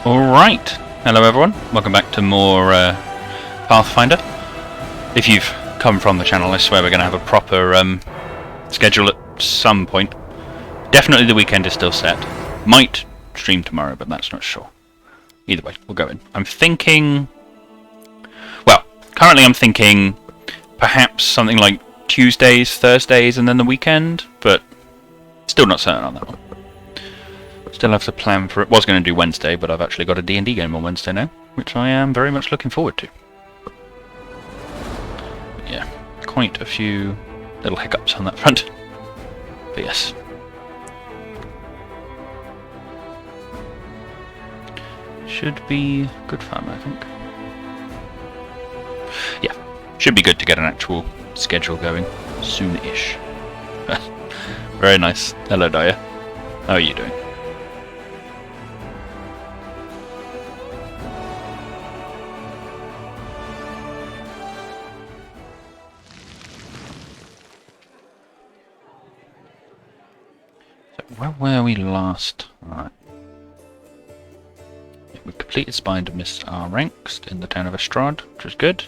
Alright, hello everyone, welcome back to more Pathfinder. If you've come from the channel, I swear we're going to have a proper schedule at some point. Definitely the weekend is still set. Might stream tomorrow, but that's not sure. Either way, we'll go in. I'm thinking... Well, currently I'm thinking perhaps something like Tuesdays, Thursdays, and then the weekend, but still not certain on that one. Still have to plan for it. Was going to do Wednesday, but I've actually got a D&D game on Wednesday now, which I am very much looking forward to. But yeah, quite a few little hiccups on that front. But yes. Should be good fun, I think. Yeah, should be good to get an actual schedule going soon-ish. Very nice. Hello, Daya. How are you doing? Where were we last? Alright. We completed Spider Mist our ranks in the town of Estrad, which was good.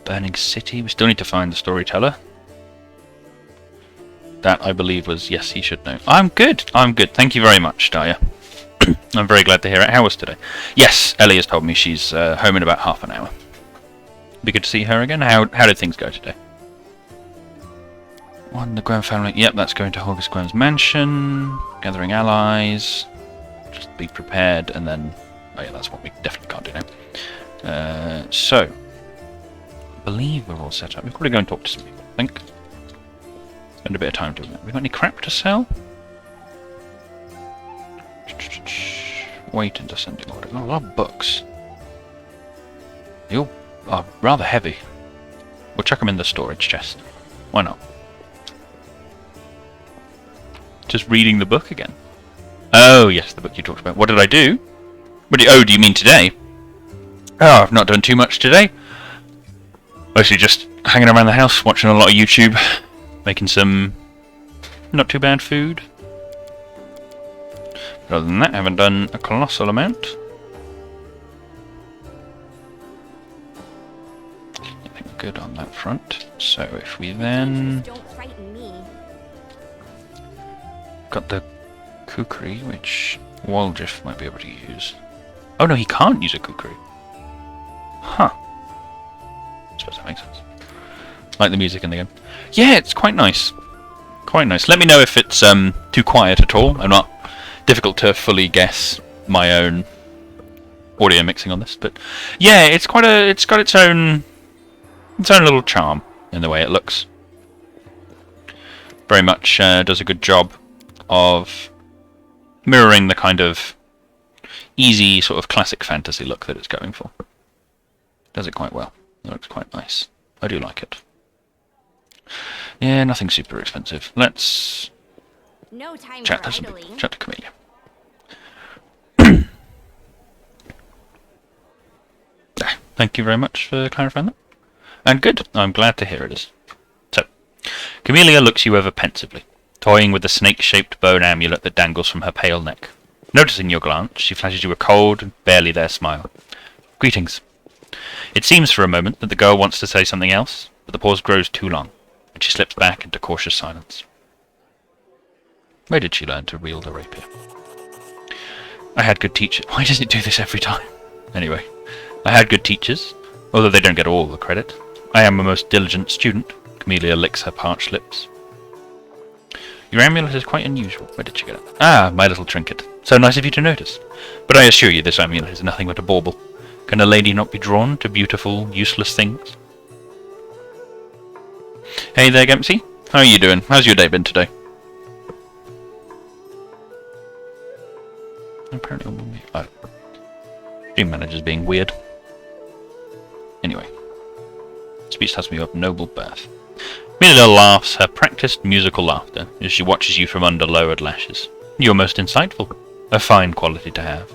Burning City, we still need to find the storyteller. That, I believe, was... Yes, he should know. I'm good! I'm good. Thank you very much, Daya. I'm very glad to hear it. How was today? Yes, Ellie has told me she's home in about half an hour. Be good to see her again. How did things go today? One, the Graham family. Yep, that's going to August Graham's mansion. Gathering allies. Just be prepared, and then... Oh yeah, that's what we definitely can't do now. So, I believe we're all set up. We've got to go and talk to some people, I think. Spend a bit of time doing that. We got any crap to sell? Wait in descending order. Oh, a lot of books. They all are rather heavy. We'll chuck them in the storage chest. Why not? Just reading the book again. Oh, yes, the book you talked about. What did I do? Oh, do you mean today? Oh, I've not done too much today. Mostly just hanging around the house, watching a lot of YouTube, making some not too bad food. But other than that, I haven't done a colossal amount. Nothing good on that front. So if we then... Got the kukri, which Waldriff might be able to use. Oh no, he can't use a kukri. Huh. I suppose that makes sense. Like the music in the game. Yeah, it's quite nice. Quite nice. Let me know if it's too quiet at all. I'm not difficult to fully guess my own audio mixing on this, but yeah, it's quite a. It's got its own little charm in the way it looks. Very much does a good job of mirroring the kind of easy sort of classic fantasy look that it's going for. Does it quite well. It looks quite nice. I do like it. Yeah, nothing super expensive. Let's chat to some people. Chat to Camellia. Thank you very much for clarifying that. And good. I'm glad to hear it is. So, Camellia looks you over pensively, toying with the snake-shaped bone amulet that dangles from her pale neck. Noticing your glance, she flashes you a cold, barely there smile. Greetings. It seems for a moment that the girl wants to say something else, but the pause grows too long, and she slips back into cautious silence. Where did she learn to wield a rapier? I had good teachers. Why does it do this every time? Anyway, I had good teachers, although they don't get all the credit. I am a most diligent student. Camellia licks her parched lips. Your amulet is quite unusual. Where did you get it? Ah, my little trinket. So nice of you to notice. But I assure you this amulet is nothing but a bauble. Can a lady not be drawn to beautiful, useless things? Hey there, Gempsy. How are you doing? How's your day been today? Apparently, oh. Stream manager's being weird. Anyway. Speech tells me you have noble birth. Amelia laughs her practiced musical laughter as she watches you from under lowered lashes. You're most insightful. A fine quality to have.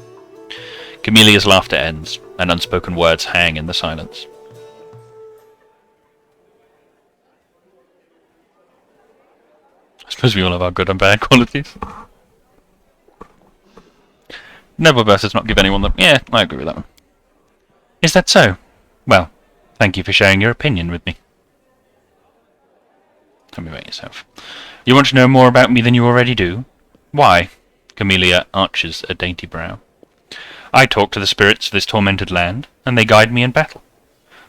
Camelia's laughter ends, and unspoken words hang in the silence. I suppose we all have our good and bad qualities. Noble versus not give anyone the... Yeah, I agree with that one. Is that so? Well, thank you for sharing your opinion with me. Tell me about yourself. You want to know more about me than you already do? Why? Camellia arches a dainty brow. I talk to the spirits of this tormented land, and they guide me in battle.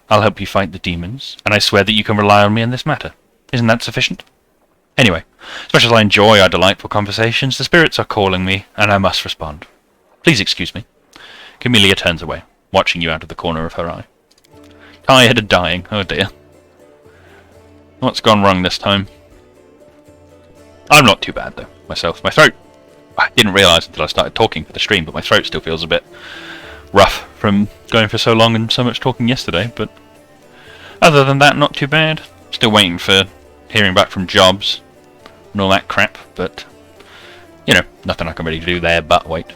I'll help you fight the demons, and I swear that you can rely on me in this matter. Isn't that sufficient? Anyway, as much as I enjoy our delightful conversations, the spirits are calling me, and I must respond. Please excuse me. Camellia turns away, watching you out of the corner of her eye. Tired and dying, oh dear. What's gone wrong this time? I'm not too bad, though, myself. My throat... I didn't realise until I started talking for the stream, but my throat still feels a bit rough from going for so long and so much talking yesterday, but other than that, not too bad. Still waiting for hearing back from jobs and all that crap, but, you know, nothing I can really do there but wait.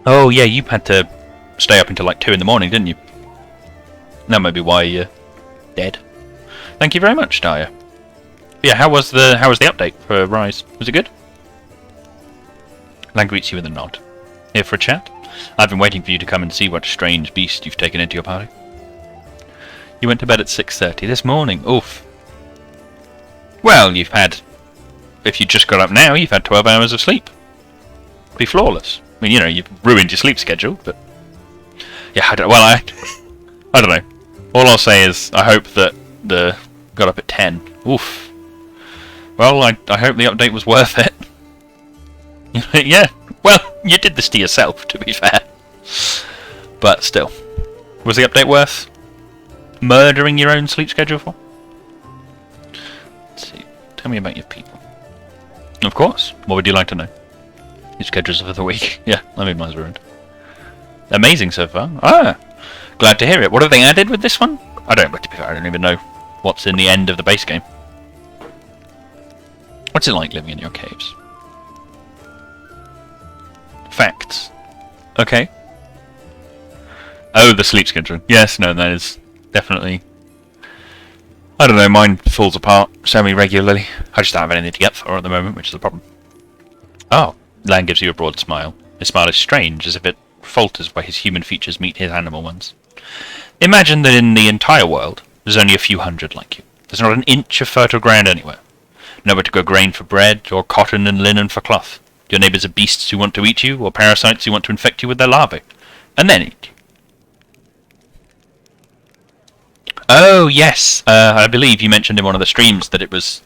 Oh, yeah, you had to stay up until like 2 in the morning, didn't you? That might be why you're dead. Thank you very much, Daya. Yeah, how was the update for Rise? Was it good? Lan greets you with a nod. Here for a chat? I've been waiting for you to come and see what strange beast you've taken into your party. You went to bed at 6:30 this morning. Oof. Well, you've had... If you just got up now, you've had 12 hours of sleep. Be flawless. I mean, you know, you've ruined your sleep schedule, but... Yeah, I don't know. All I'll say is, I hope that the... Got up at 10. Oof. Well, I hope the update was worth it. Yeah, well, you did this to yourself, to be fair. But still. Was the update worth murdering your own sleep schedule for? Let's see. Tell me about your people. Of course. What would you like to know? Your schedules for the week. Yeah, I mean, mine's ruined. Amazing so far. Ah, glad to hear it. What have they added with this one? I don't even know what's in the end of the base game. What's it like living in your caves? Facts. Okay. Oh, the sleep schedule. Yes, no, that is definitely... I don't know, mine falls apart semi-regularly. I just don't have anything to get for at the moment, which is the problem. Oh, Lan gives you a broad smile. His smile is strange, as if it falters where his human features meet his animal ones. Imagine that in the entire world, there's only a few hundred like you. There's not an inch of fertile ground anywhere. Nowhere to go grain for bread, or cotton and linen for cloth. Your neighbours are beasts who want to eat you, or parasites who want to infect you with their larvae, and then eat you. Oh, yes, I believe you mentioned in one of the streams that it was...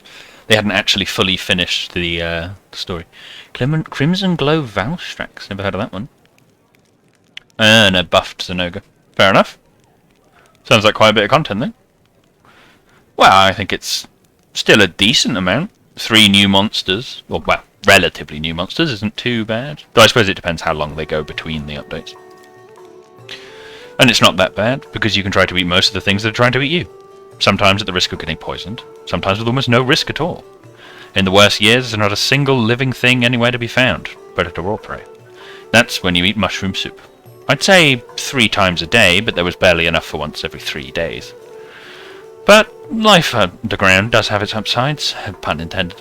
They hadn't actually fully finished the story. Crimson Glow Valstrax, never heard of that one. And a buffed Zenoga. Fair enough. Sounds like quite a bit of content then. Well, I think it's still a decent amount. 3 new monsters, well, relatively new monsters isn't too bad. Though I suppose it depends how long they go between the updates. And it's not that bad, because you can try to eat most of the things that are trying to eat you. Sometimes at the risk of getting poisoned, sometimes with almost no risk at all. In the worst years, there's not a single living thing anywhere to be found, predator or prey. That's when you eat mushroom soup. I'd say 3 times a day, but there was barely enough for once every 3 days. But life underground does have its upsides, pun intended.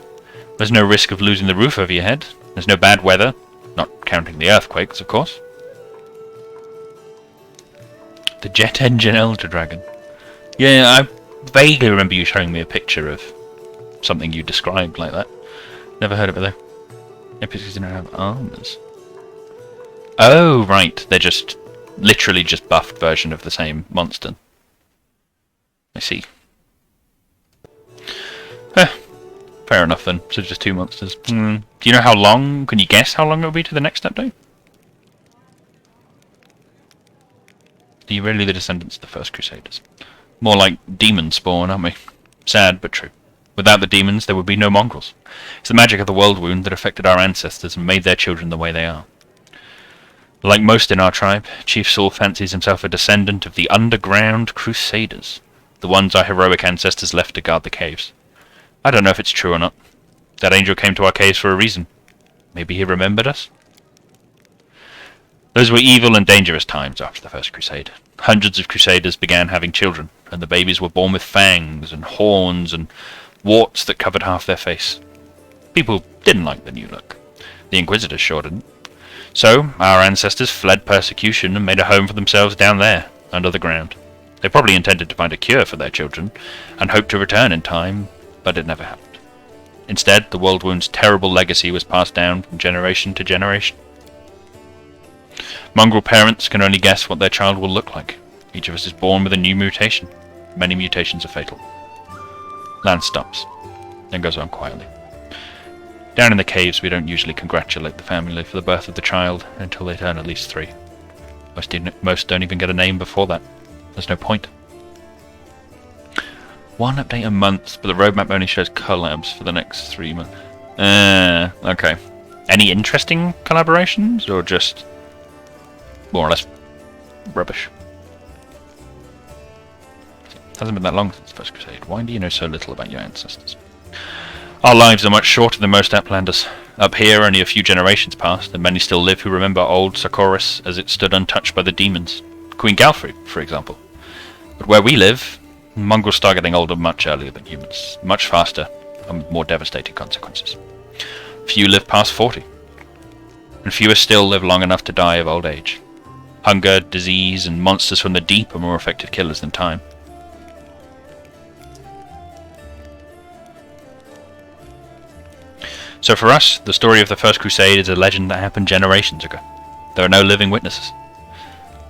There's no risk of losing the roof over your head. There's no bad weather, not counting the earthquakes, of course. The jet engine Elder Dragon. Yeah, I vaguely remember you showing me a picture of something you described like that. Never heard of it though. NPCs don't have armors. Oh, right. They're just literally just buffed version of the same monster. I see. Fair enough then. So just 2 monsters. Do you know how long? Can you guess how long it will be to the next update? Are you really the descendants of the first Crusaders? More like demon spawn, aren't we? Sad, but true. Without the demons, there would be no mongrels. It's the magic of the world wound that affected our ancestors and made their children the way they are. Like most in our tribe, Chief Saul fancies himself a descendant of the underground Crusaders, the ones our heroic ancestors left to guard the caves. I don't know if it's true or not. That angel came to our caves for a reason. Maybe he remembered us? Those were evil and dangerous times after the First Crusade. Hundreds of Crusaders began having children, and the babies were born with fangs and horns and warts that covered half their face. People didn't like the new look. The Inquisitors sure didn't. So, our ancestors fled persecution and made a home for themselves down there, under the ground. They probably intended to find a cure for their children, and hoped to return in time, but it never happened. Instead, the World Wound's terrible legacy was passed down from generation to generation. Mongrel parents can only guess what their child will look like. Each of us is born with a new mutation. Many mutations are fatal. Lance stops, then goes on quietly. Down in the caves, we don't usually congratulate the family for the birth of the child until they turn at least 3. Most don't even get a name before that. There's no point. 1 update a month, but the roadmap only shows collabs for the next 3 months. Okay. Any interesting collaborations, or just more or less rubbish? It hasn't been that long since the First Crusade. Why do you know so little about your ancestors? Our lives are much shorter than most Uplanders. Up here, only a few generations passed, and many still live who remember old Socorus as it stood untouched by the demons. Queen Galfrey, for example. But where we live, mongrels start getting older much earlier than humans, much faster, and with more devastating consequences. Few live past 40, and fewer still live long enough to die of old age. Hunger, disease, and monsters from the deep are more effective killers than time. So for us, the story of the First Crusade is a legend that happened generations ago. There are no living witnesses.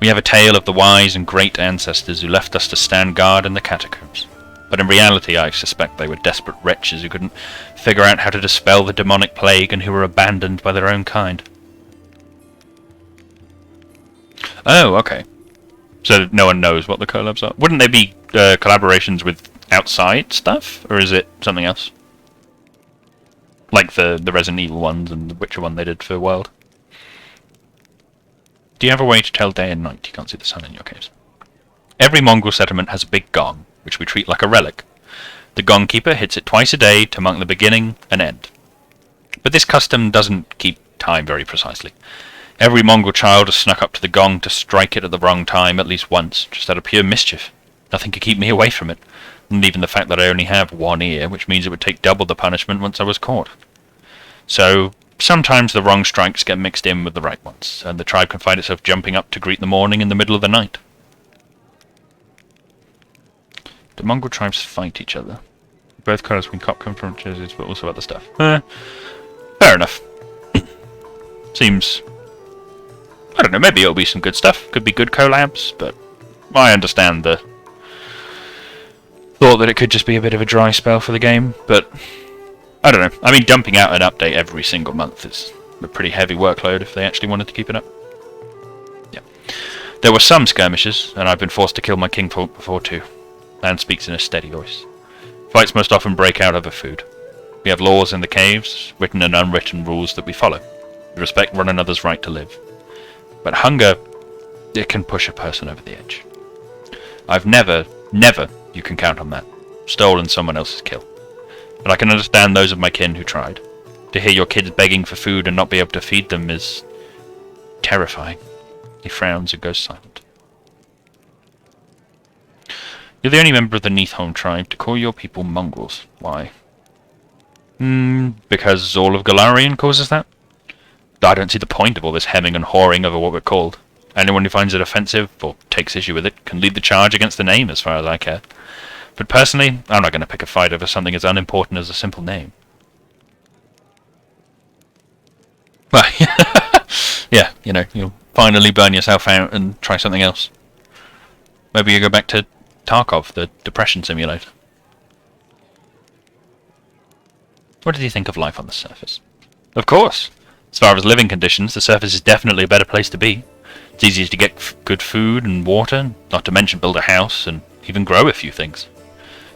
We have a tale of the wise and great ancestors who left us to stand guard in the catacombs. But in reality, I suspect they were desperate wretches who couldn't figure out how to dispel the demonic plague and who were abandoned by their own kind. Oh, okay. So no one knows what the collabs are. Wouldn't they be collaborations with outside stuff, or is it something else? Like the Resident Evil ones and the Witcher one they did for World. Do you have a way to tell day and night? You can't see the sun in your caves. Every mongrel settlement has a big gong, which we treat like a relic. The gong keeper hits it twice a day to mark the beginning and end. But this custom doesn't keep time very precisely. Every mongrel child has snuck up to the gong to strike it at the wrong time at least once, just out of pure mischief. Nothing could keep me away from it. And even the fact that I only have 1 ear, which means it would take double the punishment once I was caught. So, sometimes the wrong strikes get mixed in with the right ones, and the tribe can find itself jumping up to greet the morning in the middle of the night. Do mongrel tribes fight each other? Both colours can come from jerseys, but also other stuff. Fair enough. Seems... I don't know, maybe it'll be some good stuff. Could be good collabs, but I understand the thought that it could just be a bit of a dry spell for the game, but I don't know. I mean, dumping out an update every single month is a pretty heavy workload if they actually wanted to keep it up. Yeah. There were some skirmishes, and I've been forced to kill my kingfolk before too. Man speaks in a steady voice. Fights most often break out over food. We have laws in the caves, written and unwritten rules that we follow. We respect one another's right to live. But hunger, it can push a person over the edge. I've never, you can count on that, stolen someone else's kill. But I can understand those of my kin who tried. To hear your kids begging for food and not be able to feed them is terrifying. He frowns and goes silent. You're the only member of the Neathholm tribe to call your people mongrels. Why? Because all of Galarian causes that? I don't see the point of all this hemming and hawing over what we're called. Anyone who finds it offensive, or takes issue with it, can lead the charge against the name as far as I care. But personally, I'm not going to pick a fight over something as unimportant as a simple name. Well, yeah, you know, you'll finally burn yourself out and try something else. Maybe you go back to Tarkov, the depression simulator. What did you think of life on the surface? Of course! As far as living conditions, the surface is definitely a better place to be. It's easy to get good food and water, not to mention build a house and even grow a few things.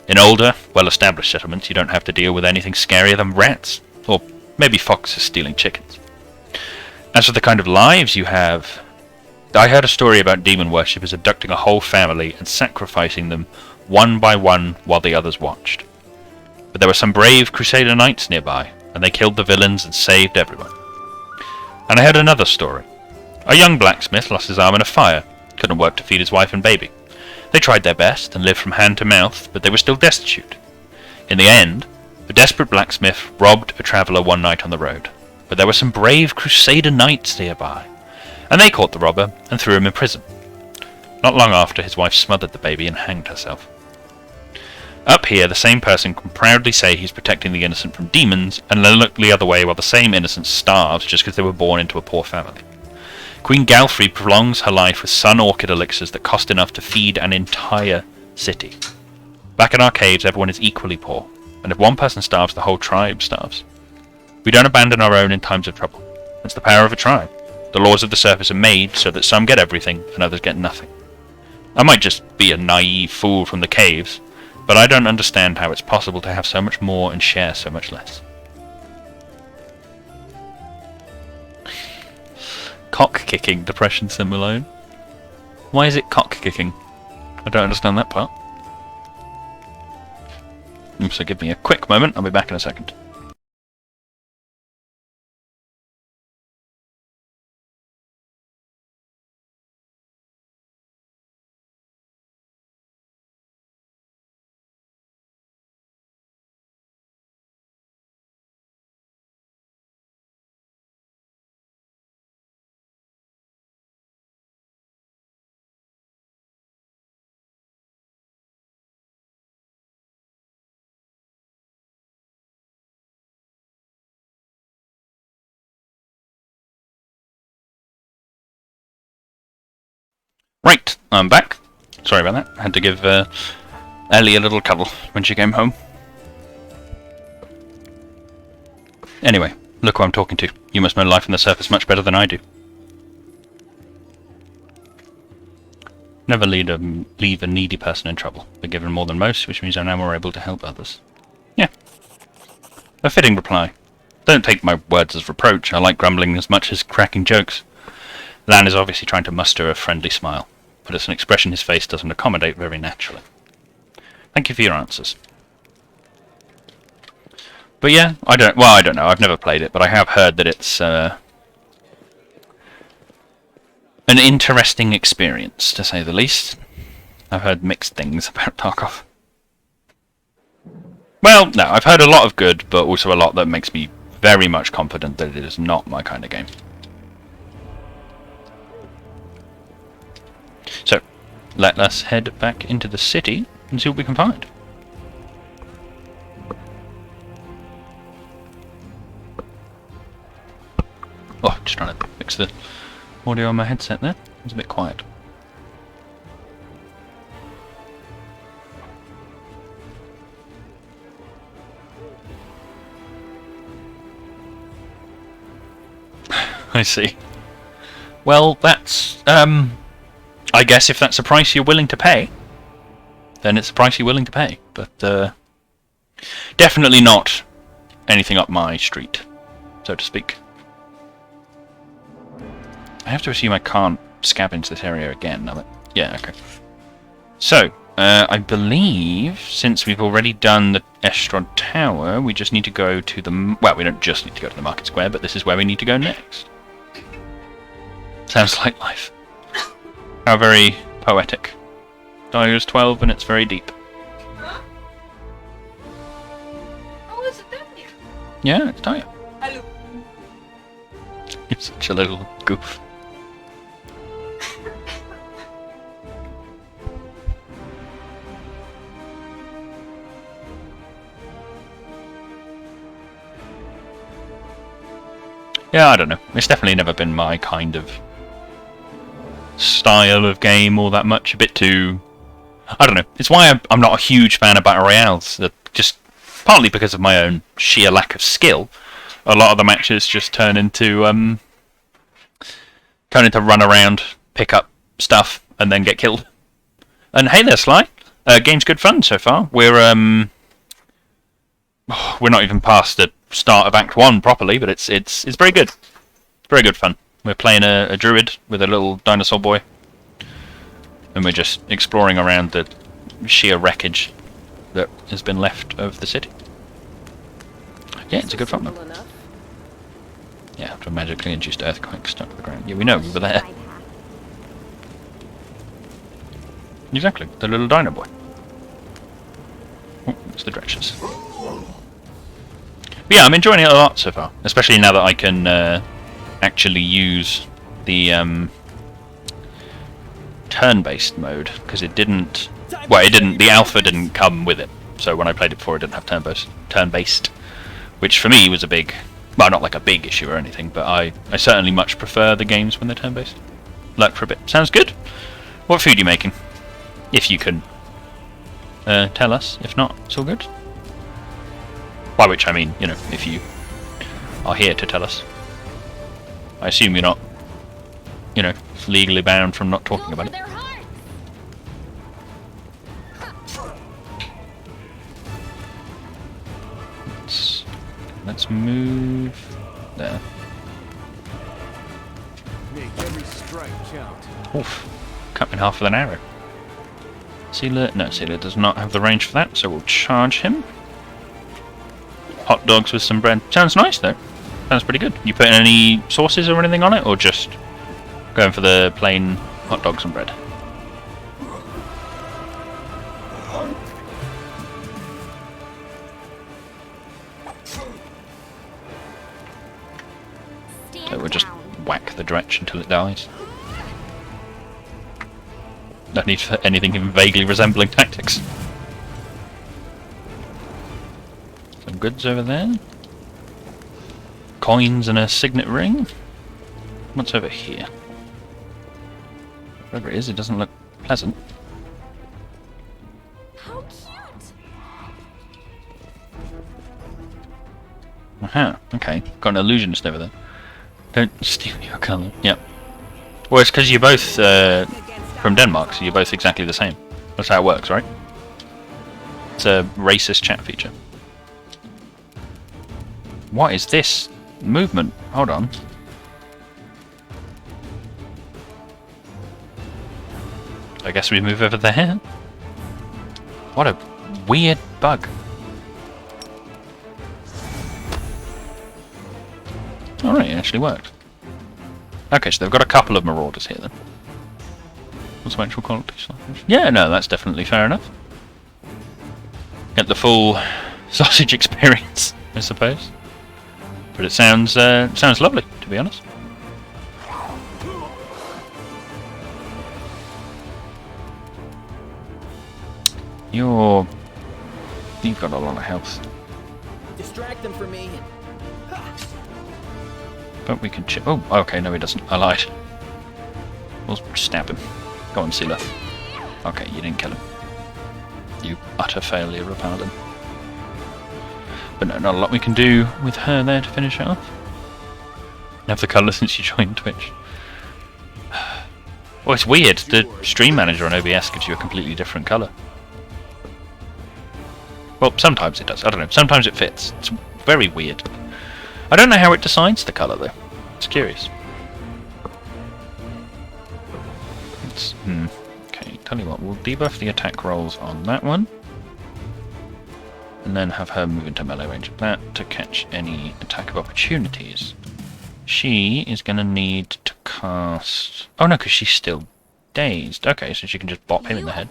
In older, well-established settlements, you don't have to deal with anything scarier than rats, or maybe foxes stealing chickens. As for the kind of lives you have, I heard a story about demon worshippers abducting a whole family and sacrificing them one by one while the others watched. But there were some brave Crusader knights nearby, and they killed the villains and saved everyone. And I heard another story. A young blacksmith lost his arm in a fire, couldn't work to feed his wife and baby. They tried their best and lived from hand to mouth, but they were still destitute. In the end, A desperate blacksmith robbed a traveller one night on the road, but there were some brave Crusader knights nearby, and they caught the robber and threw him in prison. Not long after, his wife smothered the baby and hanged herself. Up here, the same person can proudly say he's protecting the innocent from demons, and then look the other way while the same innocent starves just because they were born into a poor family. Queen Galfrey prolongs her life with sun orchid elixirs that cost enough to feed an entire city. Back in our caves, everyone is equally poor, and if one person starves, the whole tribe starves. We don't abandon our own in times of trouble. It's the power of a tribe. The laws of the surface are made so that some get everything and others get nothing. I might just be a naive fool from the caves, but I don't understand how it's possible to have so much more and share so much less. Cock-kicking, Depression Simulone. Why is it cock-kicking? I don't understand that part. So give me a quick moment, I'll be back in a second. Right, I'm back. Sorry about that. I had to give Ellie a little cuddle when she came home. Anyway, look who I'm talking to. You must know life on the surface much better than I do. Never leave a needy person in trouble. Been given more than most, which means I'm now more able to help others. Yeah. A fitting reply. Don't take my words as reproach. I like grumbling as much as cracking jokes. Lan is obviously trying to muster a friendly smile, but it's an expression his face doesn't accommodate very naturally. Thank you for your answers. But yeah, I don't know, I've never played it, but I have heard that it's an interesting experience, to say the least. I've heard mixed things about Tarkov. Well, no, I've heard a lot of good, but also a lot that makes me very much confident that it is not my kind of game. So, let us head back into the city and see what we can find. Oh, just trying to fix the audio on my headset there. It's a bit quiet. I see. Well, that's, I guess if that's a price you're willing to pay, then it's a price you're willing to pay. But definitely not anything up my street, so to speak. I have to assume I can't scab into this area again, now that... Yeah, okay. So, I believe, since we've already done the Estrad Tower, we just need to go to the... Well, we don't just need to go to the Market Square, but this is where we need to go next. Sounds like life. How very poetic. Dio's 12 and it's very deep. Huh? Oh, is it Dio? Yeah, it's Dio. Hello. You're such a little goof. Yeah, I don't know. It's definitely never been my kind of style of game all that much. A bit too... I don't know. It's why I'm not a huge fan of Battle Royales. Just partly because of my own sheer lack of skill. A lot of the matches just turn into run around, pick up stuff, and then get killed. And hey there, Sly. Game's good fun so far. We're not even past the start of Act 1 properly, but it's very good. It's very good fun. We're playing a druid with a little dinosaur boy, and we're just exploring around the sheer wreckage that has been left of the city. Yeah, it's a good fun though. Yeah, after a magically induced earthquake stuck to the ground. Yeah, we know, we were there. Exactly, the little dino boy. Oh, it's the dredgers. But yeah, I'm enjoying it a lot so far, especially now that I can actually use the turn-based mode, because it didn't. Well, it didn't. The alpha didn't come with it, so when I played it before, it didn't have turn-based, which for me was a big. Well, not like a big issue or anything, but I certainly much prefer the games when they're turn-based. Luck for a bit. Sounds good. What food are you making? If you can tell us. If not, it's all good. By which I mean, you know, if you are here to tell us. I assume you're not, you know, legally bound from not talking about it. Let's move there. Make every strike count. Oof. Cut me in half with an arrow. Sealer, no, Sealer does not have the range for that, so we'll charge him. Hot dogs with some bread. Sounds nice though. Sounds pretty good. You putting any sauces or anything on it, or just going for the plain hot dogs and bread? So we'll just whack the dretch until it dies. No need for anything even vaguely resembling tactics. Some goods over there. Coins and a signet ring. What's over here? Whatever it is, it doesn't look pleasant. How cute! Aha, okay. Got an illusionist over there. Don't steal your colour. Yep. Well, it's because you're both from Denmark, so you're both exactly the same. That's how it works, right? It's a racist chat feature. What is this movement? Hold on. I guess we move over there. What a weird bug. Alright, it actually worked. Okay, so they've got a couple of marauders here then. What's some actual qualities? Yeah, no, that's definitely fair enough. Get the full sausage experience, I suppose. But it sounds lovely, to be honest. You've got a lot of health. Distract them for me. But we can oh, okay, no he doesn't. I lied. We'll stab him. Go on, Sealer. Okay, you didn't kill him. You utter failure of Paladin. But no, not a lot we can do with her there to finish it off. Have the colour since you joined Twitch. Well, it's weird. The stream manager on OBS gives you a completely different colour. Well, sometimes it does. I don't know. Sometimes it fits. It's very weird. I don't know how it decides the colour, though. It's curious. Okay, tell you what. We'll debuff the attack rolls on that one. And then have her move into melee range of that to catch any attack of opportunities. She is going to need to cast... Oh no, because she's still dazed. Okay, so she can just bop him in the head.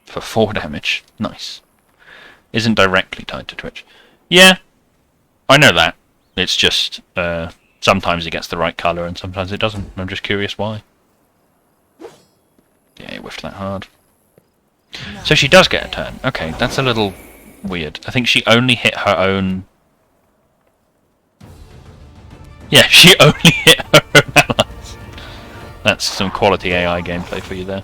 For 4 damage. Nice. Isn't directly tied to Twitch. Yeah, I know that. It's just, sometimes it gets the right colour and sometimes it doesn't. I'm just curious why. Yeah, he whiffed that hard. So she does get a turn. Okay, that's a little weird. I think she only hit her own... Yeah, she only hit her own allies. That's some quality AI gameplay for you there.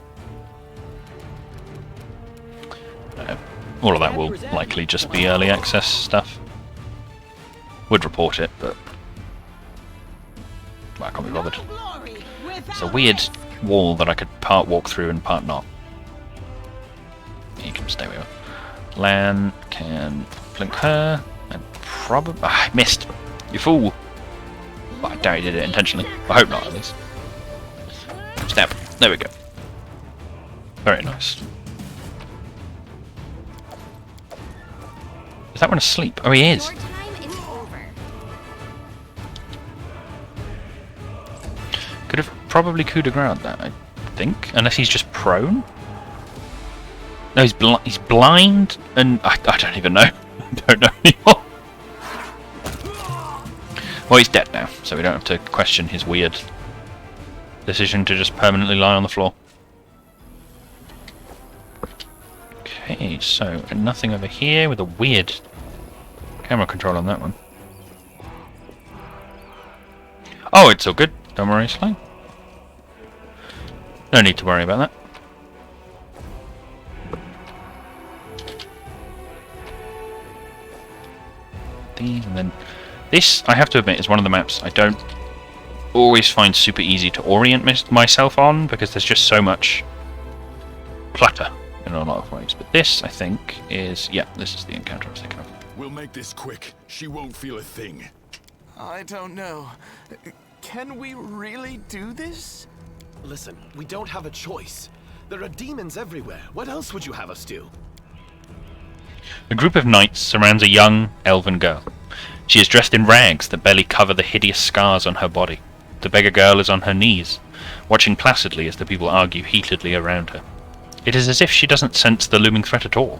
All of that will likely just be early access stuff. Would report it, but... Well, I can't be bothered. It's a weird wall that I could part walk through and part not. You can stay where you are. Lan can blink her, and probably... I missed! You fool! Well, I doubt he did it intentionally. I hope not, at least. Stab. There we go. Very nice. Is that one asleep? Oh, he is! Could have probably coup de grace that, I think. Unless he's just prone? No, he's blind, and I don't even know. I don't know anymore. Well, he's dead now, so we don't have to question his weird decision to just permanently lie on the floor. Okay, so nothing over here with a weird camera control on that one. Oh, it's all good. Don't worry, it's fine. No need to worry about that. These, and then this, I have to admit, is one of the maps I don't always find super easy to orient myself on, because there's just so much clutter in a lot of ways. But this, I think, is... yeah, this is the encounter I was thinking of. We'll make this quick. She won't feel a thing. I don't know. Can we really do this? Listen, we don't have a choice. There are demons everywhere. What else would you have us do? A group of knights surrounds a young, elven girl. She is dressed in rags that barely cover the hideous scars on her body. The beggar girl is on her knees, watching placidly as the people argue heatedly around her. It is as if she doesn't sense the looming threat at all.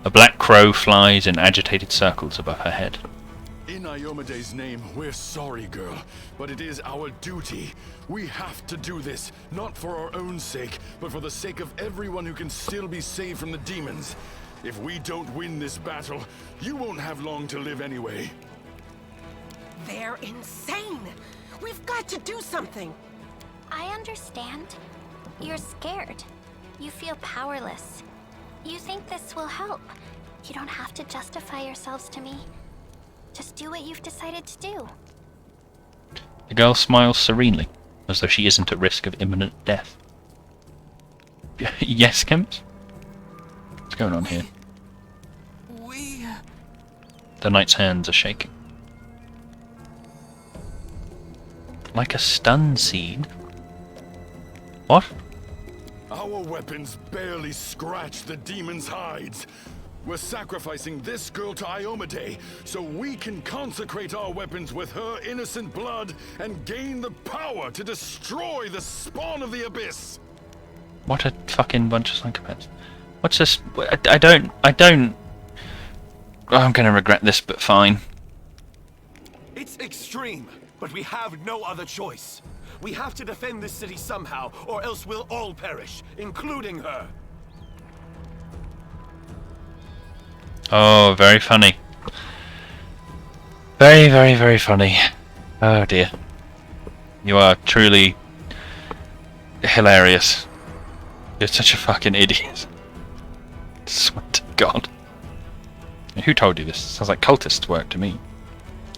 A black crow flies in agitated circles above her head. In Iomede's name, we're sorry, girl, but it is our duty. We have to do this, not for our own sake, but for the sake of everyone who can still be saved from the demons. If we don't win this battle, you won't have long to live anyway. They're insane! We've got to do something! I understand. You're scared. You feel powerless. You think this will help. You don't have to justify yourselves to me. Just do what you've decided to do. The girl smiles serenely, as though she isn't at risk of imminent death. Yes, Kemp? What's going on here? The knight's hands are shaking. Like a stun seed? What? Our weapons barely scratch the demons' hides. We're sacrificing this girl to Iomade so we can consecrate our weapons with her innocent blood and gain the power to destroy the spawn of the abyss. What a fucking bunch of psychopaths. What's this? I don't... Oh, I'm gonna regret this, but fine. It's extreme, but we have no other choice. We have to defend this city somehow, or else we'll all perish, including her. Oh, very funny. Very, very, very funny. Oh dear. You are truly hilarious. You're such a fucking idiot. Swear to God. Who told you this? Sounds like cultist work to me.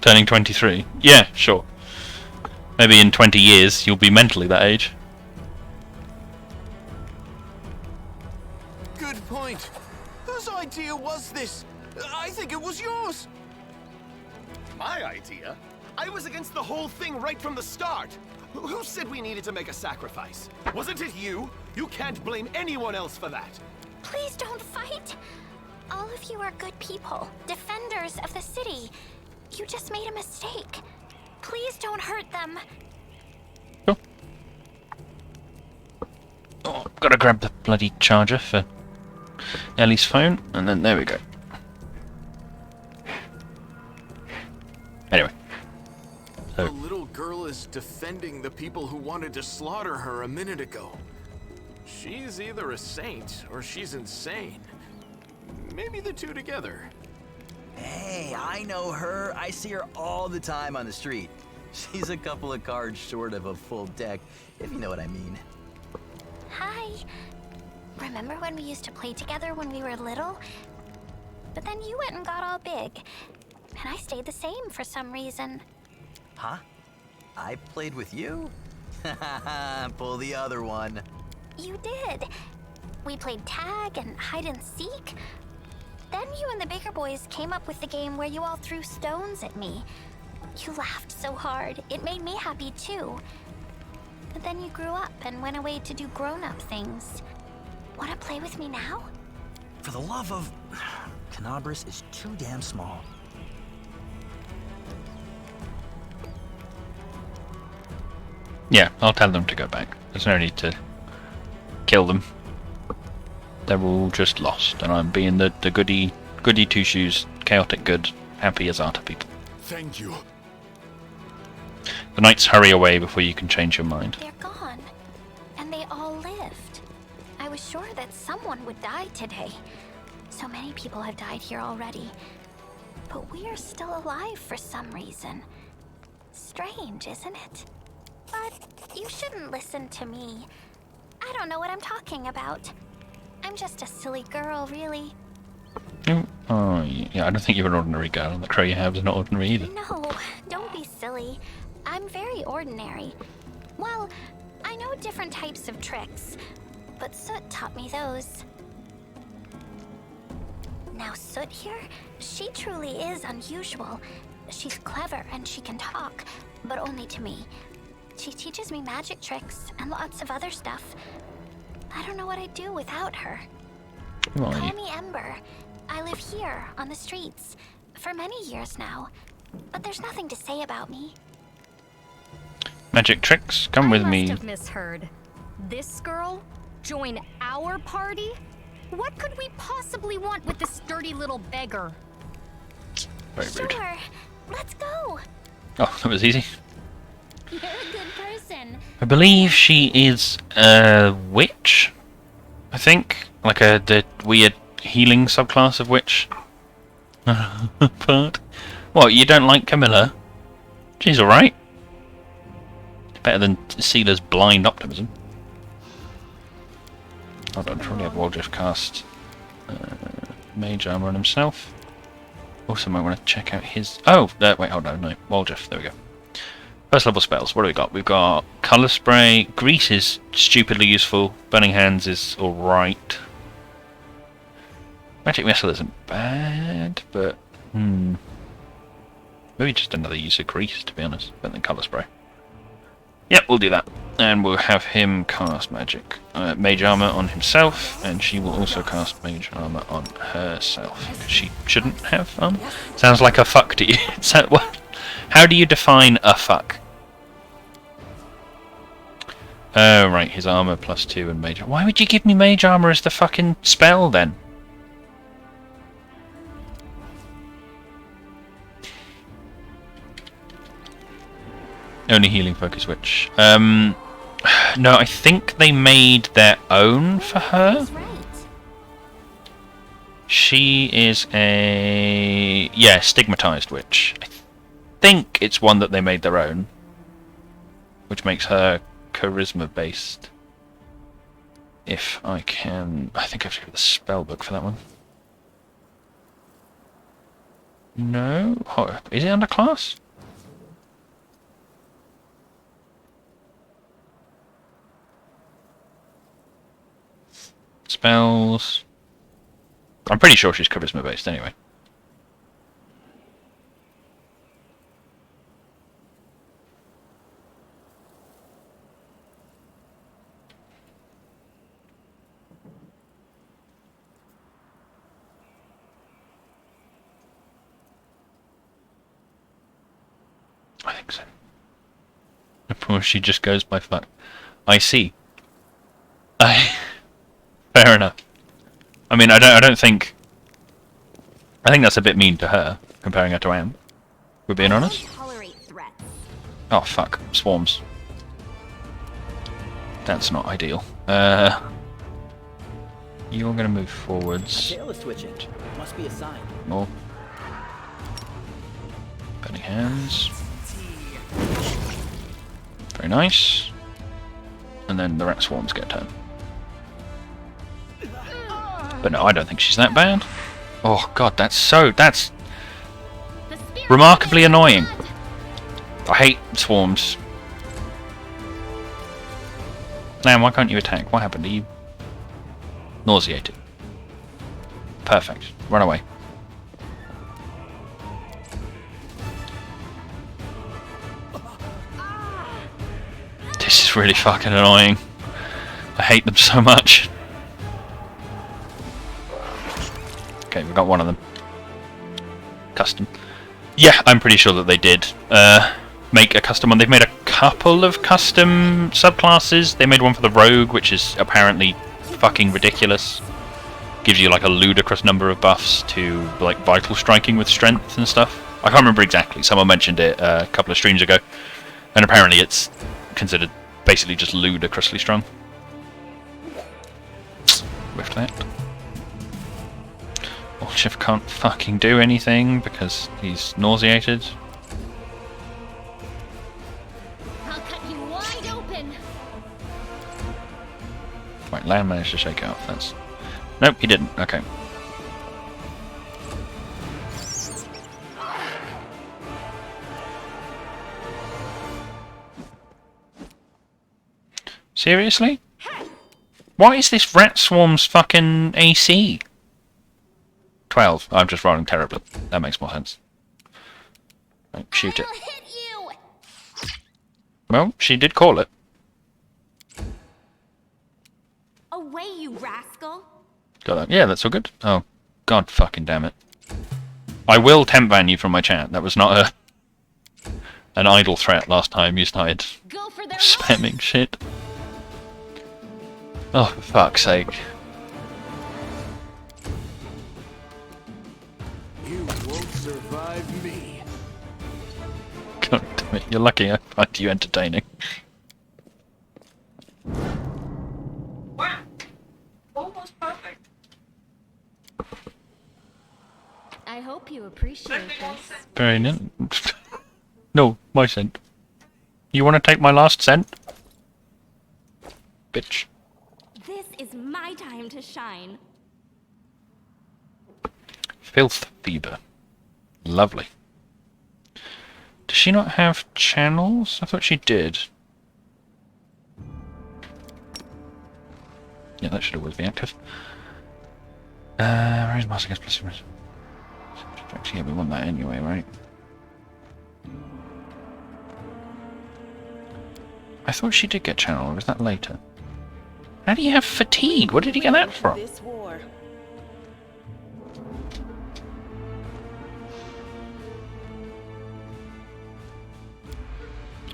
Turning 23? Yeah, sure. Maybe in 20 years you'll be mentally that age. Good point. Whose idea was this? I think it was yours. My idea? I was against the whole thing right from the start. Who said we needed to make a sacrifice? Wasn't it you? You can't blame anyone else for that. Please don't fight. All of you are good people, defenders of the city. You just made a mistake. Please don't hurt them. Sure. Oh, gotta grab the bloody charger for Ellie's phone, and then there we go. Anyway. The little girl is defending the people who wanted to slaughter her a minute ago. She's either a saint or she's insane. Maybe the two together. Hey, I know her. I see her all the time on the street. She's a couple of cards short of a full deck, if you know what I mean. Hi. Remember when we used to play together when we were little? But then you went and got all big. And I stayed the same for some reason. Huh? I played with you? Pull the other one. You did. We played tag and hide and seek. Then you and the bigger boys came up with the game where you all threw stones at me. You laughed so hard, it made me happy too. But then you grew up and went away to do grown-up things. Wanna play with me now? For the love of... Canabras is too damn small. Yeah, I'll tell them to go back. There's no need to kill them. They're all just lost, and I'm being the goody two-shoes, chaotic good, happy as Arta people. Thank you. The knights hurry away before you can change your mind. They're gone. And they all lived. I was sure that someone would die today. So many people have died here already. But we are still alive for some reason. Strange, isn't it? But you shouldn't listen to me. I don't know what I'm talking about. I'm just a silly girl, really. Oh, yeah, I don't think you're an ordinary girl, and the crow you have is not ordinary either. No, don't be silly. I'm very ordinary. Well, I know different types of tricks, but Soot taught me those. Now Soot here, she truly is unusual. She's clever and she can talk, but only to me. She teaches me magic tricks and lots of other stuff. I don't know what I'd do without her. Who are Call you? me Ember. I live here, on the streets, for many years now. But there's nothing to say about me. Magic tricks? Come with I me. must have misheard. This girl? Join our party? What could we possibly want with this dirty little beggar? Very rude. Sure, let's go. Oh, that was easy. You're a good person. I believe she is a witch. I think, like the weird healing subclass of witch. But what? You don't like Camilla? She's all right. Better than Sealer's blind optimism. Hold on, probably have Waldriff cast mage armor on himself. Also, might want to check out his. Oh, wait, hold on, no, Waldriff. There we go. First level spells. What do we got? We've got Colour Spray. Grease is stupidly useful. Burning Hands is alright. Magic Missile isn't bad, but maybe just another use of Grease, to be honest, better than Colour Spray. Yep, we'll do that. And we'll have him cast magic. Mage Armor on himself, and she will also cast Mage Armor on herself. 'Cause she shouldn't have Sounds like a fuck to you. What? How do you define a fuck? Oh, right, his armor +2 and mage. Why would you give me mage armor as the fucking spell then? Only healing focus witch. No, I think they made their own for her. He's right. She is a stigmatized witch. I think it's one that they made their own, which makes her charisma based. If I can, I think I have to go to the spell book for that one. No, is it under class? Spells. I'm pretty sure she's charisma based anyway. I think so. Of course, she just goes by fuck. I see. Fair enough. I mean, I don't think. I think that's a bit mean to her, comparing her to Am. We're being honest. Tolerate threats. Oh fuck, swarms. That's not ideal. You're gonna move forwards. Tail is twitching. Must be a sign. More. Burning Hands. Very nice. And then the rat swarms get a turn. But no, I don't think she's that bad. Oh god, that's remarkably annoying. I hate swarms. Now, why can't you attack? What happened? Are you nauseated? Perfect. Run away. This is really fucking annoying. I hate them so much. Okay, we got one of them. Custom. Yeah, I'm pretty sure that they did make a custom one. They've made a couple of custom subclasses. They made one for the rogue, which is apparently fucking ridiculous. Gives you like a ludicrous number of buffs to like vital striking with strength and stuff. I can't remember exactly. Someone mentioned it a couple of streams ago. And apparently it's considered basically just ludicrously strong. Whiffed that. Shift can't fucking do anything because he's nauseated. I'll cut you wide open. Right, Land managed to shake it off. That's... Nope, he didn't. Okay. Seriously? Why is this rat swarm's fucking AC? 12. I'm just rolling terribly. That makes more sense. Right, shoot it. I'll hit you. Well, she did call it. Away, you rascal. Got that. Yeah, that's all good. Oh, god fucking damn it. I will temp ban you from my chat. That was not an idle threat last time you started Go for their spamming shit. Oh, for fuck's sake. You won't survive me. God damn it. You're lucky I find you entertaining. Wow. Almost perfect. I hope you appreciate this. Very nice. No, my cent. You want to take my last cent? Bitch. This is my time to shine. Filth fever. Lovely. Does she not have channels? I thought she did. Yeah, that should always be active. Raise mass against plus. Yeah, we want that anyway, right? I thought she did get channel, or was that later? How do you have fatigue? Where did he get that from? This war.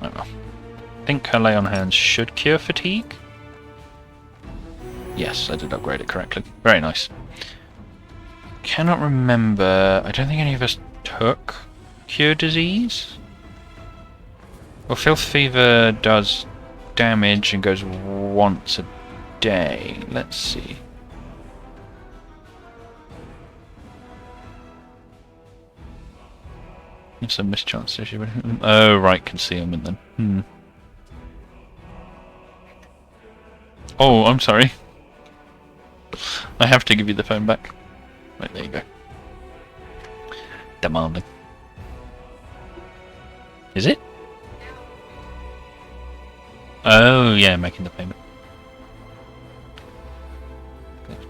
I don't know. I think her lay on hands should cure fatigue. Yes, I did upgrade it correctly. Very nice. Cannot remember. I don't think any of us took cure disease. Well, filth fever does damage and goes once a day. Let's see. It's a mischance issue. Oh, right, concealment then. Oh, I'm sorry. I have to give you the phone back. Right, there you go. Demanding. Is it? Oh, yeah, making the payment.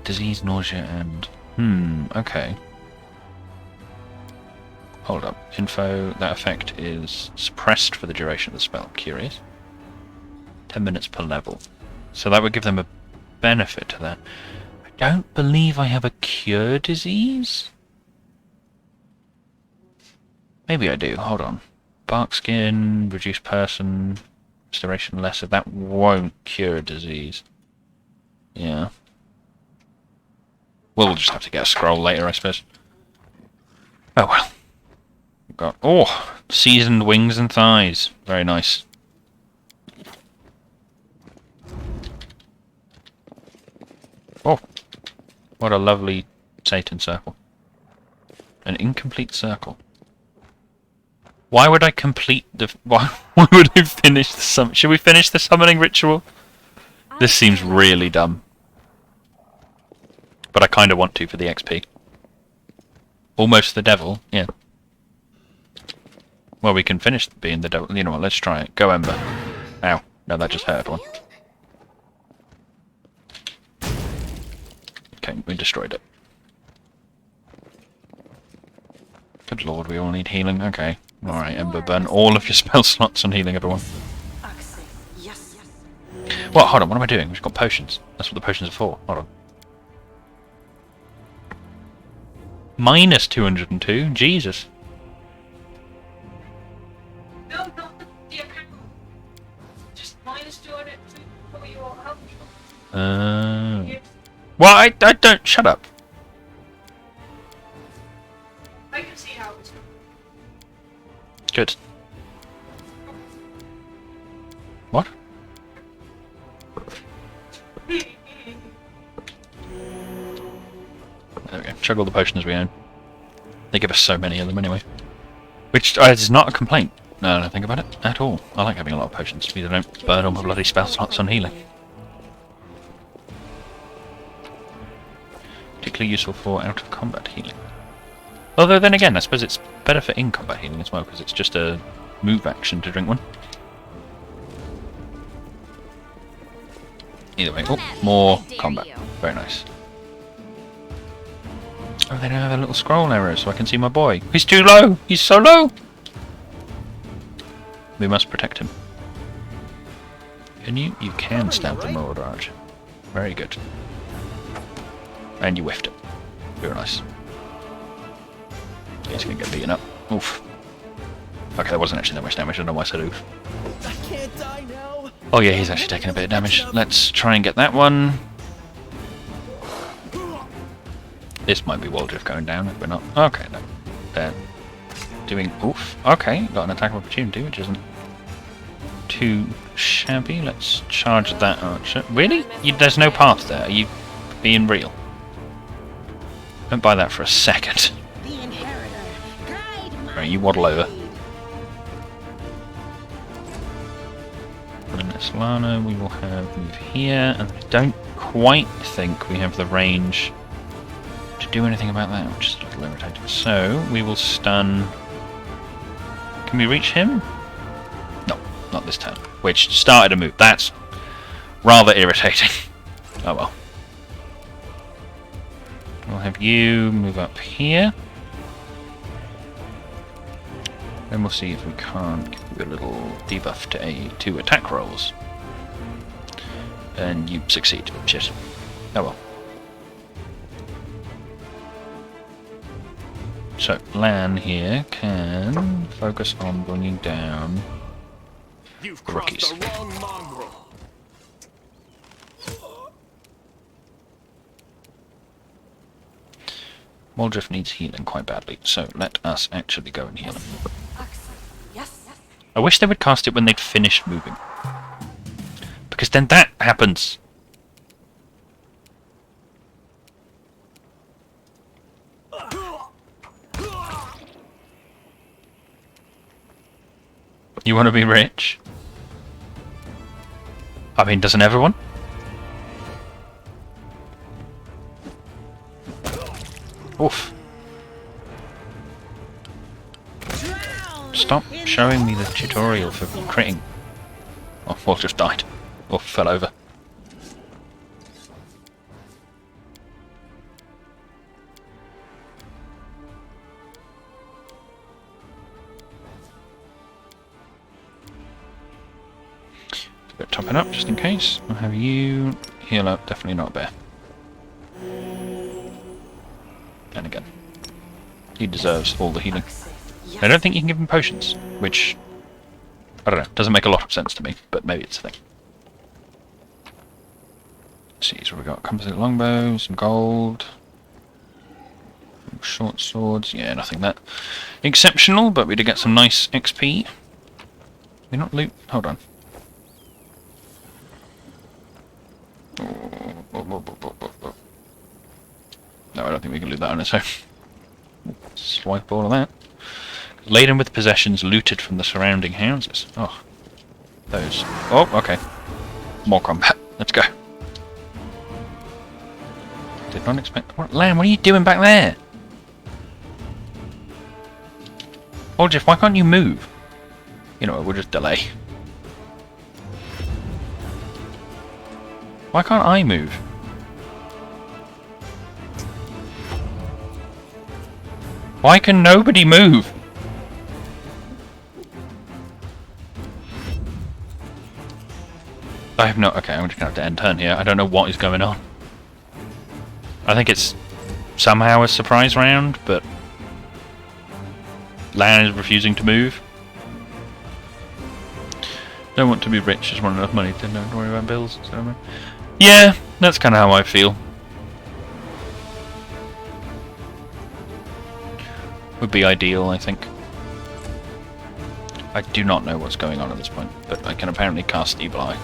Disease, nausea, and... okay. Hold up. Info, that effect is suppressed for the duration of the spell. Curious. 10 minutes per level. So that would give them a benefit to that. I don't believe I have a cure disease. Maybe I do. Hold on. Bark skin, reduce person, restoration lesser. That won't cure disease. Yeah. We'll just have to get a scroll later, I suppose. Oh well. We've got... oh! Seasoned wings and thighs. Very nice. Oh! What a lovely Satan circle. An incomplete circle. Why would I complete the... why would I finish the summon... Should we finish the summoning ritual? This seems really dumb. But I kind of want to for the XP. Almost the devil, yeah. Well, we can finish being the devil. You know what, let's try it. Go, Ember. Ow. No, that just hurt one. Okay, we destroyed it. Good lord, we all need healing. Okay. Alright, Ember, burn all of your spell slots on healing everyone. Yes. What? Hold on, what am I doing? We've got potions. That's what the potions are for. Hold on. Minus 202? Jesus. No, not the account. Just minus 200 for your health. Well, I don't... Shut up. I can see how it's Good. chug all the potions we own. They give us so many of them anyway. Which is not a complaint, now that I think about it, at all. I like having a lot of potions, because I don't burn all my bloody spell slots on healing. Particularly useful for out-of-combat healing. Although then again, I suppose it's better for in-combat healing as well, because it's just a move action to drink one. Either way, oh, more combat. Very nice. Oh, they don't have a little scroll arrow, so I can see my boy. He's too low! He's so low! We must protect him. Can you? You can stab the Marauder Archer. Very good. And you whiffed it. Very nice. He's gonna get beaten up. Oof. Okay, that wasn't actually that much damage. I don't know why I said oof. I can't die now. Oh yeah, he's actually taking a bit of damage. Let's try and get that one. This might be Waldriff going down if we're not. Okay, no. They're doing oof. Okay, got an attack of opportunity, which isn't too shabby. Let's charge that archer. Really? There's no path there. Are you being real? Don't buy that for a second. Right, you waddle over. And this Lana we will have move here, and I don't quite think we have the range to do anything about that, which is a little irritating. So we will stun. Can we reach him? No, not this turn. Which started a move. That's rather irritating. Oh well. We'll have you move up here. Then we'll see if we can't give you a little debuff to two attack rolls. And you succeed. Shit. Oh well. So, Lan here can focus on bringing down You've the crossed rookies. the wrong mongrel. Waldriff needs healing quite badly, so let us actually go and heal him. Yes. I wish they would cast it when they'd finished moving. Because then that happens. You want to be rich? I mean, doesn't everyone? Oof. Stop showing me the tutorial for critting. Oh, Walt just died. Or fell over. Bit topping up just in case. I'll have you heal up. Definitely not a bear. And again, he deserves all the healing. I don't think you can give him potions, which, I don't know, doesn't make a lot of sense to me, but maybe it's a thing. Let's see, so we've got composite longbow, some gold, short swords, yeah, nothing that exceptional, but we did get some nice XP. We not loot? Hold on. No, I don't think we can loot that on its own. Swipe all of that. Laden with possessions looted from the surrounding houses. Oh. Those. Oh, okay. More combat. Let's go. Did not expect... What, Lamb, what are you doing back there? Oh, Jeff, why can't you move? You know what, we'll just delay. Why can't I move? Why can nobody move? I have no... Okay, I'm just going to have to end turn here. I don't know what is going on. I think it's somehow a surprise round, but Lan is refusing to move. Don't want to be rich, just want enough money to don't worry about bills. So, yeah, that's kind of how I feel. Would be ideal, I think. I do not know what's going on at this point, but I can apparently cast Evil Eye.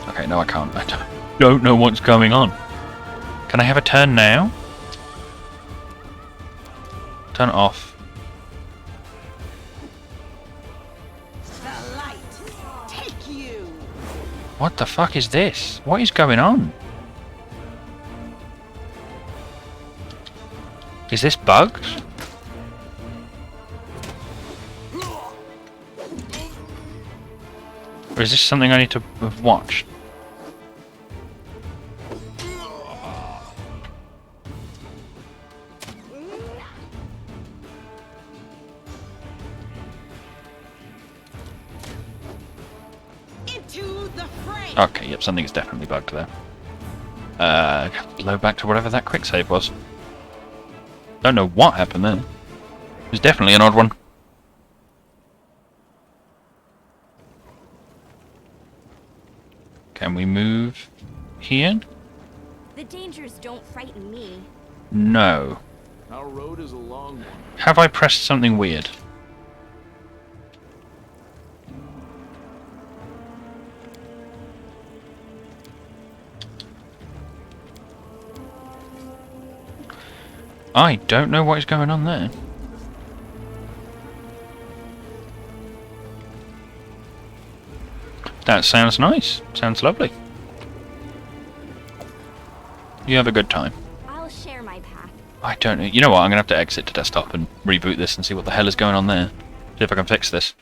Okay, no I can't. don't know what's going on. Can I have a turn now? Turn it off. The light, take you. What the fuck is this? What is going on? Is this bugged? Or is this something I need to have watched? Into the fray. Okay, yep, something's definitely bugged there. Load back to whatever that quick save was. Don't know what happened then. It was definitely an odd one. Can we move here? The dangers don't frighten me. No. Our road is a long one. Have I pressed something weird? I don't know what is going on there. That sounds nice. Sounds lovely. You have a good time. I'll share my path. I don't know. You know what? I'm going to have to exit to desktop and reboot this and see what the hell is going on there. See if I can fix this.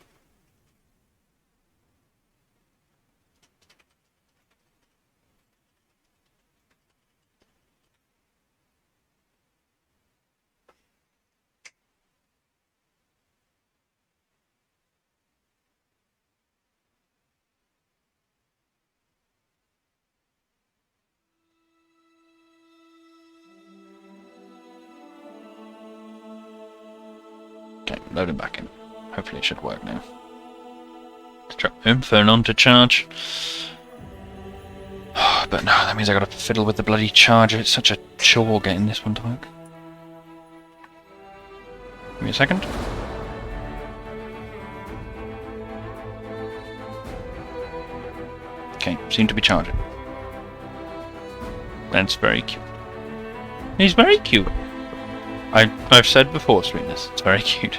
Okay, loading back in. Hopefully it should work now. Phone on to charge. But no, that means I gotta fiddle with the bloody charger. It's such a chore getting this one to work. Give me a second. Okay, seem to be charging. That's very cute. He's very cute. I've said before, sweetness, it's very cute.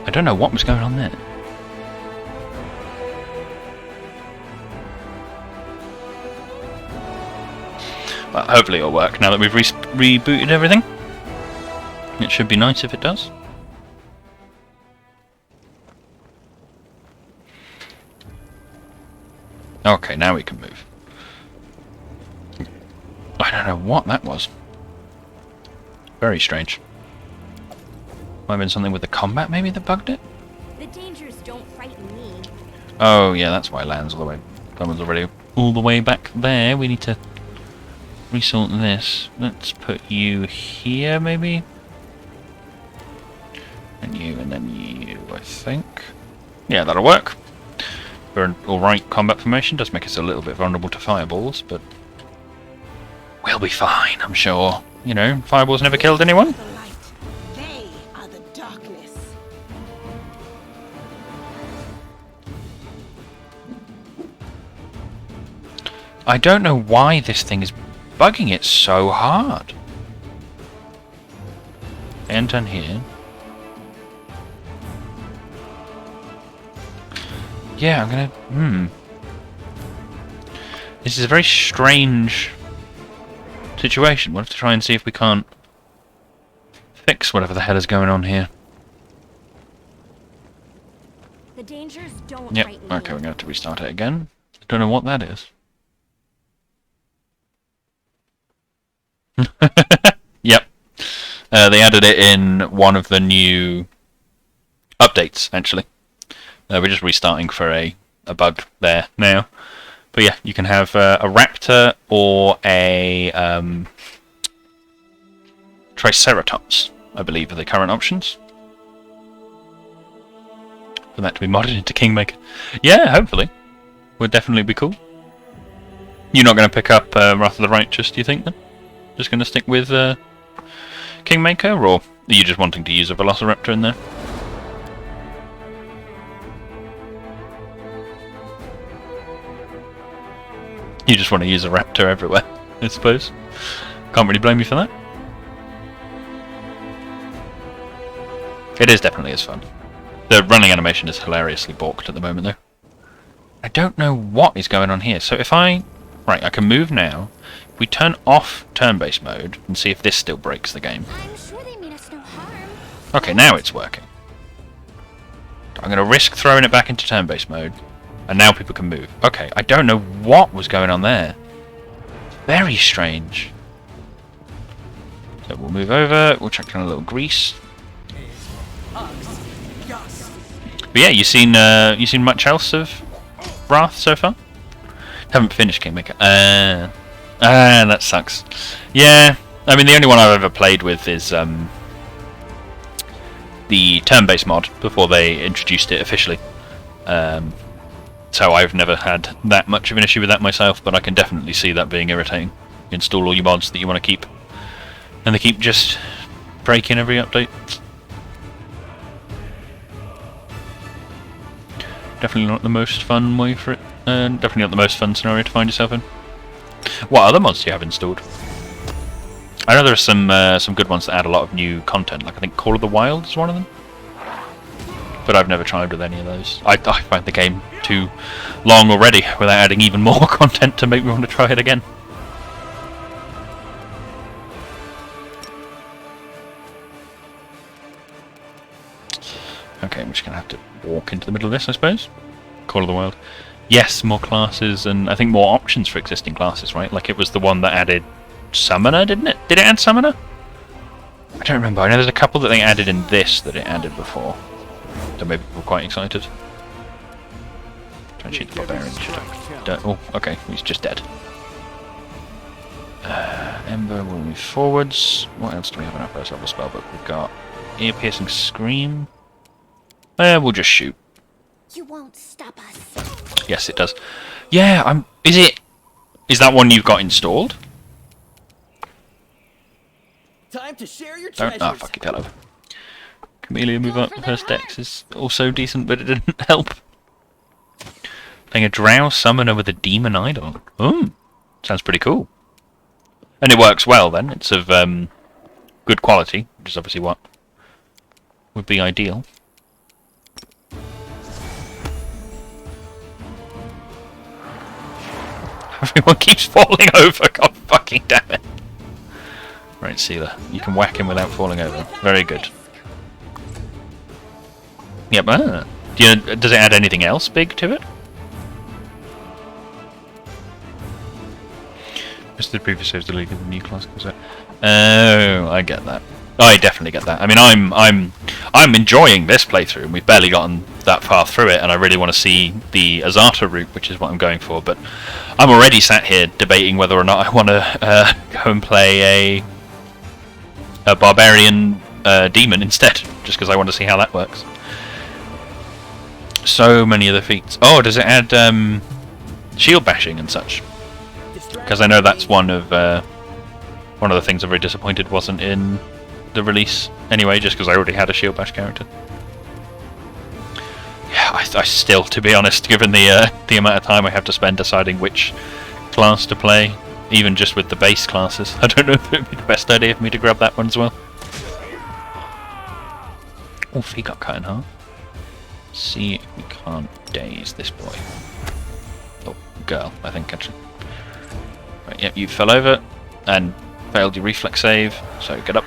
I don't know what was going on there. Well, hopefully it'll work now that we've rebooted everything. It should be nice if it does. Okay, now we can move. I don't know what that was. Very strange. Might have been something with the combat maybe that bugged it? The dangers don't frighten me. Oh yeah, that's why land's all the way. Someone's already all the way back there. We need to resort this. Let's put you here maybe? And then you, I think. Yeah, that'll work. We're in alright combat formation. Does make us a little bit vulnerable to fireballs, but we'll be fine, I'm sure. You know, fireballs never killed anyone. The light, they are the darkness. I don't know why this thing is bugging it so hard. And turn here. Yeah, I'm gonna... This is a very strange situation. We'll have to try and see if we can't fix whatever the hell is going on here. The dangers don't Yep, frighten okay, me. we're going to have to restart it again. Don't know what that is. Yep. They added it in one of the new updates, actually. We're just restarting for a bug there now. But yeah, you can have a raptor or a triceratops, I believe, are the current options. For that to be modded into Kingmaker. Yeah, hopefully. Would definitely be cool. You're not going to pick up Wrath of the Righteous, do you think, then? Just going to stick with Kingmaker, or are you just wanting to use a Velociraptor in there? You just want to use a raptor everywhere, I suppose. Can't really blame you for that. It is definitely as fun. The running animation is hilariously balked at the moment, though. I don't know what is going on here. So if I... Right, I can move now. If we turn off turn-based mode and see if this still breaks the game. I'm sure they mean us no harm. Okay, now it's working. I'm going to risk throwing it back into turn-based mode. And now people can move. Okay, I don't know what was going on there. Very strange. So we'll move over. We'll chuck down a little grease. But yeah, you seen much else of Wrath so far? Haven't finished Kingmaker. That sucks. Yeah, I mean the only one I've ever played with is the turn-based mod before they introduced it officially. So I've never had that much of an issue with that myself, but I can definitely see that being irritating. You install all your mods that you want to keep, and they keep just breaking every update. Definitely not the most fun way for it. Definitely not the most fun scenario to find yourself in. What other mods do you have installed? I know there are some good ones that add a lot of new content. Like I think Call of the Wild is one of them. But I've never tried with any of those. I find the game too long already without adding even more content to make me want to try it again. Okay, I'm just going to have to walk into the middle of this, I suppose. Call of the Wild. Yes, more classes and I think more options for existing classes, right? Like it was the one that added Summoner, didn't it? Did it add Summoner? I don't remember. I know there's a couple that they added in this that it added before. So maybe we're quite excited. Try and shoot the Barbarian, should I? Oh, okay, he's just dead. Ember will move forwards. What else do we have in our first level spellbook? We've got Ear-Piercing Scream. We'll just shoot. You won't stop us. Yes, it does. Yeah, is that one you've got installed? Time to share your Don't. treasures. Ah, fuck it, hello. Camellia move up. First dex is also decent, but it didn't help. Playing a Drow Summoner with a Demon Idol. Sounds pretty cool. And it works well then. It's of good quality, which is obviously what would be ideal. Everyone keeps falling over. God fucking damn it. Right, Sealer. You can whack him without falling over. Very good. Yep. Does it add anything else big to it? Just the previous saves deleted the new class. Oh, I get that. I definitely get that. I mean, I'm enjoying this playthrough, and we've barely gotten that far through it, and I really want to see the Azata route, which is what I'm going for. But I'm already sat here debating whether or not I want to go and play a barbarian demon instead, just because I want to see how that works. So many other feats. Oh, does it add shield bashing and such? Because I know that's one of the things I'm very disappointed wasn't in the release anyway, just because I already had a shield bash character. Yeah, I still, to be honest, given the amount of time I have to spend deciding which class to play, even just with the base classes, I don't know if it would be the best idea for me to grab that one as well. Oh, he got cut in half. See if we can't daze this boy. Oh, girl, I think actually. Right, yep, you fell over and failed your reflex save, so get up.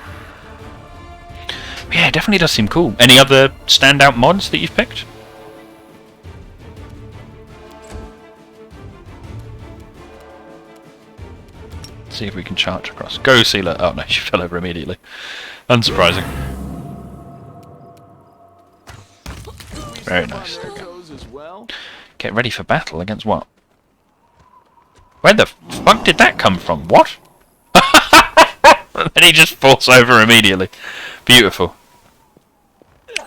Yeah, it definitely does seem cool. Any other standout mods that you've picked? Let's see if we can charge across. Go, Sealer. Oh no, she fell over immediately. Unsurprising. Very nice. There we go. Get ready for battle against what? Where the fuck did that come from? What? And then he just falls over immediately. Beautiful.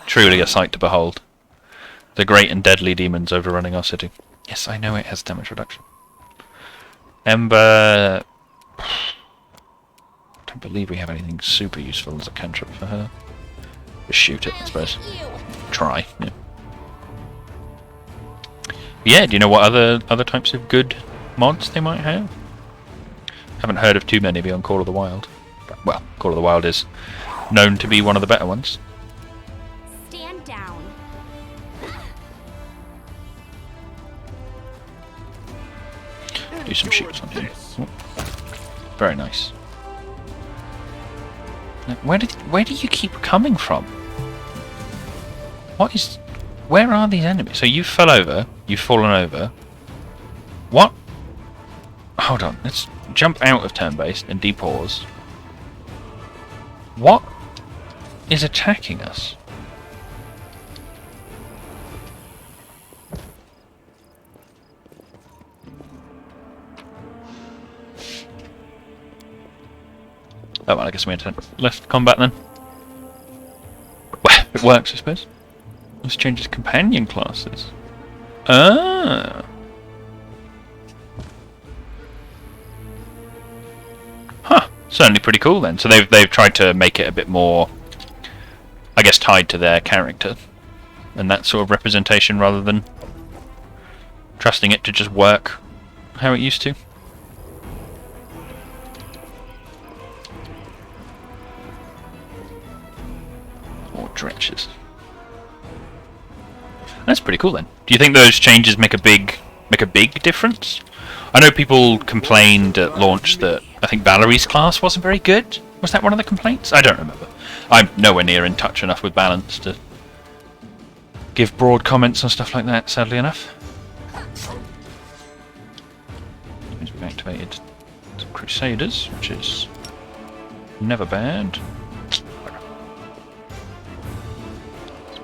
Truly a sight to behold. The great and deadly demons overrunning our city. Yes, I know it has damage reduction. Ember... I don't believe we have anything super useful as a cantrip for her. Just shoot it, I suppose. Try, yeah. Yeah, do you know what other types of good mods they might have. Haven't heard of too many beyond Call of the Wild. But, well, Call of the Wild is known to be one of the better ones. Stand down. Do some shoots on him. Oh, very nice. Now, where do you keep coming from? Where are these enemies? So you fell over, you've fallen over. What? Hold on, let's jump out of turn-based and depause. What is attacking us? Oh well, I guess we enter left combat then. Well, it works, I suppose. Let's change his companion classes. Ah. Huh. Certainly pretty cool then. So they've tried to make it a bit more, I guess, tied to their character and that sort of representation rather than trusting it to just work how it used to. Or dretches. That's pretty cool then. Do you think those changes make a big difference? I know people complained at launch that I think Valerie's class wasn't very good. Was that one of the complaints? I don't remember. I'm nowhere near in touch enough with balance to give broad comments on stuff like that, sadly enough. Means we've activated some Crusaders, which is never bad.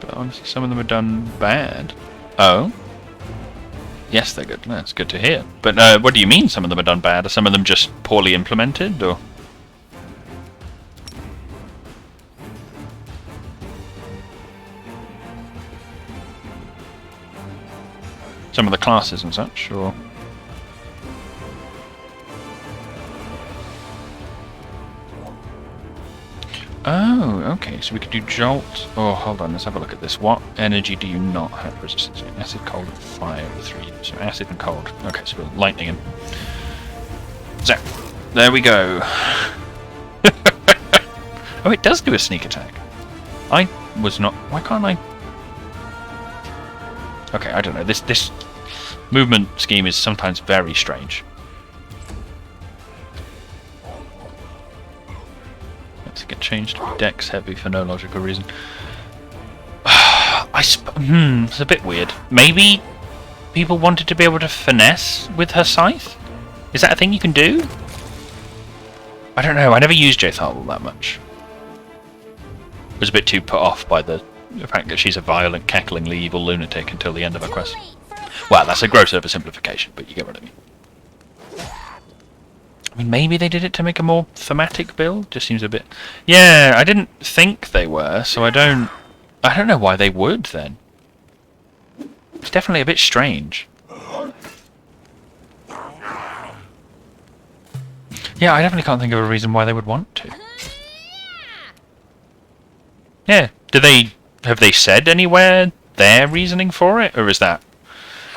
But honestly, some of them are done bad. Oh? Yes, they're good. That's good to hear. But what do you mean some of them are done bad? Are some of them just poorly implemented, or...? Some of the classes and such, or...? Oh, okay, so we could do Jolt. Oh, hold on, let's have a look at this. What energy do you not have resistance to? Acid, cold, and fire, the 3. So acid and cold. Okay, so we're lightning him. Zap. There we go. Oh, it does do a sneak attack. I was not... Why can't I... Okay, I don't know. This movement scheme is sometimes very strange. To get changed to Dex heavy for no logical reason. It's a bit weird. Maybe people wanted to be able to finesse with her scythe? Is that a thing you can do? I don't know. I never used Jatharl that much. I was a bit too put off by the fact that she's a violent, cacklingly evil lunatic until the end of her quest. Well, that's a gross oversimplification, but you get what I mean. I mean, maybe they did it to make a more thematic build. Just seems a bit... Yeah, I didn't think they were, so I don't know why they would, then. It's definitely a bit strange. Yeah, I definitely can't think of a reason why they would want to. Yeah, have they said anywhere their reasoning for it, or is that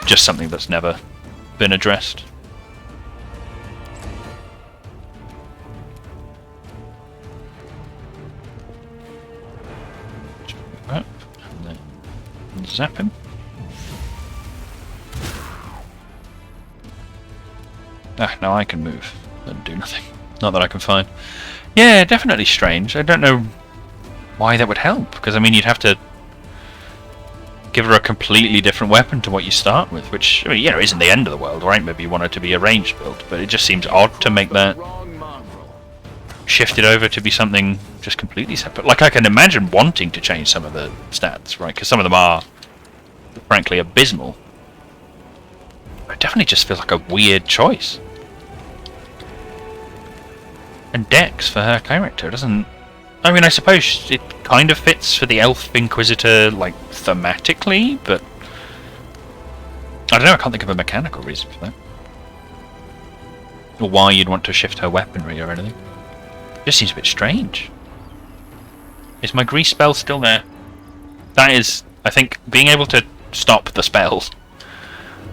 just something that's never been addressed? Up, and then zap him. Ah, now I can move and do nothing. Not that I can find. Yeah, definitely strange. I don't know why that would help, because I mean you'd have to give her a completely different weapon to what you start with, which, I mean, you know, isn't the end of the world, right? Maybe you want it to be a ranged build, but it just seems odd to make that shifted over to be something just completely separate. Like, I can imagine wanting to change some of the stats, right? Because some of them are, frankly, abysmal. It definitely just feels like a weird choice. And Dex for her character doesn't... I mean, I suppose it kind of fits for the Elf Inquisitor, like, thematically, but... I don't know, I can't think of a mechanical reason for that. Or why you'd want to shift her weaponry or anything. Just seems a bit strange. Is my grease spell still there? That is, I think, being able to stop the spells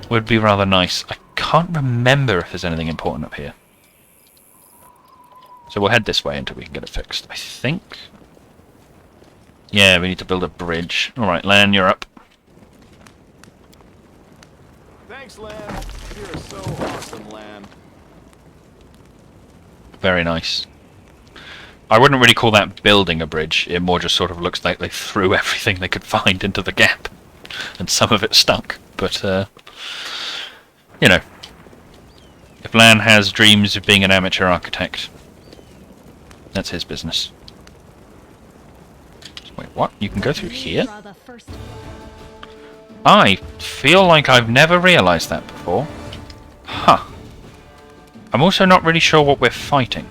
would be rather nice. I can't remember if there's anything important up here. So we'll head this way until we can get it fixed, I think. Yeah, we need to build a bridge. Alright, Lan, you're up. Thanks, Lamb. You're so awesome, Lamb. Very nice. I wouldn't really call that building a bridge. It more just sort of looks like they threw everything they could find into the gap. And some of it stuck. But, you know. If Lan has dreams of being an amateur architect, that's his business. Wait, what? You can go through here? I feel like I've never realised that before. Huh. I'm also not really sure what we're fighting.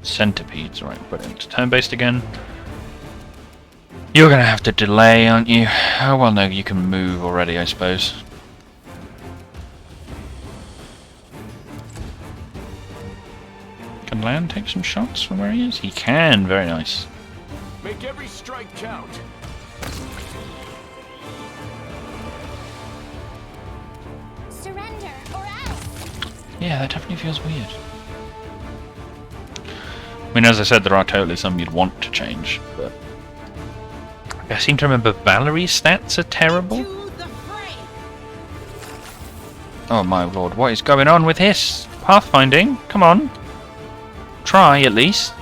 Centipedes, right, brilliant. Turn-based again. You're gonna have to delay, aren't you? Oh, well, no, you can move already, I suppose. Can Lan take some shots from where he is? He can, very nice. Make every strike count. Surrender or else. Yeah, that definitely feels weird. I mean, as I said, there are totally some you'd want to change, but I seem to remember Valerie's stats are terrible. Oh my lord, what is going on with this? Pathfinding? Come on. Try, at least.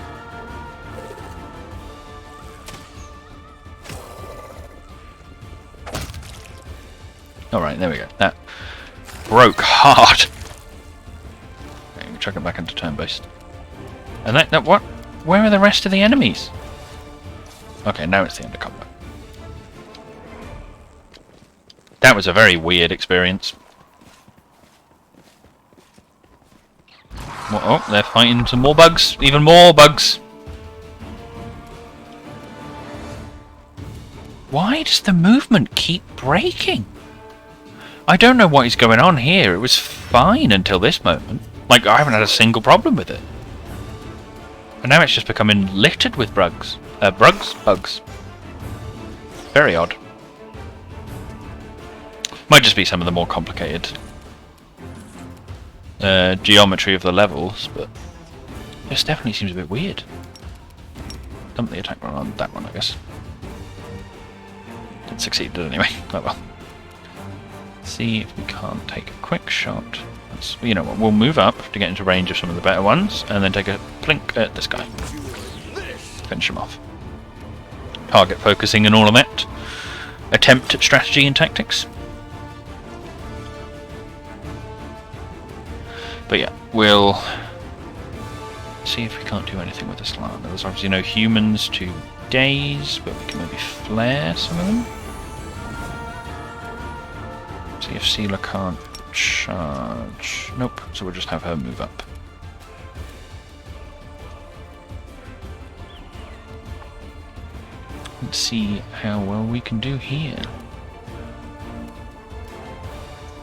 Alright, there we go. That broke hard. Okay, we chuck it back into turn-based. And that what? Where are the rest of the enemies? Okay, now it's the end of combat. That was a very weird experience. Oh, they're fighting some more bugs. Even more bugs. Why does the movement keep breaking? I don't know what is going on here. It was fine until this moment. Like, I haven't had a single problem with it. And now it's just becoming littered with bugs. Bugs. Very odd. Might just be some of the more complicated geometry of the levels, but this definitely seems a bit weird. Dump the attack roll on that one, I guess. It succeeded anyway. Oh well. See if we can't take a quick shot. You know what, we'll move up to get into range of some of the better ones, and then take a blink at this guy. Finish him off. Target focusing and all of that. Attempt at strategy and tactics. But yeah, we'll see if we can't do anything with this land. There's obviously no humans to daze, but we can maybe flare some of them. See if Seela can't charge. Nope, so we'll just have her move up. Let's see how well we can do here.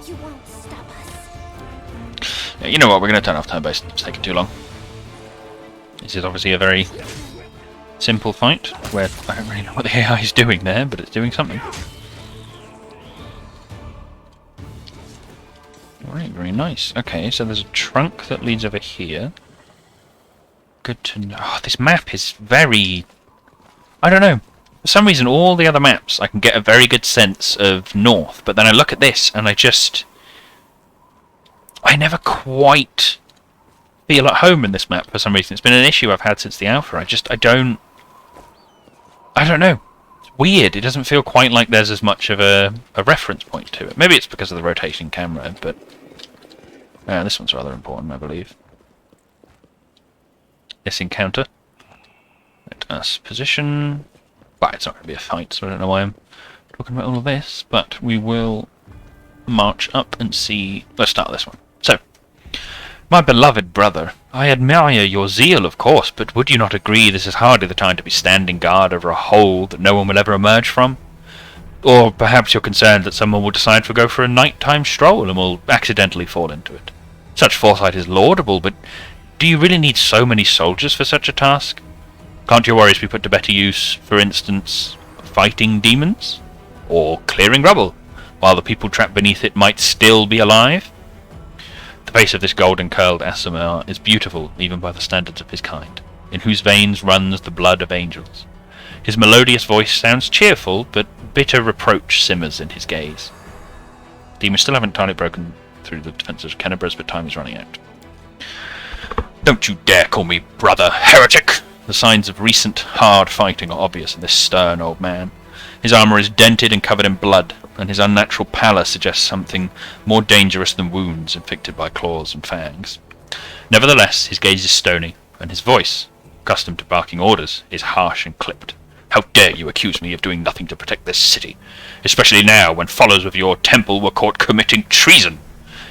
You won't stop us. Yeah, you know what, we're going to turn off turn-based. It's taking too long. This is obviously a very simple fight, where I don't really know what the AI is doing there, but it's doing something. Alright, very nice. Okay, so there's a trunk that leads over here. Good to know. Oh, this map is very... I don't know. For some reason, all the other maps, I can get a very good sense of north, but then I look at this, and I never quite feel at home in this map for some reason. It's been an issue I've had since the alpha. I don't know. It's weird. It doesn't feel quite like there's as much of a reference point to it. Maybe it's because of the rotating camera, but this one's rather important, I believe. This encounter. Let us position. But it's not going to be a fight, so I don't know why I'm talking about all of this. But we will march up and see. Let's start this one. So, my beloved brother, I admire your zeal, of course, but would you not agree this is hardly the time to be standing guard over a hole that no one will ever emerge from? Or perhaps you're concerned that someone will decide to go for a nighttime stroll and will accidentally fall into it. Such foresight is laudable, but do you really need so many soldiers for such a task? Can't your worries be put to better use, for instance, fighting demons? Or clearing rubble, while the people trapped beneath it might still be alive? The face of this golden-curled Aasimar is beautiful even by the standards of his kind, in whose veins runs the blood of angels. His melodious voice sounds cheerful, but bitter reproach simmers in his gaze. Demons still haven't entirely broken through the defences of Kenabres, but time is running out. Don't you dare call me brother, heretic! The signs of recent hard fighting are obvious in this stern old man. His armour is dented and covered in blood, and his unnatural pallor suggests something more dangerous than wounds inflicted by claws and fangs. Nevertheless, his gaze is stony, and his voice, accustomed to barking orders, is harsh and clipped. How dare you accuse me of doing nothing to protect this city, especially now when followers of your temple were caught committing treason?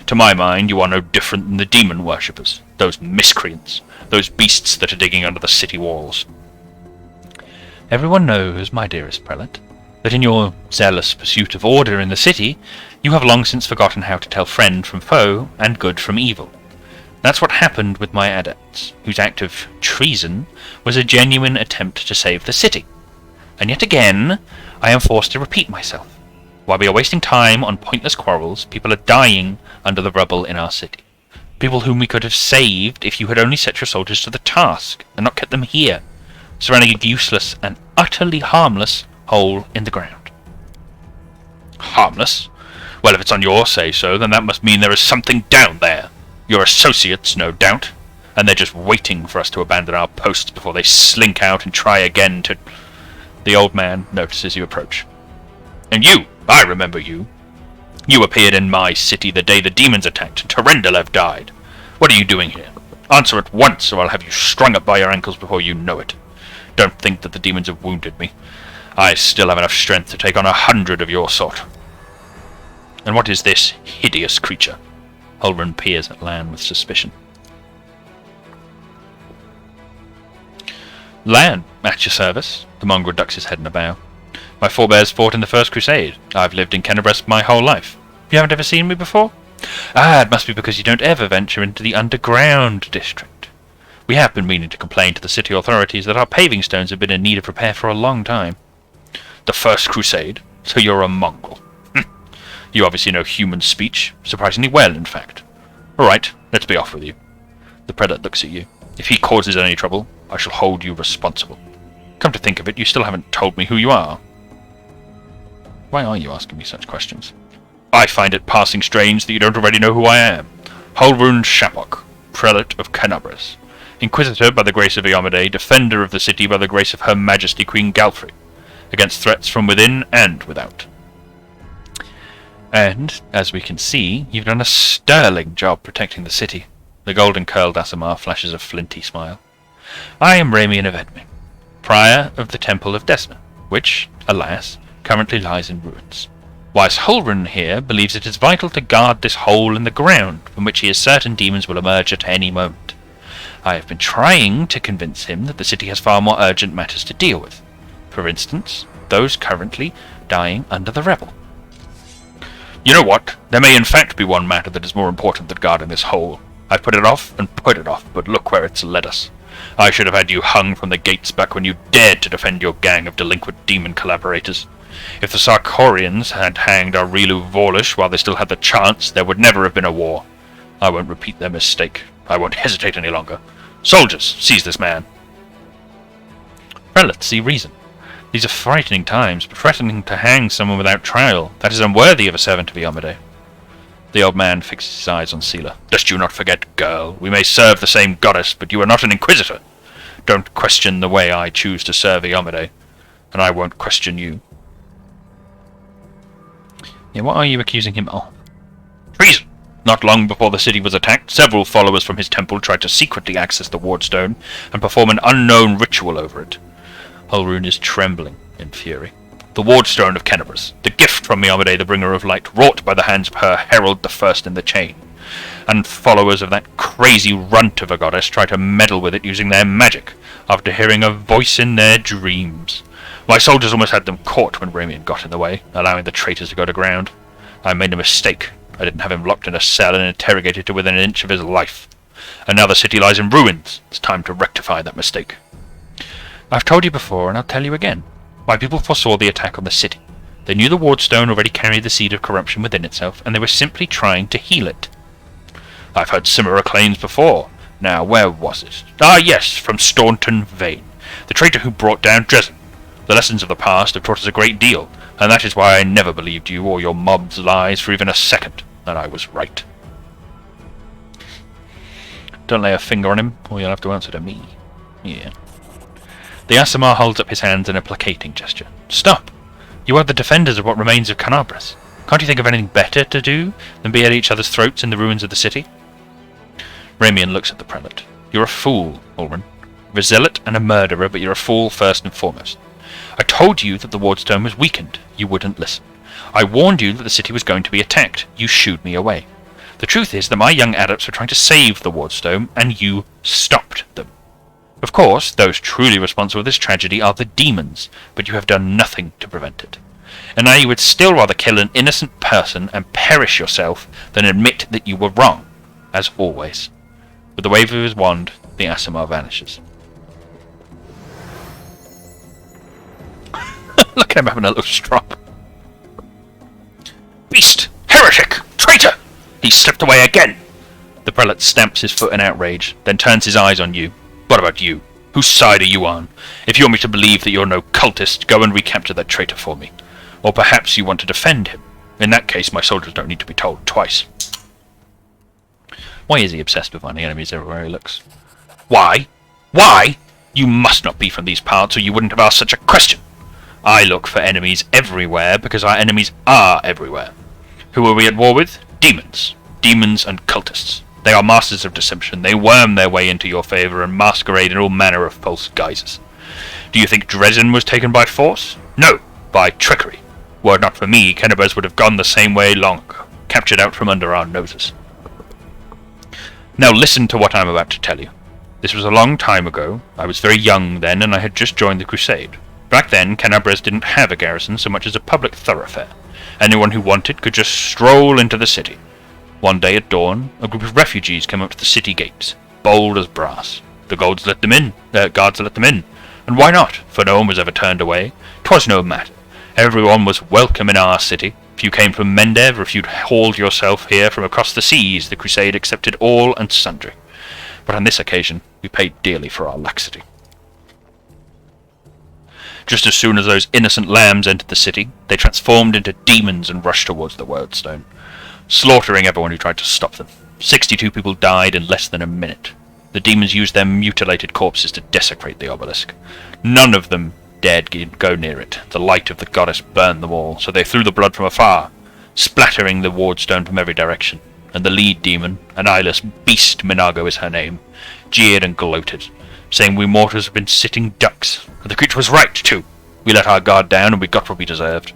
To my mind, you are no different than the demon worshippers, those miscreants, those beasts that are digging under the city walls. Everyone knows, my dearest prelate, that in your zealous pursuit of order in the city, you have long since forgotten how to tell friend from foe and good from evil. That's what happened with my adepts, whose act of treason was a genuine attempt to save the city. And yet again, I am forced to repeat myself. While we are wasting time on pointless quarrels, people are dying under the rubble in our city. People whom we could have saved if you had only set your soldiers to the task, and not kept them here, surrounding a useless and utterly harmless hole in the ground. Harmless? Well, if it's on your say-so, then that must mean there is something down there. Your associates, no doubt, and they're just waiting for us to abandon our posts before they slink out and try again to... The old man notices you approach. And you! I remember you. You appeared in my city the day the demons attacked and Terendelev died. What are you doing here? Answer at once, or I'll have you strung up by your ankles before you know it. Don't think that the demons have wounded me. I still have enough strength to take on 100 of your sort. And what is this hideous creature? Hulrun peers at Lan with suspicion. Lan, at your service. The mongrel ducks his head in a bow. My forebears fought in the First Crusade. I've lived in Kenabres my whole life. You haven't ever seen me before? Ah, it must be because you don't ever venture into the underground district. We have been meaning to complain to the city authorities that our paving stones have been in need of repair for a long time. The First Crusade? So you're a mongrel. You obviously know human speech. Surprisingly well, in fact. Alright, let's be off with you. The prelate looks at you. If he causes any trouble, I shall hold you responsible. Come to think of it, you still haven't told me who you are. Why are you asking me such questions? I find it passing strange that you don't already know who I am. Hulrun Shapok, prelate of Kenabres, inquisitor by the grace of Iomedae, defender of the city by the grace of Her Majesty Queen Galfrey, against threats from within and without. And, as we can see, you've done a sterling job protecting the city. The golden-curled Aasimar flashes a flinty smile. I am Ramian of Edme, prior of the Temple of Desna, which, alas, currently lies in ruins. Whilst Hulrun here believes it is vital to guard this hole in the ground, from which he is certain demons will emerge at any moment. I have been trying to convince him that the city has far more urgent matters to deal with. For instance, those currently dying under the rebel. You know what? There may in fact be one matter that is more important than guarding this hole. I've put it off and put it off, but look where it's led us. I should have had you hung from the gates back when you dared to defend your gang of delinquent demon collaborators. If the Sarkorians had hanged our Rilu Vorlish while they still had the chance, there would never have been a war. I won't repeat their mistake. I won't hesitate any longer. Soldiers, seize this man. Prelates see reason. These are frightening times, but threatening to hang someone without trial, that is unworthy of a servant of Iomedae. The old man fixes his eyes on Sela. Dost you not forget, girl, we may serve the same goddess, but you are not an inquisitor. Don't question the way I choose to serve Iomedae, and I won't question you. Yeah, what are you accusing him of? Treason! Not long before the city was attacked, several followers from his temple tried to secretly access the wardstone and perform an unknown ritual over it. Hulrun is trembling in fury. The wardstone of Kenabres, the gift from Iomedae, the bringer of light, wrought by the hands of her herald the first in the chain. And followers of that crazy runt of a goddess try to meddle with it using their magic, after hearing a voice in their dreams. My soldiers almost had them caught when Ramian got in the way, allowing the traitors to go to ground. I made a mistake, I didn't have him locked in a cell and interrogated to within an inch of his life. And now the city lies in ruins. It's time to rectify that mistake. I've told you before, and I'll tell you again. My people foresaw the attack on the city. They knew the Wardstone already carried the seed of corruption within itself, and they were simply trying to heal it. I've heard similar claims before. Now, where was it? Ah, yes, from Staunton Vane, the traitor who brought down Dresden. The lessons of the past have taught us a great deal, and that is why I never believed you or your mob's lies for even a second, and I was right. Don't lay a finger on him, or you'll have to answer to me. Yeah. The Aasimar holds up his hands in a placating gesture. Stop! You are the defenders of what remains of Canabras. Can't you think of anything better to do than be at each other's throats in the ruins of the city? Ramian looks at the prelate. You're a fool, Ulrun. You're a zealot and a murderer, but you're a fool first and foremost. I told you that the Wardstone was weakened. You wouldn't listen. I warned you that the city was going to be attacked. You shooed me away. The truth is that my young adepts were trying to save the Wardstone, and you stopped them. Of course, those truly responsible for this tragedy are the demons, but you have done nothing to prevent it. And now you would still rather kill an innocent person and perish yourself than admit that you were wrong, as always. With the wave of his wand, the Aasimar vanishes. Look at him having a little strop. Beast! Heretic! Traitor! He slipped away again! The prelate stamps his foot in outrage, then turns his eyes on you. What about you? Whose side are you on? If you want me to believe that you're no cultist, go and recapture that traitor for me. Or perhaps you want to defend him. In that case, my soldiers don't need to be told twice. Why is he obsessed with finding enemies everywhere he looks? Why? Why? You must not be from these parts, or you wouldn't have asked such a question. I look for enemies everywhere because our enemies are everywhere. Who are we at war with? Demons. Demons and cultists. They are masters of deception. They worm their way into your favour and masquerade in all manner of false guises. Do you think Dresden was taken by force? No, by trickery. Were it not for me, Canabras would have gone the same way long ago, captured out from under our noses. Now listen to what I am about to tell you. This was a long time ago. I was very young then, and I had just joined the Crusade. Back then, Canabras didn't have a garrison so much as a public thoroughfare. Anyone who wanted could just stroll into the city. One day at dawn, a group of refugees came up to the city gates, bold as brass. The guards let them in, and why not? For no one was ever turned away. 'Twas no matter. Everyone was welcome in our city. If you came from Mendev, or if you'd hauled yourself here from across the seas, the Crusade accepted all and sundry. But on this occasion, we paid dearly for our laxity. Just as soon as those innocent lambs entered the city, they transformed into demons and rushed towards the Wardstone, slaughtering everyone who tried to stop them. 62 people died in less than a minute. The demons used their mutilated corpses to desecrate the obelisk. None of them dared go near it. The light of the goddess burned them all, so they threw the blood from afar, splattering the Wardstone from every direction. And the lead demon, an eyeless beast, Minago is her name, jeered and gloated, saying we mortals have been sitting ducks. And the creature was right, too. We let our guard down and we got what we deserved.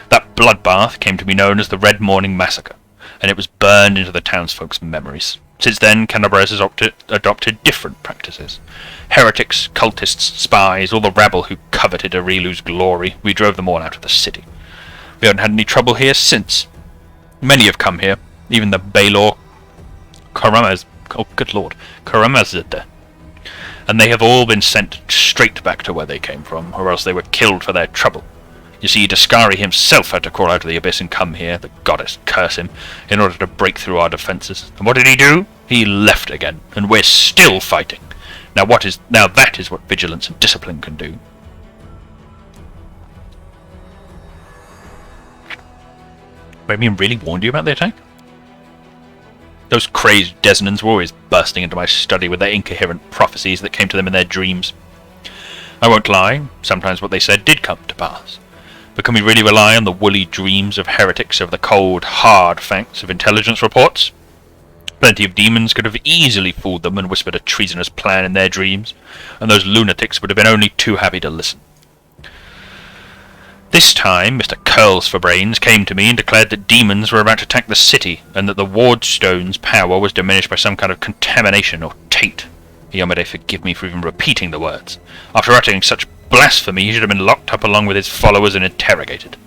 That bloodbath came to be known as the Red Morning Massacre, and it was burned into the townsfolk's memories. Since then, Canabras has adopted different practices. Heretics, cultists, spies, all the rabble who coveted Arilu's glory, we drove them all out of the city. We haven't had any trouble here since. Many have come here, even the Baelor Karamazada, and they have all been sent straight back to where they came from, or else they were killed for their trouble. You see, Daskari himself had to crawl out of the abyss and come here, the goddess curse him, in order to break through our defences. And what did he do? He left again, and we're still fighting. Now that is what vigilance and discipline can do. Ramian really warned you about the attack? Those crazed Desnans were always bursting into my study with their incoherent prophecies that came to them in their dreams. I won't lie, sometimes what they said did come to pass. But can we really rely on the woolly dreams of heretics over the cold, hard facts of intelligence reports? Plenty of demons could have easily fooled them and whispered a treasonous plan in their dreams, and those lunatics would have been only too happy to listen. This time, Mr. Curls for Brains came to me and declared that demons were about to attack the city, and that the Wardstone's power was diminished by some kind of contamination or taint. Yomade forgive me for even repeating the words. After uttering such blasphemy, he should have been locked up along with his followers and interrogated.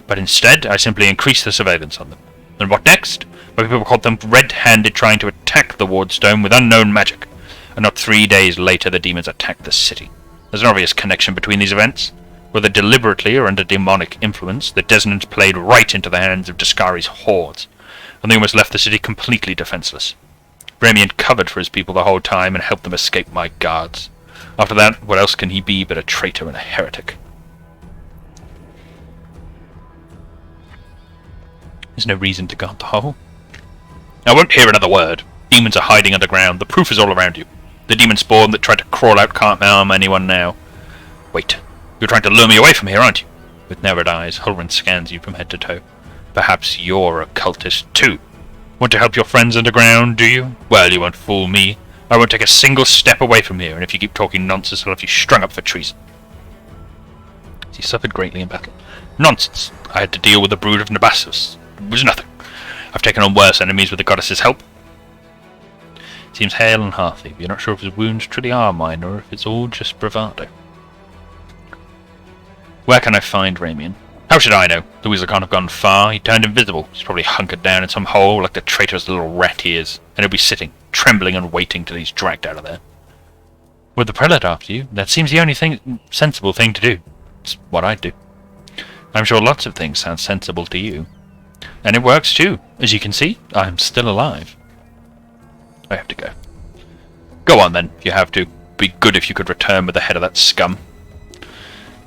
But instead, I simply increased the surveillance on them. And what next? My people caught them red-handed trying to attack the Wardstone with unknown magic. And not 3 days later, the demons attacked the city. There's an obvious connection between these events. Whether deliberately or under demonic influence, the Desnants played right into the hands of Daskari's hordes, and they almost left the city completely defenseless. Ramian covered for his people the whole time and helped them escape my guards. After that, what else can he be but a traitor and a heretic? There's no reason to guard the hole. I won't hear another word. Demons are hiding underground. The proof is all around you. The demon spawn that tried to crawl out can't harm anyone now. Wait. You're trying to lure me away from here, aren't you? With narrowed eyes, Hulrun scans you from head to toe. Perhaps you're a cultist too. Want to help your friends underground, do you? Well, you won't fool me. I won't take a single step away from here, and if you keep talking nonsense, I'll have you strung up for treason. He suffered greatly in battle. Nonsense. I had to deal with the brood of Nabassus. It was nothing. I've taken on worse enemies with the goddess's help. Seems hale and hearty, but you're not sure if his wounds truly are minor or if it's all just bravado. Where can I find Ramian? How should I know? The weasel can't have gone far. He turned invisible. He's probably hunkered down in some hole like the traitorous little rat he is, and he'll be sitting, trembling and waiting till he's dragged out of there. With the prelate after you, that seems the only sensible thing to do. It's what I'd do. I'm sure lots of things sound sensible to you. And it works too. As you can see, I'm still alive. I have to go. Go on then, if you have to. Be good if you could return with the head of that scum.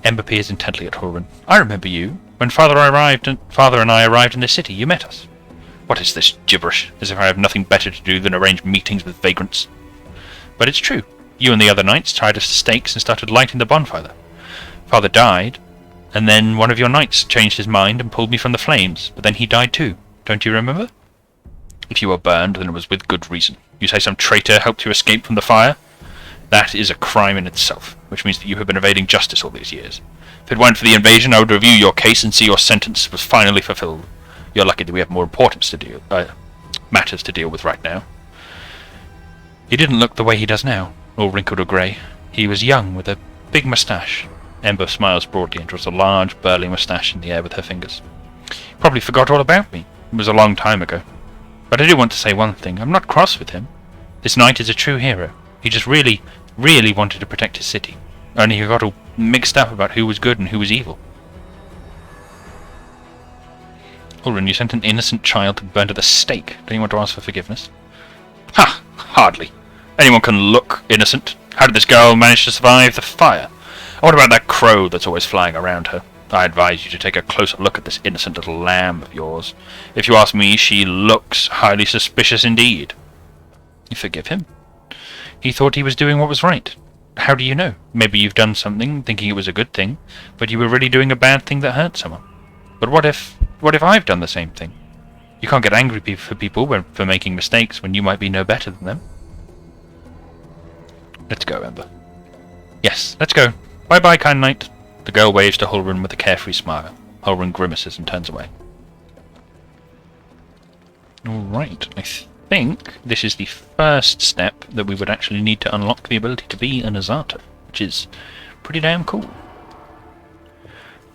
Ember peers intently at Hulrun. I remember you. When Father and I arrived in this city, you met us. What is this gibberish? As if I have nothing better to do than arrange meetings with vagrants. But it's true. You and the other knights tied us to stakes and started lighting the bonfire. Father died, and then one of your knights changed his mind and pulled me from the flames, but then he died too. Don't you remember? If you were burned, then it was with good reason. You say some traitor helped you escape from the fire? That is a crime in itself, which means that you have been evading justice all these years. If it weren't for the invasion, I would review your case and see your sentence was finally fulfilled. You're lucky that we have more matters to deal with right now. He didn't look the way he does now, all wrinkled or grey. He was young, with a big moustache. Ember smiles broadly and draws a large, burly moustache in the air with her fingers. He probably forgot all about me. It was a long time ago. But I do want to say one thing. I'm not cross with him. This knight is a true hero. He just really wanted to protect his city. Only he got all mixed up about who was good and who was evil. Hulrun, you sent an innocent child to burn at the stake. Don't you want to ask for forgiveness? Ha! Hardly. Anyone can look innocent. How did this girl manage to survive the fire? And what about that crow that's always flying around her? I advise you to take a closer look at this innocent little lamb of yours. If you ask me, she looks highly suspicious indeed. You forgive him? He thought he was doing what was right. How do you know? Maybe you've done something, thinking it was a good thing, but you were really doing a bad thing that hurt someone. But what if I've done the same thing? You can't get angry for people for making mistakes when you might be no better than them. Let's go, Ember. Yes, let's go. Bye-bye, kind knight. The girl waves to Hulrun with a carefree smile. Hulrun grimaces and turns away. Alright, I think this is the first step that we would actually need to unlock the ability to be an Azata, which is pretty damn cool.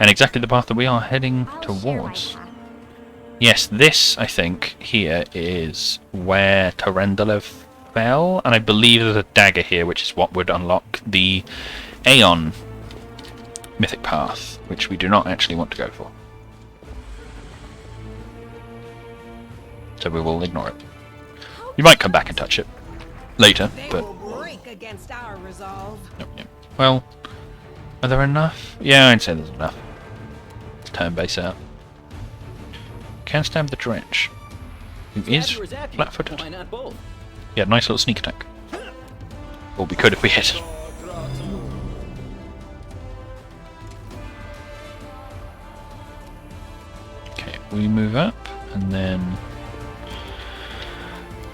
And exactly the path that we are heading towards. Yes, this, I think, here is where Tarendala fell, and I believe there's a dagger here, which is what would unlock the Aeon mythic path, which we do not actually want to go for. So we will ignore it. You might come back and touch it later, but... Against our resolve. Yep. Well, are there enough? Yeah, I'd say there's enough. Turn base out. Can stab the drench. Who is flat-footed. Yeah, nice little sneak attack. Or we could if we hit. Okay, we move up and then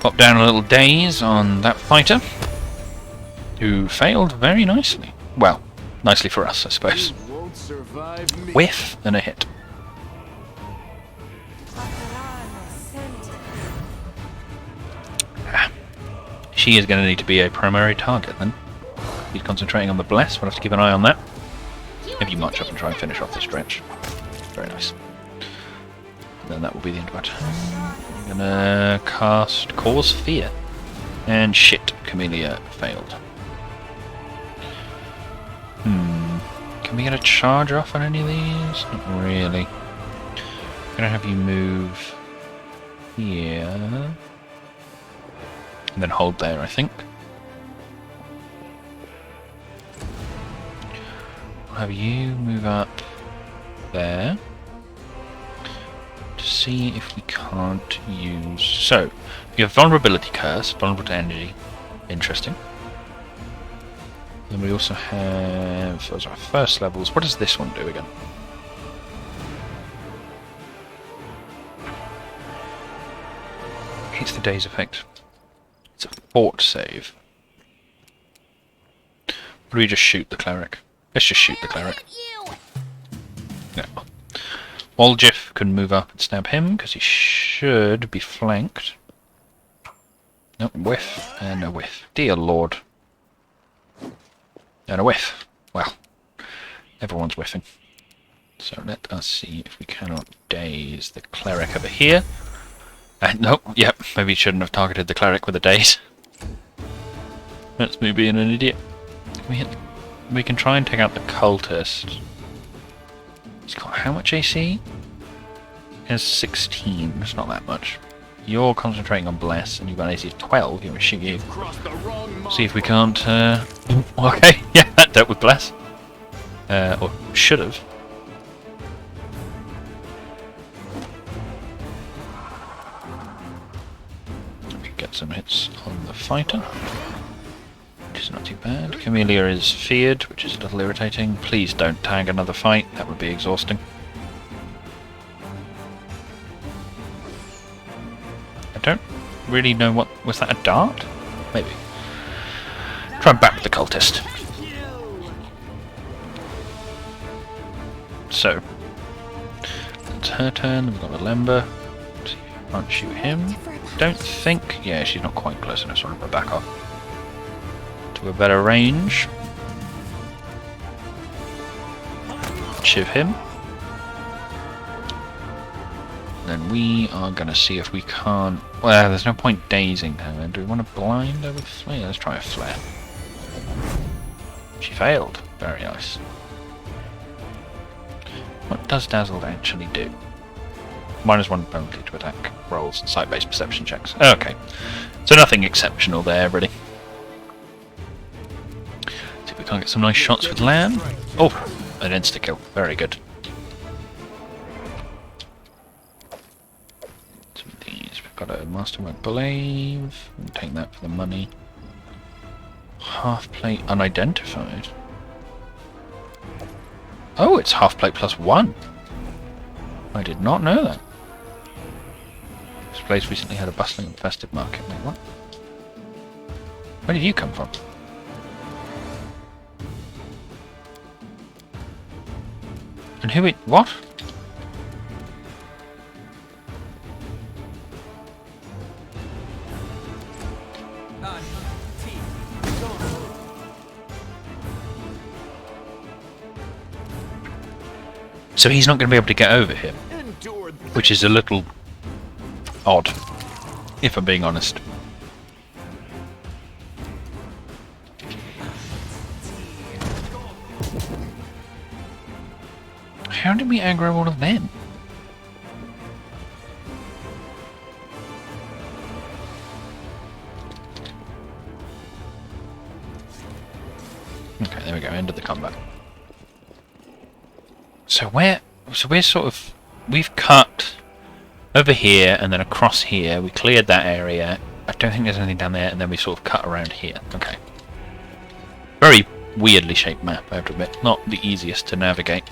pop down a little daze on that fighter, who failed very nicely. Well, nicely for us, I suppose. Whiff and a hit. She is going to need to be a primary target then. He's concentrating on the bless, we'll have to keep an eye on that. Maybe you march up and try and finish off the stretch. Very nice. then that will be the end of our turn. I'm gonna cast Cause Fear. And shit, Camellia failed. Can we get a charge off on any of these? Not really. I'm gonna have you move here. And then hold there, I think. I'll have you move up there. To see if we can't use... So, you have Vulnerability Curse, Vulnerable to Energy. Interesting. Then we also have... Those are our first levels. What does this one do again? It's the Daze effect. It's a fort save. Or do we just shoot the cleric? Let's just shoot the cleric. No. Waljif can move up and stab him, because he should be flanked. Nope, whiff, and a whiff. Dear Lord. And a whiff. Well, everyone's whiffing. So let us see if we cannot daze the cleric over here. Nope, yep, maybe shouldn't have targeted the cleric with a daze. That's me being an idiot. We can try and take out the cultist. He's got how much AC? He has 16, it's not that much. You're concentrating on Bless, and you've got an AC of 12, you want to shoot you. See if we can't, okay, yeah, that dealt with Bless. Or should have. We can get some hits on the fighter, which is not too bad. Camellia is feared, which is a little irritating. Please don't tag another fight, that would be exhausting. I don't really know what... Was that a dart? Maybe. Try and back with the cultist. So, it's her turn. We've got a Lemba. See if we can't shoot him. Don't think... Yeah, she's not quite close enough, so I'm going to back off to a better range. Shiv him. Then we are going to see if we can't... Well, there's no point dazing her. Do we want to blind her with flare? Let's try a flare. She failed. Very nice. What does Dazzled actually do? -1 penalty to attack rolls and site-based perception checks. Okay. So nothing exceptional there, really. See if we can't get some nice shots with Lamb. Oh, an insta-kill. Very good. Got a Masterwork Blave. We'll take that for the money. Half plate unidentified. Oh, it's half plate +1. I did not know that. This place recently had a bustling and festive market. Wait, what? Where did you come from? And who it... What? So he's not going to be able to get over here, which is a little odd, if I'm being honest. How did we aggro all of them? Okay, there we go, end of the combat. So we're sort of, we've cut over here and then across here, we cleared that area, I don't think there's anything down there, and then we sort of cut around here. Okay. Very weirdly shaped map, I have to admit, not the easiest to navigate.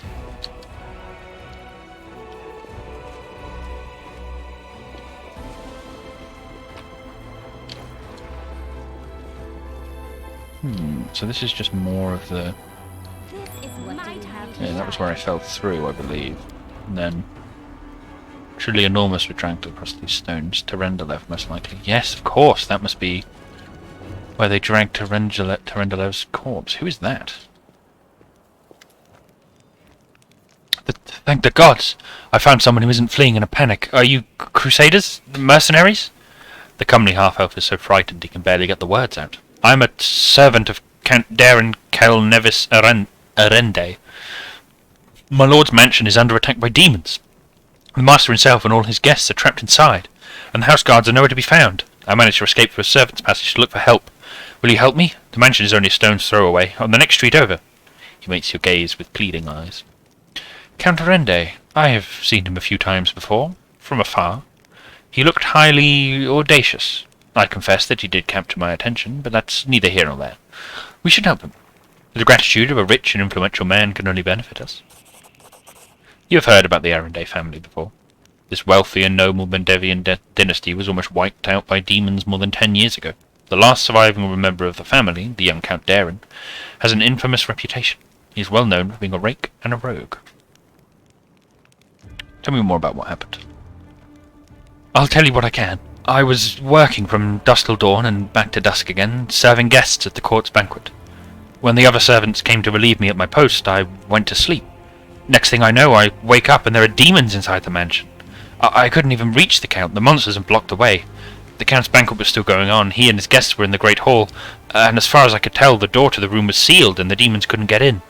So this is just more of the... Yeah, that was where I fell through, I believe. And then... Truly enormous, we dragged across these stones. Terendelev, most likely. Yes, of course, that must be where they dragged Terendelev's corpse. Who is that? Thank the gods! I found someone who isn't fleeing in a panic. Are you crusaders? Mercenaries? The comely half-elf is so frightened he can barely get the words out. I'm a servant of Count Darren Kel Nevis Arende. My lord's mansion is under attack by demons. The master himself and all his guests are trapped inside, and the house guards are nowhere to be found. I managed to escape through a servant's passage to look for help. Will you help me? The mansion is only a stone's throw away, on the next street over. He meets your gaze with pleading eyes. Count Arende, I have seen him a few times before, from afar. He looked highly audacious. I confess that he did capture my attention, but that's neither here nor there. We should help him. The gratitude of a rich and influential man can only benefit us. You have heard about the Arende family before. This wealthy and noble Mendevian dynasty was almost wiped out by demons more than 10 years ago. The last surviving member of the family, the young Count Darren, has an infamous reputation. He is well known for being a rake and a rogue. Tell me more about what happened. I'll tell you what I can. I was working from dusk till dawn and back to dusk again, serving guests at the court's banquet. When the other servants came to relieve me at my post, I went to sleep. Next thing I know, I wake up and there are demons inside the mansion. I couldn't even reach the Count. The monsters had blocked the way. The Count's banquet was still going on. He and his guests were in the great hall, and as far as I could tell, the door to the room was sealed and the demons couldn't get in.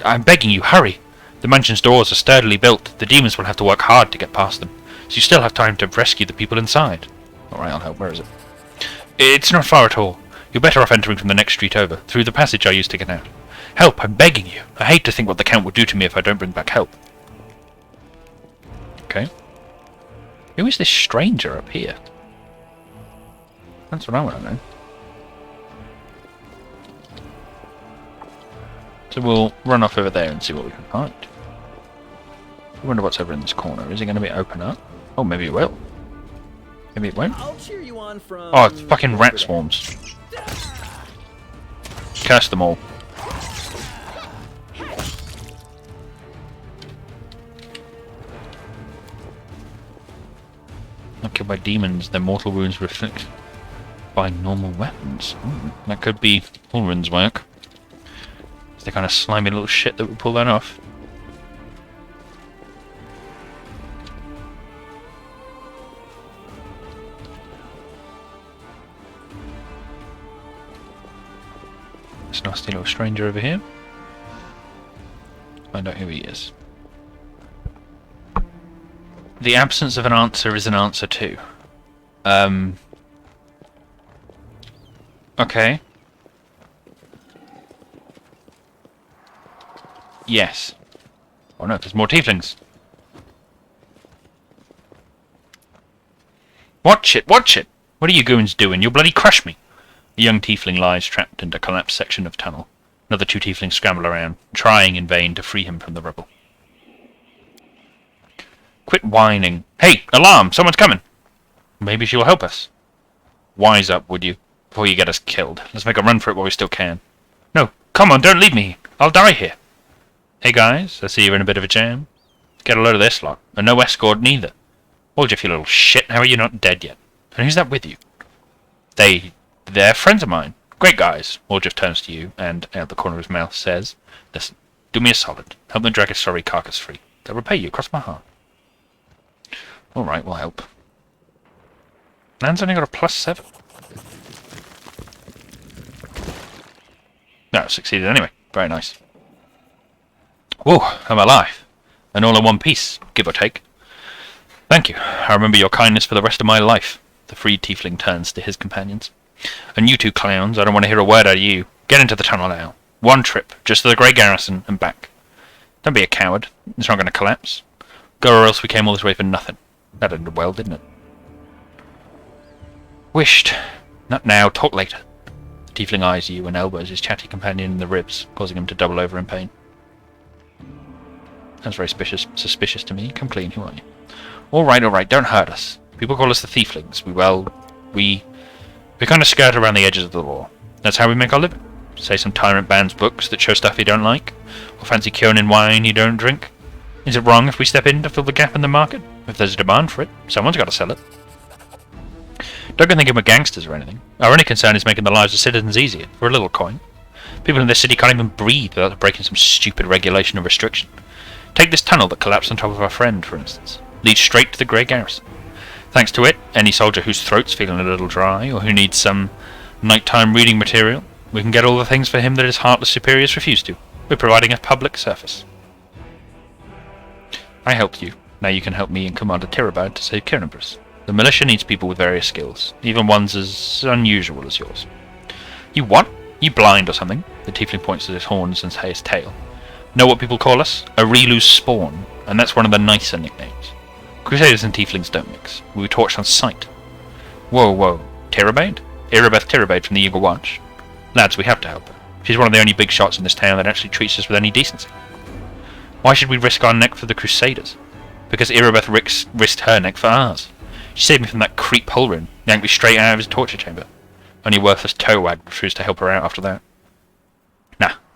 I'm begging you, hurry! The mansion's doors are sturdily built. The demons will have to work hard to get past them, so you still have time to rescue the people inside. Alright, I'll help. Where is it? It's not far at all. You're better off entering from the next street over, through the passage I used to get out. Help, I'm begging you. I hate to think what the Count will do to me if I don't bring back help. Okay. Who is this stranger up here? That's what I want to know. So we'll run off over there and see what we can find. I wonder what's over in this corner. Is it going to be open up? Oh, maybe it will. Maybe it won't. I'll cheer you on from... Oh, it's fucking rat swarms. Curse them all. Not killed by demons, their mortal wounds reflect by normal weapons. That could be Ulrin's work. It's the kind of slimy little shit that would pull that off. This nasty little stranger over here. Find out who he is. The absence of an answer is an answer too. Okay. Yes. Oh no, there's more tieflings. Watch it, watch it! What are you goons doing? You'll bloody crush me! The young tiefling lies trapped in a collapsed section of tunnel. Another two tieflings scramble around, trying in vain to free him from the rubble. Quit whining. Hey, alarm! Someone's coming! Maybe she'll help us. Wise up, would you? Before you get us killed. Let's make a run for it while we still can. No, come on, don't leave me. I'll die here. Hey guys, I see you're in a bit of a jam. Get a load of this lot. And no escort neither. Hold you little shit, how are you not dead yet? And who's that with you? They're friends of mine. Great guys. Woljif turns to you and, out the corner of his mouth, says, listen, do me a solid. Help them drag his sorry carcass free. They'll repay you, cross my heart. Alright, we'll help. Nan's only got a +7. No, succeeded anyway. Very nice. Whoa, I'm alive. And all in one piece, give or take. Thank you. I remember your kindness for the rest of my life. The freed tiefling turns to his companions. And you two clowns, I don't want to hear a word out of you. Get into the tunnel now. One trip, just to the Grey Garrison and back. Don't be a coward. It's not going to collapse. Go or else we came all this way for nothing. That ended well, didn't it? Wished. Not now, talk later. The tiefling eyes you and elbows his chatty companion in the ribs, causing him to double over in pain. That's very suspicious to me. Come clean, who are you? Alright, don't hurt us. People call us the Thieflings. We kind of skirt around the edges of the law. That's how we make our living. Say some tyrant bans books that show stuff you don't like, or fancy Kionin wine you don't drink. Is it wrong if we step in to fill the gap in the market? If there's a demand for it, someone's got to sell it. Don't go thinking we're gangsters or anything. Our only concern is making the lives of citizens easier, for a little coin. People in this city can't even breathe without breaking some stupid regulation or restriction. Take this tunnel that collapsed on top of our friend, for instance. Leads straight to the Grey Garrison. Thanks to it, any soldier whose throat's feeling a little dry, or who needs some nighttime reading material, we can get all the things for him that his heartless superiors refuse to. We're providing a public service. I helped you. Now you can help me and Commander Tirabad to save Kirinbras. The militia needs people with various skills, even ones as unusual as yours. You what? You blind or something? The tiefling points at his horns and his tail. Know what people call us? A Relu's spawn, and that's one of the nicer nicknames. Crusaders and tieflings don't mix. We were torched on sight. Whoa. Tirabade? Irabeth Tirabade from the Eagle Watch? Lads, we have to help her. She's one of the only big shots in this town that actually treats us with any decency. Why should we risk our neck for the Crusaders? Because Irabeth risked her neck for ours. She saved me from that creep Holrun, yanked me straight out of his torture chamber. Only worthless towwag refused to help her out after that.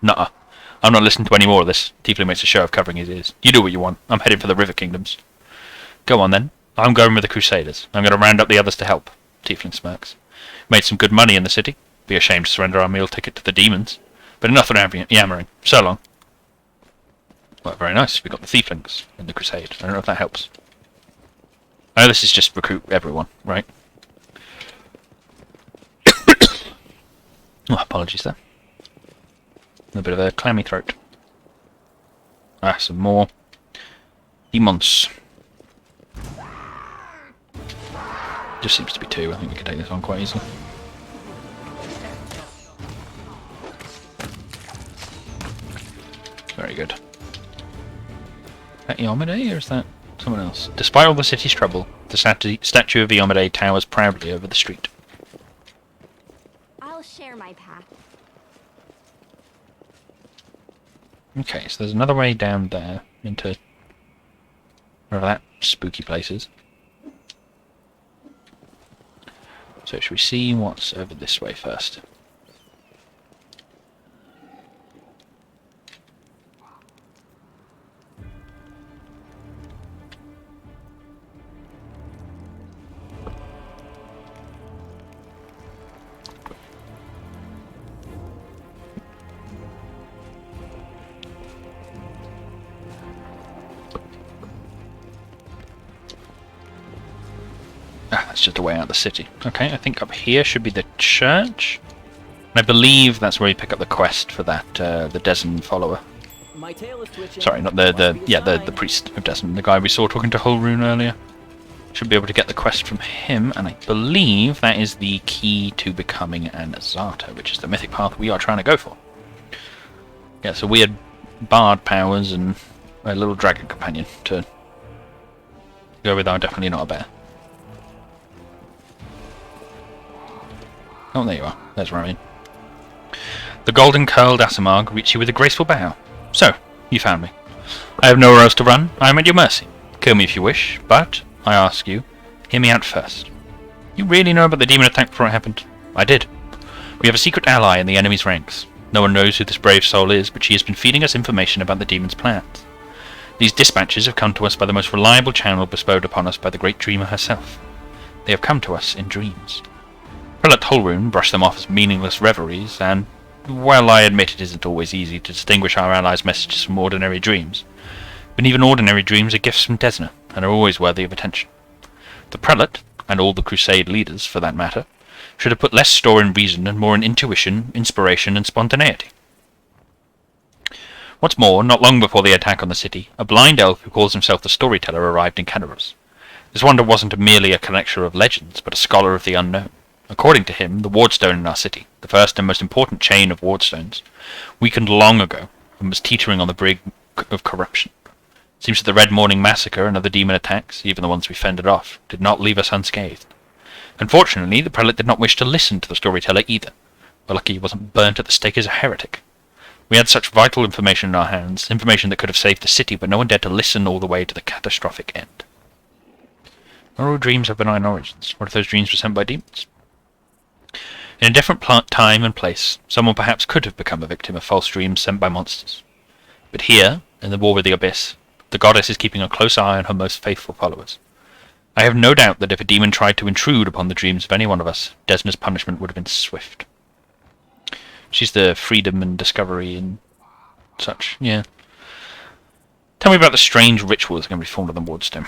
Nuh-uh. I'm not listening to any more of this. Tiefling makes a show of covering his ears. You do what you want. I'm heading for the River Kingdoms. Go on then. I'm going with the Crusaders. I'm going to round up the others to help. Tiefling smirks. Made some good money in the city. Be ashamed to surrender our meal ticket to the demons. But enough around yammering. So long. Well, very nice. We got the Thieflings in the Crusade. I don't know if that helps. I know this is just recruit everyone, right? Oh, apologies there. A bit of a clammy throat. Some more demons. Just seems to be two. I think we can take this on quite easily. Very good. Is that Iomedae, or is that someone else? Despite all the city's trouble, the statue of Iomedae towers proudly over the street. I'll share my path. Okay, so there's another way down there into wherever that spooky place is. So should we see what's over this way first? That's just a way out of the city. Okay, I think up here should be the church. And I believe that's where you pick up the quest for that the Desmond follower. My tail is twitching. Sorry, not the priest of Desmond, the guy we saw talking to Holrun earlier. Should be able to get the quest from him, and I believe that is the key to becoming an Azata, which is the mythic path we are trying to go for. Yeah, so weird bard powers and a little dragon companion to go with our definitely not a bear. Oh, there you are. There's Ryan. The golden curled Asimar greets you with a graceful bow. So, you found me. I have nowhere else to run. I am at your mercy. Kill me if you wish, but, I ask you, hear me out first. You really know about the demon attack before it happened? I did. We have a secret ally in the enemy's ranks. No one knows who this brave soul is, but she has been feeding us information about the demon's plans. These dispatches have come to us by the most reliable channel bestowed upon us by the great dreamer herself. They have come to us in dreams. Prelate Holrun brushed them off as meaningless reveries, and, well, I admit it isn't always easy to distinguish our allies' messages from ordinary dreams, but even ordinary dreams are gifts from Desna, and are always worthy of attention. The Prelate, and all the Crusade leaders, for that matter, should have put less store in reason and more in intuition, inspiration, and spontaneity. What's more, not long before the attack on the city, a blind elf who calls himself the Storyteller arrived in Cadarus. This wonder wasn't merely a collector of legends, but a scholar of the unknown. According to him, the wardstone in our city, the first and most important chain of wardstones, weakened long ago and was teetering on the brink of corruption. Seems that the Red Morning Massacre and other demon attacks, even the ones we fended off, did not leave us unscathed. Unfortunately, the prelate did not wish to listen to the storyteller either. We're lucky he wasn't burnt at the stake as a heretic. We had such vital information in our hands, information that could have saved the city, but no one dared to listen all the way to the catastrophic end. Not all dreams have benign origins. What if those dreams were sent by demons? In a different time and place, someone perhaps could have become a victim of false dreams sent by monsters. But here, in the war with the Abyss, the goddess is keeping a close eye on her most faithful followers. I have no doubt that if a demon tried to intrude upon the dreams of any one of us, Desna's punishment would have been swift. She's the freedom and discovery and such, yeah. Tell me about the strange ritual that's going to be formed on the Wardstone.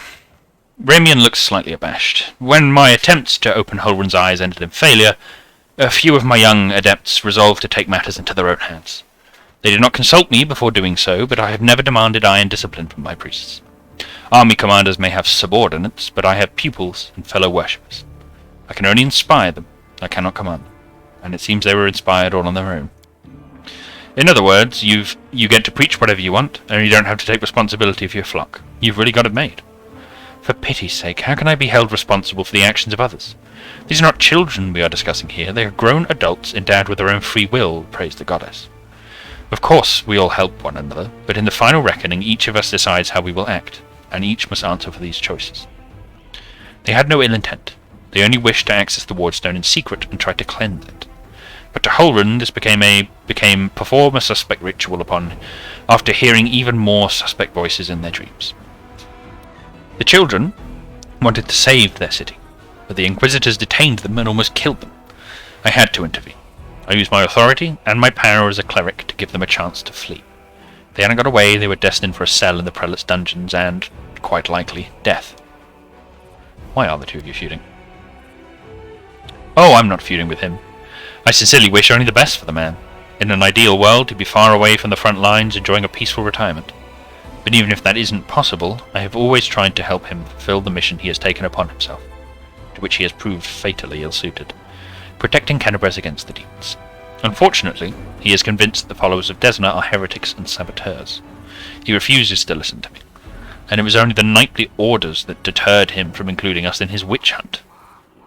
Ramian looks slightly abashed. When my attempts to open Hulrun's eyes ended in failure, a few of my young adepts resolved to take matters into their own hands. They did not consult me before doing so, but I have never demanded iron discipline from my priests. Army commanders may have subordinates, but I have pupils and fellow worshippers. I can only inspire them, I cannot command them, and it seems they were inspired all on their own. In other words, you get to preach whatever you want, and you don't have to take responsibility for your flock. You've really got it made. For pity's sake, how can I be held responsible for the actions of others? These are not children we are discussing here, they are grown adults endowed with their own free will, praise the goddess. Of course, we all help one another, but in the final reckoning each of us decides how we will act, and each must answer for these choices. They had no ill intent. They only wished to access the Wardstone in secret and tried to cleanse it. But to Hulrun this became perform a suspect ritual after hearing even more suspect voices in their dreams. The children wanted to save their city, but the Inquisitors detained them and almost killed them. I had to intervene. I used my authority and my power as a cleric to give them a chance to flee. If they hadn't got away, they were destined for a cell in the Prelate's dungeons and, quite likely, death. Why are the two of you feuding? Oh, I'm not feuding with him. I sincerely wish only the best for the man. In an ideal world, he'd be far away from the front lines, enjoying a peaceful retirement. But even if that isn't possible, I have always tried to help him fulfill the mission he has taken upon himself, to which he has proved fatally ill-suited, protecting Kenabres against the demons. Unfortunately, he is convinced the followers of Desna are heretics and saboteurs. He refuses to listen to me, and it was only the knightly orders that deterred him from including us in his witch hunt.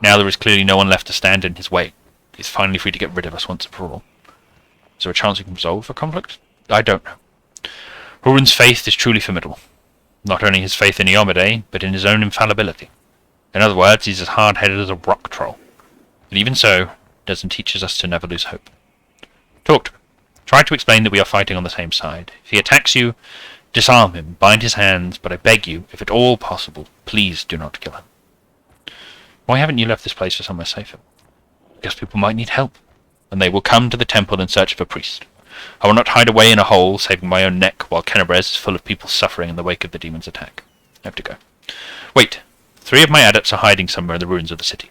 Now there is clearly no one left to stand in his way. He's finally free to get rid of us once and for all. Is there a chance we can resolve the conflict? I don't know. Hulrun's faith is truly formidable. Not only his faith in Iomedae, but in his own infallibility. In other words, he's as hard-headed as a rock troll. But even so, Desna teaches us to never lose hope. Talk to him. Try to explain that we are fighting on the same side. If he attacks you, disarm him, bind his hands, but I beg you, if at all possible, please do not kill him. Why haven't you left this place for somewhere safer? Because people might need help, and they will come to the temple in search of a priest. I will not hide away in a hole, saving my own neck, while Kenabres is full of people suffering in the wake of the demon's attack. I have to go. Wait. 3 of my adepts are hiding somewhere in the ruins of the city.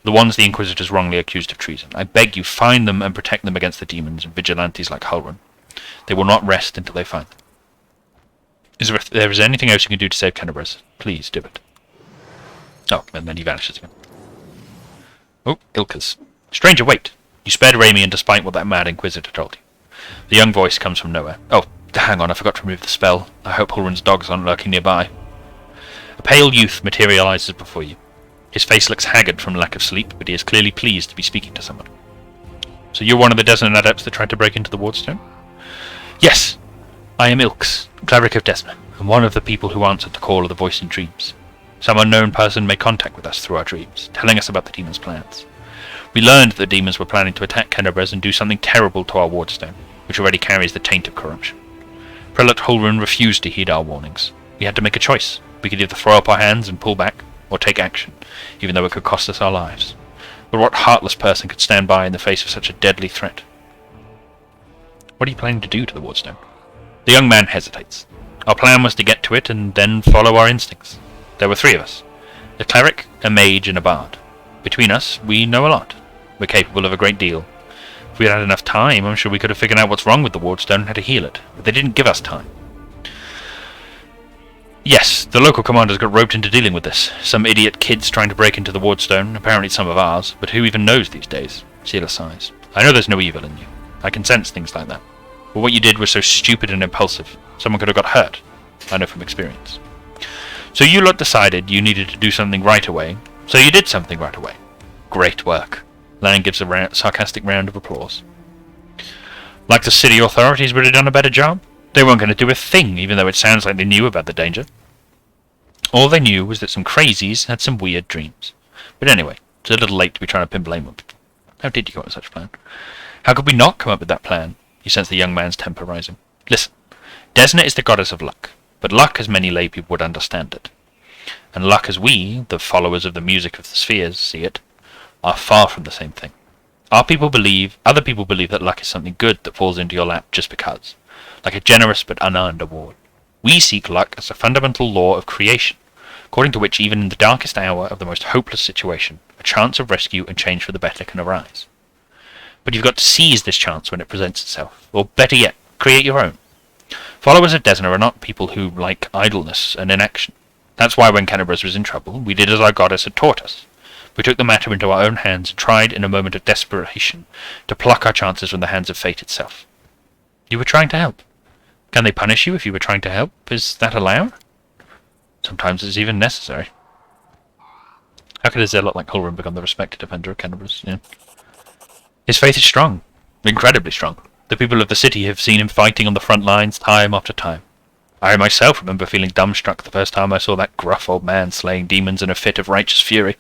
The ones the Inquisitors wrongly accused of treason. I beg you, find them and protect them against the demons and vigilantes like Hulrun. They will not rest until they find them. If there is anything else you can do to save Kenabres, please do it. Oh, and then he vanishes again. Oh, Ilka's. Stranger, wait! You spared Ramian despite what that mad Inquisitor told you. The young voice comes from nowhere. Oh, hang on, I forgot to remove the spell. I hope Hulrun's dogs aren't lurking nearby. A pale youth materializes before you. His face looks haggard from lack of sleep, but he is clearly pleased to be speaking to someone. So you're one of the Desna adepts that tried to break into the Wardstone? Yes! I am Ilks, cleric of Desna, and one of the people who answered the call of the voice in dreams. Some unknown person made contact with us through our dreams, telling us about the demon's plans. We learned that the demons were planning to attack Kenabres and do something terrible to our Wardstone, which already carries the taint of corruption. Prelate Hulrun refused to heed our warnings. We had to make a choice. We could either throw up our hands and pull back, or take action, even though it could cost us our lives. But what heartless person could stand by in the face of such a deadly threat? What are you planning to do to the Wardstone? The young man hesitates. Our plan was to get to it and then follow our instincts. There were 3 of us. A cleric, a mage, and a bard. Between us, we know a lot. We're capable of a great deal. If we had enough time, I'm sure we could have figured out what's wrong with the Wardstone and how to heal it. But they didn't give us time. Yes, the local commanders got roped into dealing with this. Some idiot kids trying to break into the Wardstone, apparently some of ours, but who even knows these days? Sealer sighs. I know there's no evil in you. I can sense things like that. But what you did was so stupid and impulsive. Someone could have got hurt. I know from experience. So you lot decided you needed to do something right away, so you did something right away. Great work. Lang gives a sarcastic round of applause. Like the city authorities would have done a better job? They weren't going to do a thing, even though it sounds like they knew about the danger. All they knew was that some crazies had some weird dreams. But anyway, it's a little late to be trying to pin blame on people. How did you come up with such a plan? How could we not come up with that plan? You sense the young man's temper rising. Listen, Desna is the goddess of luck, but luck as many lay people would understand it. And luck as we, the followers of the music of the spheres, see it, are far from the same thing. Other people believe that luck is something good that falls into your lap just because, like a generous but unearned award. We seek luck as a fundamental law of creation, according to which even in the darkest hour of the most hopeless situation, a chance of rescue and change for the better can arise. But you've got to seize this chance when it presents itself, or better yet, create your own. Followers of Desna are not people who like idleness and inaction. That's why when Canterbury was in trouble, we did as our goddess had taught us. We took the matter into our own hands and tried, in a moment of desperation, to pluck our chances from the hands of fate itself. You were trying to help. Can they punish you if you were trying to help? Is that allowed? Sometimes it's even necessary. How could a zealot like Hulrun become the respected defender of Canterbury's? Yeah. His faith is strong. Incredibly strong. The people of the city have seen him fighting on the front lines time after time. I myself remember feeling dumbstruck the first time I saw that gruff old man slaying demons in a fit of righteous fury.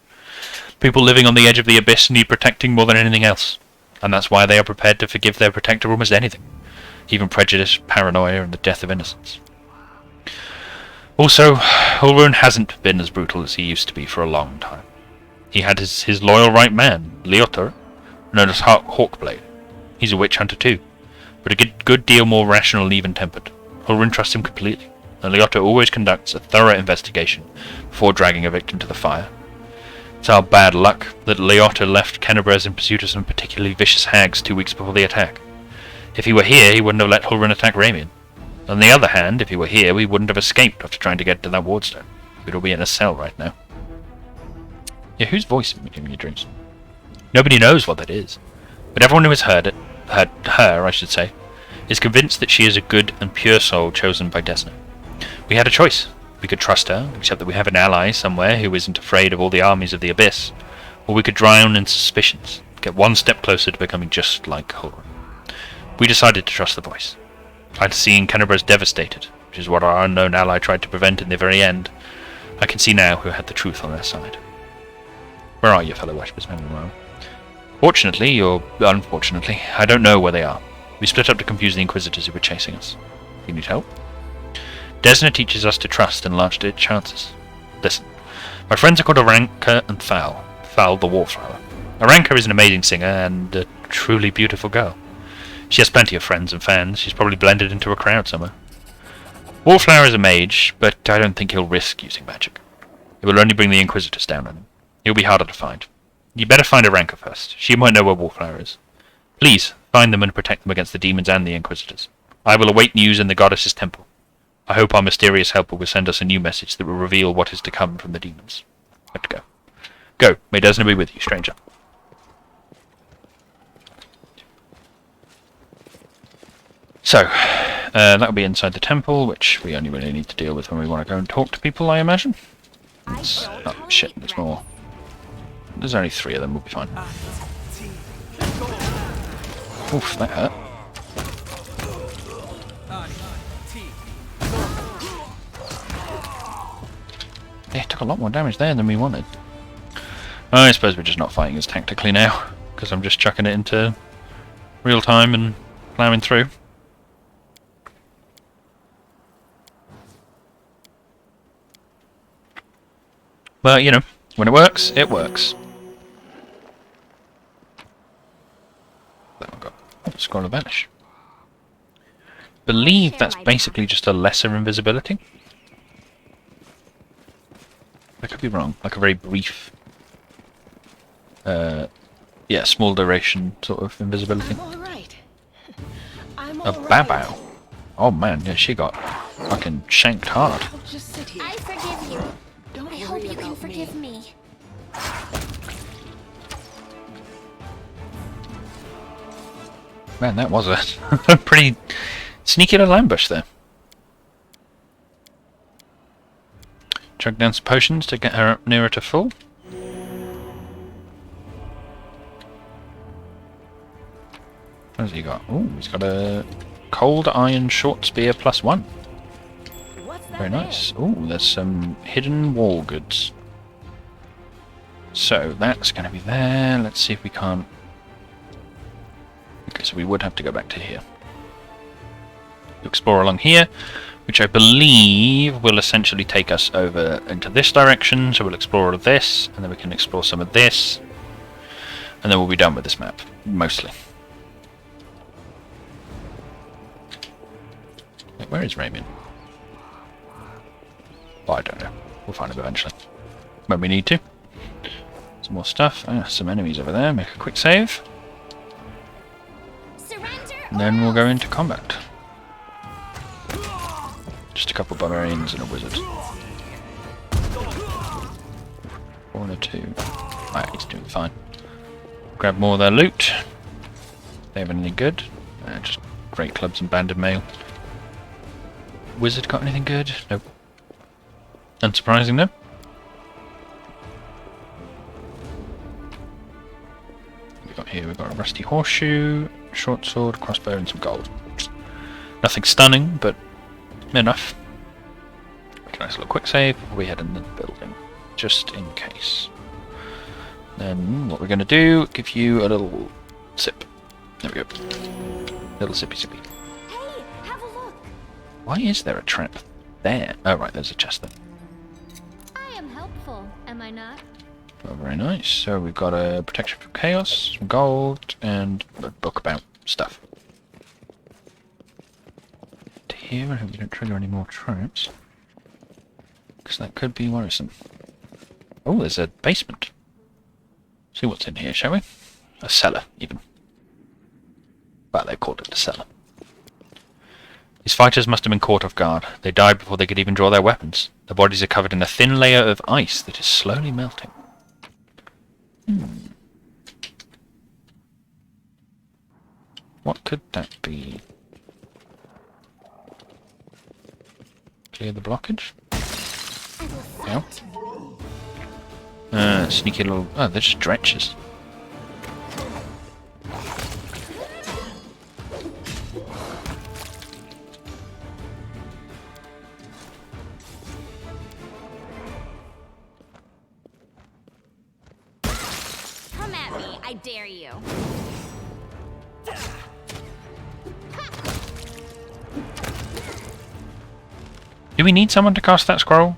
People living on the edge of the abyss need protecting more than anything else, and that's why they are prepared to forgive their protector almost anything, even prejudice, paranoia, and the death of innocence. Also, Hulrun hasn't been as brutal as he used to be for a long time. He had his loyal right man, Leotar, known as Hawkblade. He's a witch hunter too, but a good deal more rational and even-tempered. Hulrun trusts him completely, and Leotar always conducts a thorough investigation before dragging a victim to the fire. It's our bad luck that Leotar left Kennebrez in pursuit of some particularly vicious hags 2 weeks before the attack. If he were here, he wouldn't have let Hulrun attack Ramian. On the other hand, if he were here, we wouldn't have escaped after trying to get to that wardstone. We'd all be in a cell right now. Yeah, whose voice is in your dreams? Nobody knows what that is, but everyone who has heard her, is convinced that she is a good and pure soul chosen by Desna. We had a choice. We could trust her, except that we have an ally somewhere who isn't afraid of all the armies of the Abyss, or we could drown in suspicions, get one step closer to becoming just like Hulrun. We decided to trust the voice. After seeing Canterbury's devastated, which is what our unknown ally tried to prevent in the very end, I can see now who had the truth on their side. Where are your fellow worshippers, Manuel? Fortunately, or unfortunately, I don't know where they are. We split up to confuse the Inquisitors who were chasing us. You need help? Desna teaches us to trust and large chances. Listen, my friends are called Aranka and Thal. Thal the Wallflower. Aranka is an amazing singer and a truly beautiful girl. She has plenty of friends and fans. She's probably blended into a crowd somewhere. Wallflower is a mage, but I don't think he'll risk using magic. It will only bring the Inquisitors down on him. He'll be harder to find. You better find Aranka first. She might know where Wallflower is. Please, find them and protect them against the demons and the Inquisitors. I will await news in the goddess's temple. I hope our mysterious helper will send us a new message that will reveal what is to come from the demons. I have to go. Go. May Desna be with you, stranger. So, that'll be inside the temple, which we only really need to deal with when we want to go and talk to people, I imagine. Oh, shit, there's more. There's only 3 of them, we'll be fine. Oof, that hurt. Yeah, it took a lot more damage there than we wanted. I suppose we're just not fighting as tactically now, because I'm just chucking it into real time and plowing through. But, you know, when it works, it works. Then I've got Scroll of Vanish. Believe that's basically just a lesser invisibility. I could be wrong. Like a very brief, yeah, small duration sort of invisibility. A Babao. Oh man, yeah, she got fucking shanked hard. I forgive you. I hope you can forgive me. Man, that was a pretty sneaky little ambush there. Chug down some potions to get her up nearer to full. What has he got? Oh, he's got a cold iron short spear +1. Very nice. Oh, there's some hidden wall goods. So that's going to be there. Let's see if we can't. Okay, so we would have to go back to here. Explore along here, which I believe will essentially take us over into this direction. So we'll explore all of this, and then we can explore some of this, and then we'll be done with this map, mostly. Wait, where is Ramian? Well, I don't know. We'll find them eventually. When we need to. Some more stuff. Some enemies over there. Make a quick save. And then we'll go into combat. Just a couple barbarians and a wizard. 4 and a 2. Alright, he's doing fine. Grab more of their loot. They haven't any good. Just great clubs and banded mail. Wizard got anything good? Nope. Unsurprising, no? We've got a rusty horseshoe, short sword, crossbow, and some gold. Nothing stunning, but enough. Make a nice little quick save before we head in the building, just in case. Then what we're going to do, give you a little sip. There we go. Little sippy sippy. Hey, have a look. Why is there a trap there? Oh right, there's a chest there. I am helpful, am I not? Oh, very nice. So we've got a protection from chaos, some gold, and a book about stuff. To here, I hope we don't trigger any more traps, because that could be worrisome. Oh, there's a basement. See what's in here, shall we? A cellar, even. Well, they called it a cellar. These fighters must have been caught off guard. They died before they could even draw their weapons. Their bodies are covered in a thin layer of ice that is slowly melting. What could that be? Clear the blockage? Yeah. Sneaky little... Oh, they're just dretches. Come at me, I dare you. Do we need someone to cast that scroll?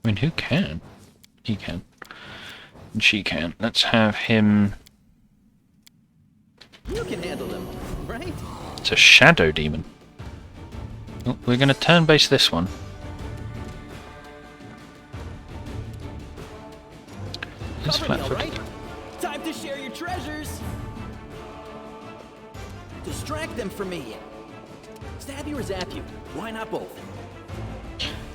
I mean, who can? He can. And she can. Let's have him... You can handle them, right? It's a shadow demon. Oh, we're going to turn base this one. It's Cover me, all flat-footed. right? Time to share your treasures. Distract them from me. Stab you or zap you. Why not both?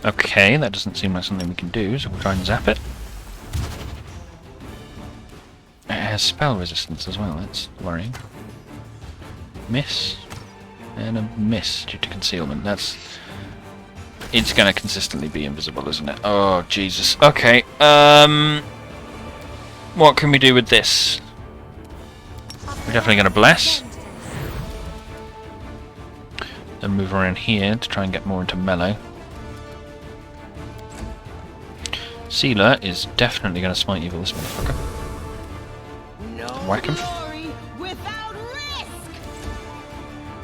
Okay, that doesn't seem like something we can do, so we'll try and zap it. It has spell resistance as well, that's worrying. Miss. And a miss due to concealment. That's... It's going to consistently be invisible, isn't it? Oh, Jesus. Okay, what can we do with this? We're definitely going to bless. Then move around here to try and get more into melee. Sealer is definitely going to smite evil this motherfucker. Whack him.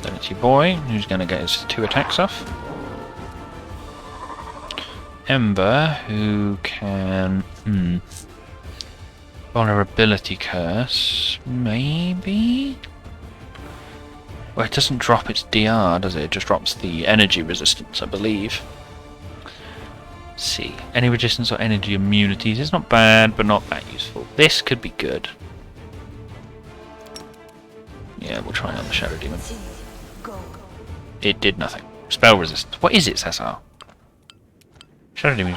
Then it's your boy, who's going to get his 2 attacks off. Ember, who can... Vulnerability curse, maybe? Well, it doesn't drop its DR, does it? It just drops the energy resistance, I believe. Let's see. Any resistance or energy immunities is not bad, but not that useful. This could be good. Yeah, we'll try on the Shadow Demon. It did nothing. Spell resistance. What is its SR? Shadow Demon.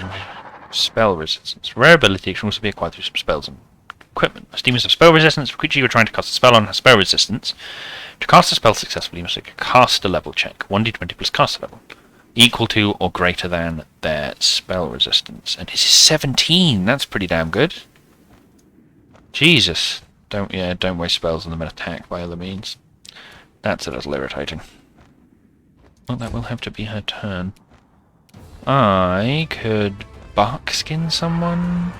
Spell resistance. Rare ability can also be acquired through some spells and equipment. As demons have spell resistance, for a creature you are trying to cast a spell on has spell resistance. To cast a spell successfully, you must make a caster level check. 1d20 plus caster level. Equal to or greater than their spell resistance. And his is 17. That's pretty damn good. Jesus. Don't waste spells on them and attack by other means. That's a little irritating. Well, that will have to be her turn. I could barkskin someone.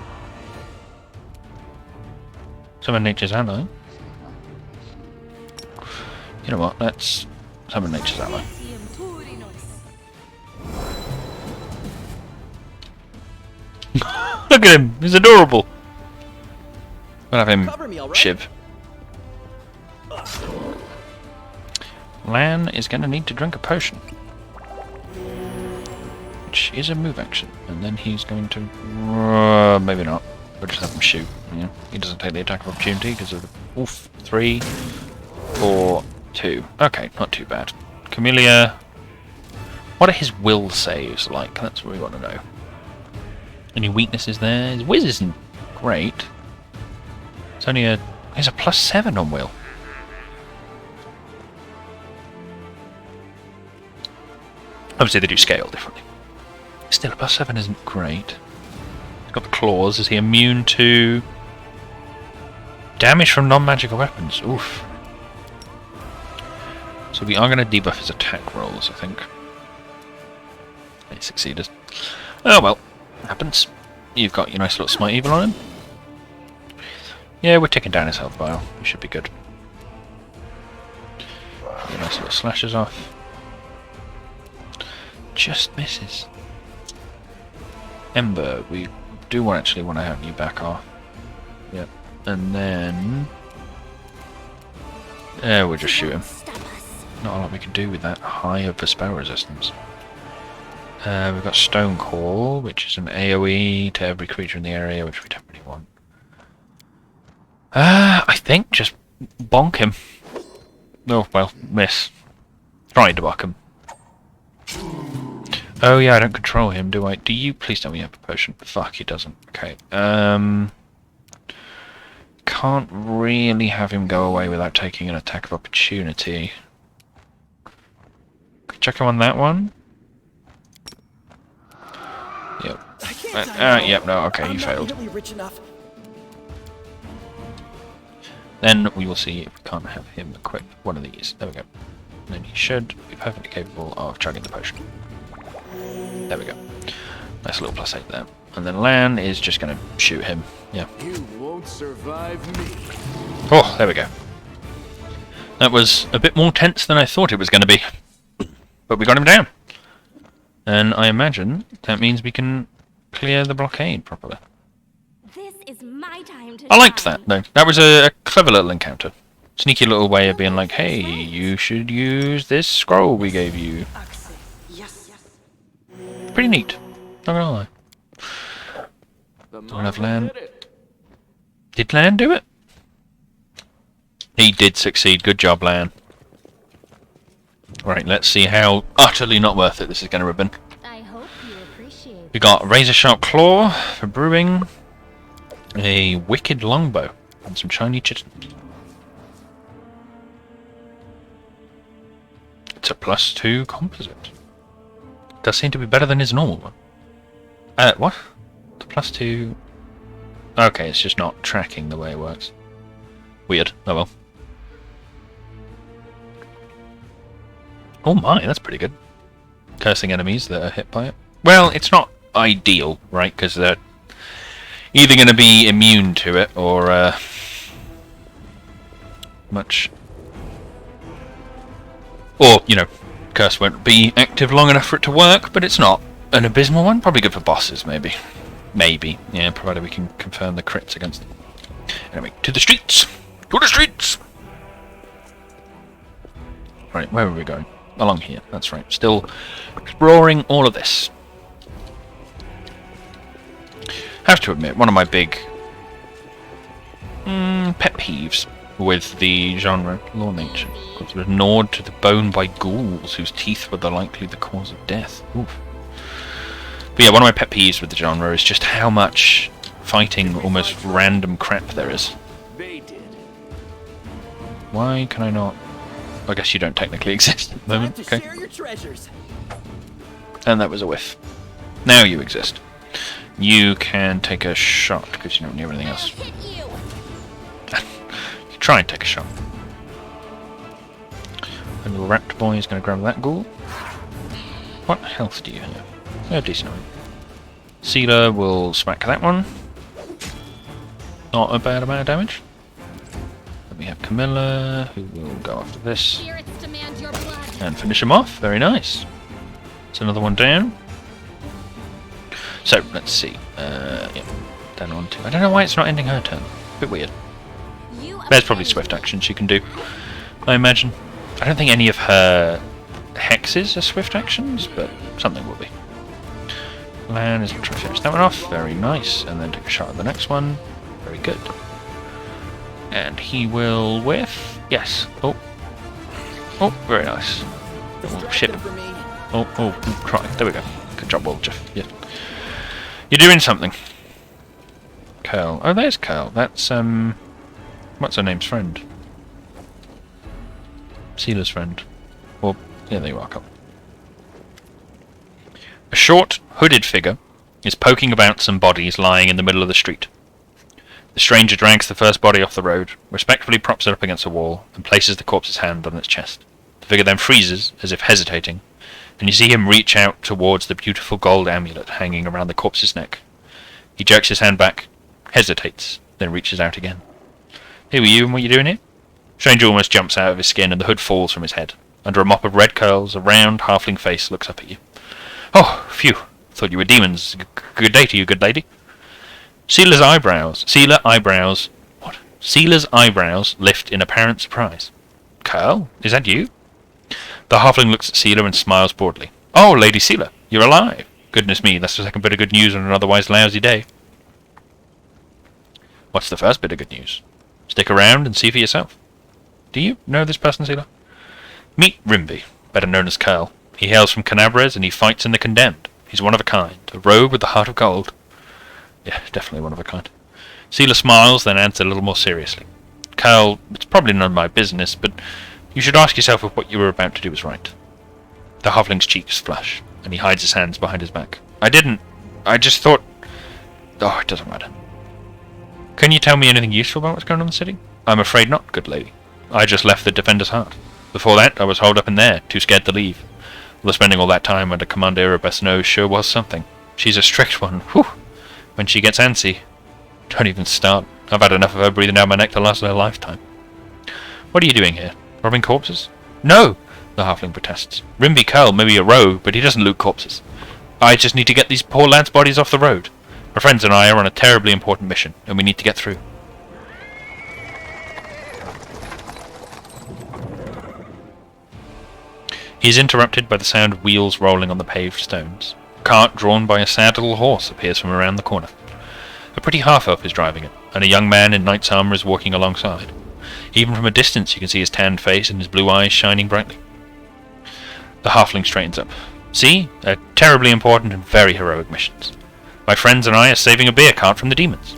Summon Nature's Ally. You know what? Let's summon Nature's Ally. Look at him. He's adorable. We'll have him Cover me, all right? shiv. Lan is going to need to drink a potion. Which is a move action. And then he's going to... maybe not. We'll just have him shoot. Yeah. He doesn't take the attack of opportunity because of the... Oof. 3, 4, 2. Okay, not too bad. Camellia... What are his will saves like? That's what we want to know. Any weaknesses there? His whiz isn't great. It's only a... He's a +7 on will. Obviously they do scale differently. Still, a +7 isn't great. He's got the claws. Is he immune to... damage from non-magical weapons? Oof. So we are going to debuff his attack rolls, I think. He succeeded. Oh well. Happens. You've got your nice little smite evil on him. Yeah, we're ticking down his health bar. We should be good. Your nice little slashes off. Just misses. Ember, we do actually want to have you back off. Yep. And then... we'll just shoot him. Not a lot we can do with that high of a spell resistance. We've got Stone Call, which is an AoE to every creature in the area, which we don't really want. I think just bonk him. Oh, well, miss. Tried to bonk him. Oh yeah, I don't control him, do I? Do you? Please tell me you have a potion. Fuck, he doesn't. Okay. Can't really have him go away without taking an attack of opportunity. Check him on that one. Yep. Yep, no, okay, he failed. Then we will see if we can't have him equip one of these. There we go. And then he should be perfectly capable of chugging the potion. There we go. Nice little +8 there. And then Lan is just going to shoot him. Yeah. You won't survive me. Oh, there we go. That was a bit more tense than I thought it was going to be. But we got him down. And I imagine that means we can clear the blockade properly. This is my time to I liked that, though. That was a clever little encounter. Sneaky little way of being like, hey, you should use this scroll we gave you. Pretty neat. Not gonna lie. Don't have Lan. Did Lan do it? He did succeed. Good job, Lan. Right, let's see how utterly not worth it this is going to have been. I hope you appreciate. We got Razor Sharp Claw for brewing, a Wicked Longbow, and some shiny chittens. It's a +2 composite. Does seem to be better than his normal one. What? The +2... Okay, it's just not tracking the way it works. Weird. Oh well. Oh my, that's pretty good. Cursing enemies that are hit by it. Well, it's not ideal, right? Because they're either going to be immune to it or much... Or, you know, Curse won't be active long enough for it to work, but it's not an abysmal one. Probably good for bosses, maybe. Maybe, yeah, provided we can confirm the crits against them. Anyway, to the streets! To the streets! Right, where were we going? Along here, that's right. Still exploring all of this. Have to admit, one of my big pet peeves with the genre, Law Nature, was gnawed to the bone by ghouls whose teeth were likely the cause of death. Oof. But yeah, one of my pet peeves with the genre is just how much fighting almost random crap there is. They did. Why can I not? I guess you don't technically exist at the moment. Okay. Share your treasures. And that was a whiff. Now you exist. You can take a shot because you don't need anything else. You try and take a shot. The little rat boy is going to grab that ghoul. What health do you have? Oh, decent. Sealer will smack that one. Not a bad amount of damage. Then we have Camilla, who will go after this. And finish him off. Very nice. It's another one down. So, let's see. Yeah, down on to... I don't know why it's not ending her turn. A bit weird. There's probably swift action she can do, I imagine. I don't think any of her hexes are swift actions, but something will be. Lan is trying to finish that one off. Very nice. And then take a shot at the next one. Very good. And he will whiff. Yes. Oh. Oh, very nice. Oh, shit. Try. There we go. Good job, Wolf. Yeah. You're doing something. Curl. Oh, there's Curl. That's, what's her name's friend? Sealer's friend. Or, yeah, there you are, Curl. A short, hooded figure is poking about some bodies lying in the middle of the street. The stranger drags the first body off the road, respectfully props it up against a wall, and places the corpse's hand on its chest. The figure then freezes, as if hesitating, and you see him reach out towards the beautiful gold amulet hanging around the corpse's neck. He jerks his hand back, hesitates, then reaches out again. Who are you and what are you doing here? Stranger almost jumps out of his skin and the hood falls from his head. Under a mop of red curls, a round, halfling face looks up at you. Oh, phew. Thought you were demons. Good day to you, good lady. Sealer's eyebrows lift in apparent surprise. Curl, is that you? The halfling looks at Sealer and smiles broadly. Oh, Lady Sealer, you're alive. Goodness me, that's the second bit of good news on an otherwise lousy day. What's the first bit of good news? Stick around and see for yourself. Do you know this person, Sealer? Meet Rimby, better known as Curl. He hails from Canabres and he fights in the Condemned. He's one of a kind, a rogue with the heart of gold. Yeah, definitely one of a kind. Sealer smiles, then answers a little more seriously. Curl, it's probably none of my business, but you should ask yourself if what you were about to do is right. The halfling's cheeks flush, and he hides his hands behind his back. I just thought... Oh, it doesn't matter. Can you tell me anything useful about what's going on in the city? I'm afraid not, good lady. I just left the Defender's Heart. Before that, I was holed up in there, too scared to leave. Although spending all that time under Commander Arabesno sure was something. She's a strict one. Whew! When she gets antsy. Don't even start. I've had enough of her breathing down my neck to last her lifetime. What are you doing here? Robbing corpses? No! The halfling protests. Rimby Curl may be a rogue, but he doesn't loot corpses. I just need to get these poor lads' bodies off the road. My friends and I are on a terribly important mission, and we need to get through. He is interrupted by the sound of wheels rolling on the paved stones. A cart drawn by a sad little horse appears from around the corner. A pretty half-elf is driving it, and a young man in knight's armour is walking alongside. Even from a distance you can see his tanned face and his blue eyes shining brightly. The halfling straightens up. See? They're terribly important and very heroic missions. My friends and I are saving a beer cart from the demons.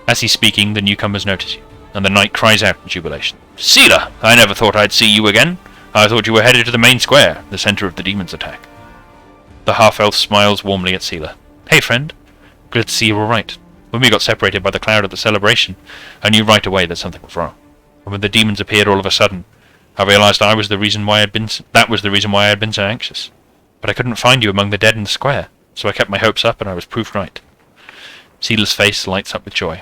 As he's speaking, the newcomers notice you, and the knight cries out in jubilation. Sealer! I never thought I'd see you again. I thought you were headed to the main square, the centre of the demons' attack. The half-elf smiles warmly at Sealer. Hey, friend. Glad to see you all right. When we got separated by the cloud at the celebration, I knew right away that something was wrong. And when the demons appeared all of a sudden, I realized that was the reason why I had been so anxious. But I couldn't find you among the dead in the square, so I kept my hopes up and I was proved right. Sealer's face lights up with joy.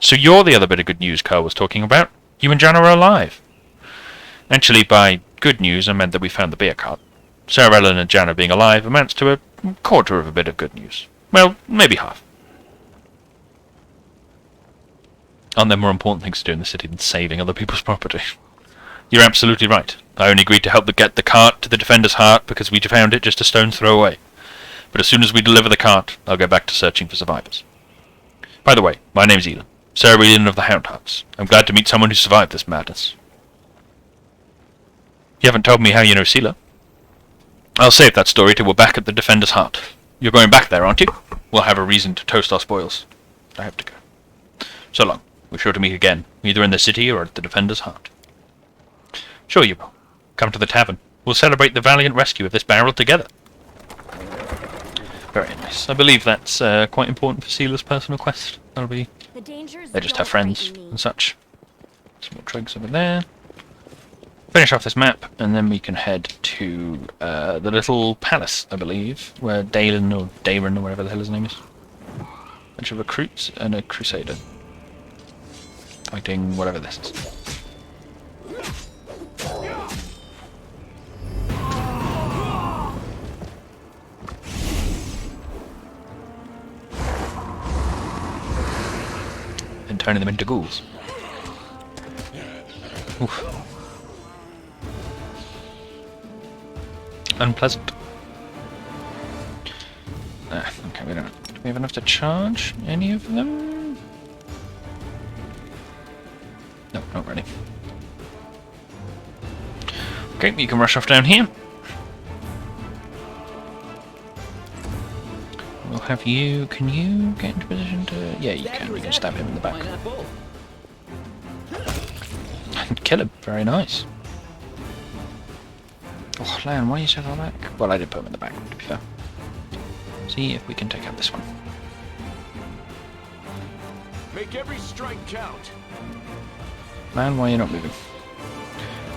So you're the other bit of good news Curl was talking about. You and Jana are alive. Actually, by good news, I meant that we found the beer cart. Sarah Ellen and Jana being alive amounts to a quarter of a bit of good news. Well, maybe half. Aren't there more important things to do in the city than saving other people's property? You're absolutely right. I only agreed to help get the cart to the Defender's Heart because we found it just a stone's throw away. But as soon as we deliver the cart, I'll go back to searching for survivors. By the way, my name's Elin. Sarah Elin of the Hound Hearts. I'm glad to meet someone who survived this madness. You haven't told me how you know Sealer. I'll save that story till we're back at the Defender's Heart. You're going back there, aren't you? We'll have a reason to toast our spoils. I have to go. So long. We're sure to meet again, either in the city or at the Defender's Heart. Sure you will. Come to the tavern. We'll celebrate the valiant rescue of this barrel together. Very nice. I believe that's quite important for Sealer's personal quest. That'll be... They're just her friends and such. Some more tregs over there. Finish off this map, and then we can head to the little palace, I believe, where Dalen or Daron or whatever the hell his name is. Bunch of recruits and a crusader. Fighting whatever this is. turning them into ghouls. Oof. Unpleasant. Okay, do we have enough to charge any of them? No, not ready. Okay, you can rush off down here. We'll have you... Can you get into position to... Yeah, you can. You can stab him in the back. Why not both? And kill him. Very nice. Oh, Lan, why are you so far back? Well, I did put him in the back, to be fair. See if we can take out this one. Make every strike count. Man, why are you not moving?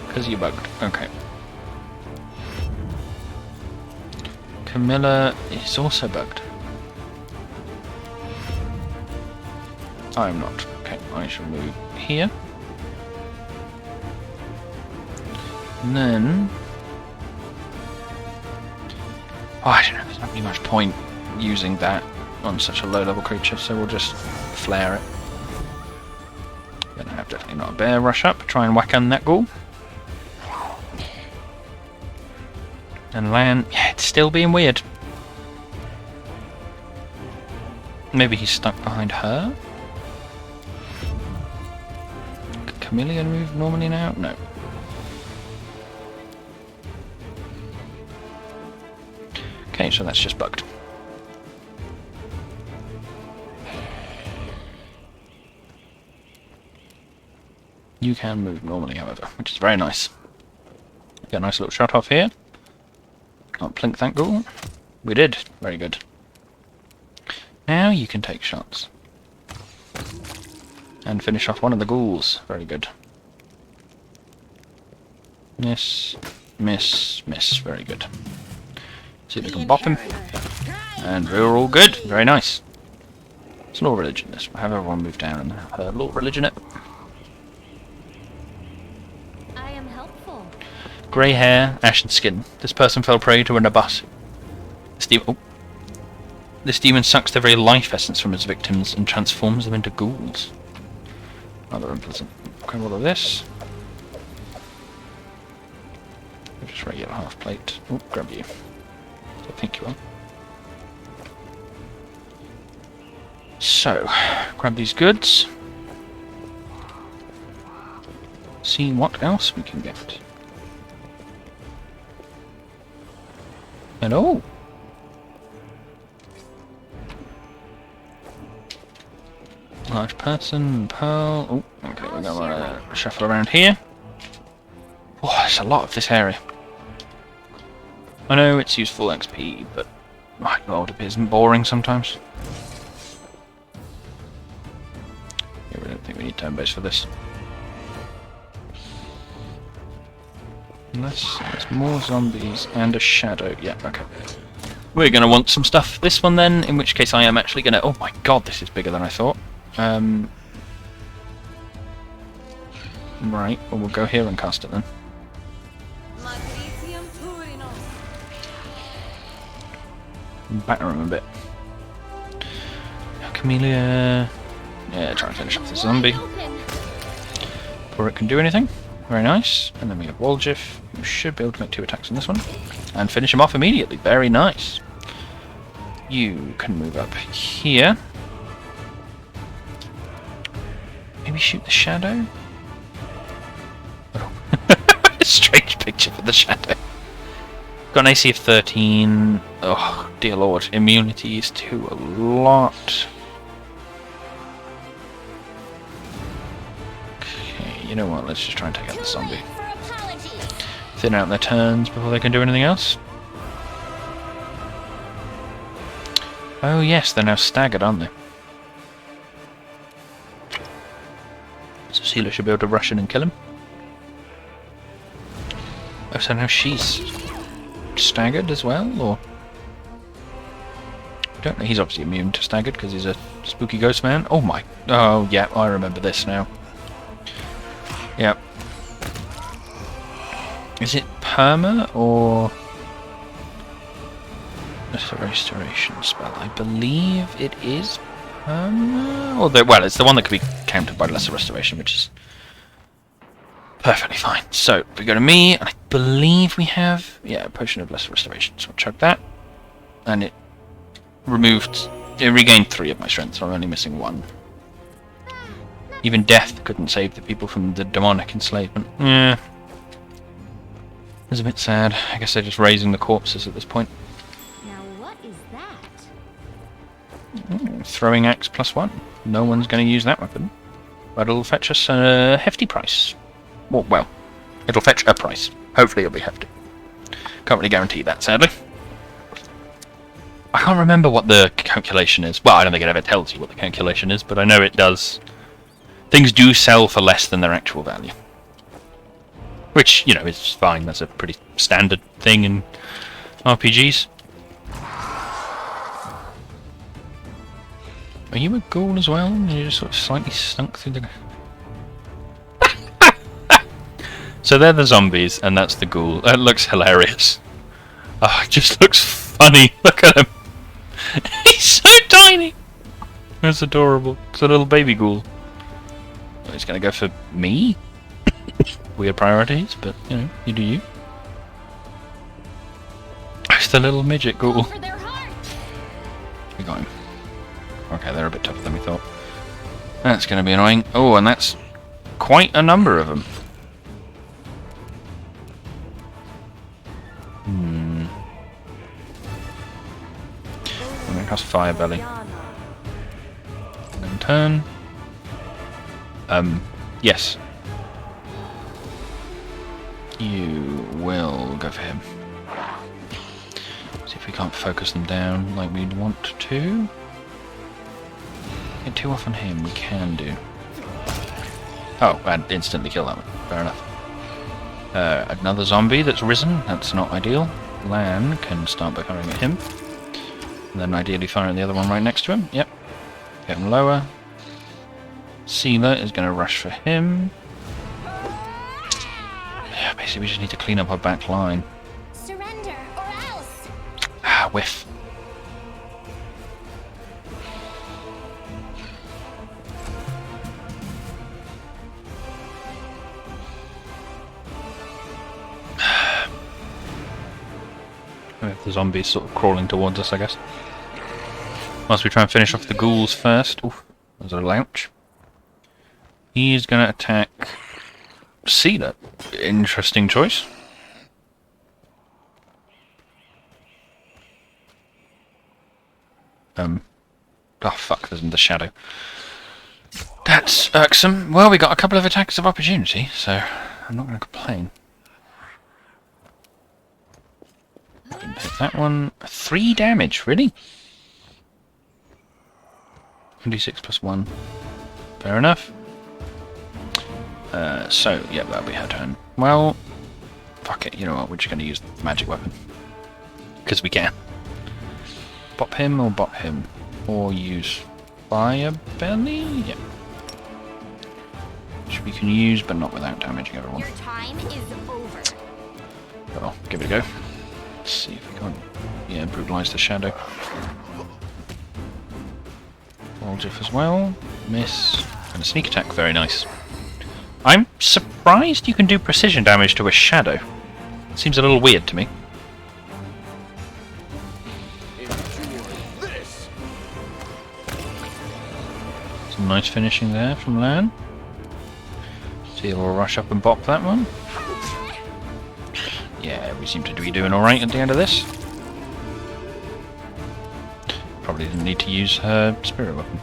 Because you're bugged. Okay. Camilla is also bugged. I'm not. Okay, I shall move here. And then... Oh, I don't know, there's not really much point using that on such a low-level creature, so we'll just flare it. Gonna have definitely not a bear rush up, try and whack on that ghoul. And Lan, yeah, it's still being weird. Maybe he's stuck behind her? Could Camellia move normally now? No. Okay, so that's just bugged. You can move normally, however, which is very nice. Get a nice little shot off here. Can't plink that ghoul. We did. Very good. Now you can take shots. And finish off one of the ghouls. Very good. Miss, miss, miss. Very good. See if we can bop him. And we're all good. Very nice. It's law religion this. We'll have everyone move down and have her law religion it. I am helpful. Grey hair, ashen skin. This person fell prey to a Nabas. This demon sucks the very life essence from its victims and transforms them into ghouls. Rather unpleasant. Grab all of this. Just regular half plate. Oh, grab you. I think you are. So, grab these goods. See what else we can get. And oh! Large person, pearl. Oh, okay, we're gonna shuffle around here. Oh, there's a lot of this area. I know it's useful XP, but my god, it isn't boring sometimes. Yeah, we don't think we need turn base for this. Unless there's more zombies and a shadow. Yeah, okay. We're gonna want some stuff. This one then, in which case I am actually gonna... Oh my god, this is bigger than I thought. Right, well we'll go here and cast it then. Batter him a bit. Camellia... Yeah, try and finish off this zombie. Before it can do anything. Very nice. And then we have Waljif, who should be able to make 2 attacks on this one. And finish him off immediately. Very nice. You can move up here. Maybe shoot the shadow? Oh. Strange picture for the shadow. Got an AC of 13. Oh, dear lord. Immunity is to a lot. Okay, you know what? Let's just try and take out the zombie. Thin out their turns before they can do anything else. Oh yes, they're now staggered, aren't they? So Seela should be able to rush in and kill him. Oh, so now she's staggered as well, or... I don't know, he's obviously immune to staggered because he's a spooky ghost man. Oh my... Oh, yeah, I remember this now. Yep. Is it perma, or... It's a restoration spell? I believe it is Well, it's the one that could be countered by Lesser Restoration, which is perfectly fine. So, we go to me, and I believe we have, yeah, a Potion of Lesser Restoration. So I'll chug that. And it regained 3 of my strength, so I'm only missing 1. Even death couldn't save the people from the demonic enslavement. Yeah. It's a bit sad. I guess they're just raising the corpses at this point. Now what is that? Throwing axe +1. No one's going to use that weapon. But it'll fetch us a hefty price. Well, it'll fetch a price. Hopefully it'll be hefty. Can't really guarantee that, sadly. I can't remember what the calculation is. Well, I don't think it ever tells you what the calculation is, but I know it does. Things do sell for less than their actual value. Which, you know, is fine. That's a pretty standard thing in RPGs. Are you a ghoul as well? You just sort of slightly stunk through the... So they're the zombies, and that's the ghoul. That looks hilarious. Oh, it just looks funny. Look at him. He's so tiny. That's adorable. It's a little baby ghoul. Well, he's going to go for me? Weird priorities, but, you know, you do you. It's the little midget ghoul. We got him. Okay, they're a bit tougher than we thought. That's going to be annoying. Oh, and that's quite a number of them. I'm going to cast Fire Belly. And then turn. Yes. You will go for him. See if we can't focus them down like we'd want to. Get 2 off on him, we can do. Oh, and instantly kill that one. Fair enough. Another zombie that's risen, that's not ideal. Lan can start by firing at him. And then ideally fire at the other one right next to him. Yep. Get him lower. Sealer is going to rush for him. Yeah, basically we just need to clean up our back line. Surrender or else. Ah, whiff. We have the zombies sort of crawling towards us, I guess. Whilst we try and finish off the ghouls first. Oof, there's a louch. He's going to attack Sealer. Interesting choice. Oh fuck, there's the shadow. That's irksome. Well, we got a couple of attacks of opportunity, so I'm not going to complain. Didn't hit that one. 3 damage, really? 26 plus 1. Fair enough. So, yeah, that'll be her turn. Well, fuck it, you know what, we're just going to use the magic weapon. Because we can. Bop him or bop him. Or use Fire Belly? Yeah. Which we can use, but not without damaging everyone. Your time is over. Well, give it a go. Let's see if we can't, yeah, brutalise the shadow. Roll diff as well. Miss. And a sneak attack, very nice. I'm surprised you can do precision damage to a shadow. Seems a little weird to me. Some nice finishing there from Lan. See, we'll rush up and bop that one. Yeah, we seem to be doing alright at the end of this. Probably didn't need to use her spirit weapon.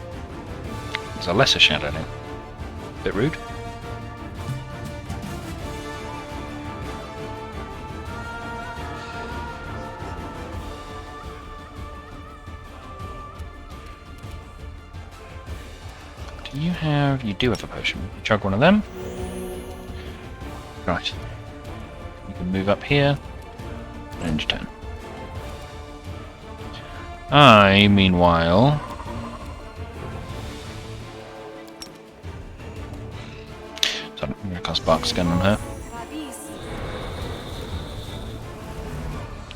There's a lesser shadow now. Bit rude. You do have a potion. Chug one of them. Right. You can move up here. End turn. I, meanwhile... So I'm going to cast Bark Scan on her.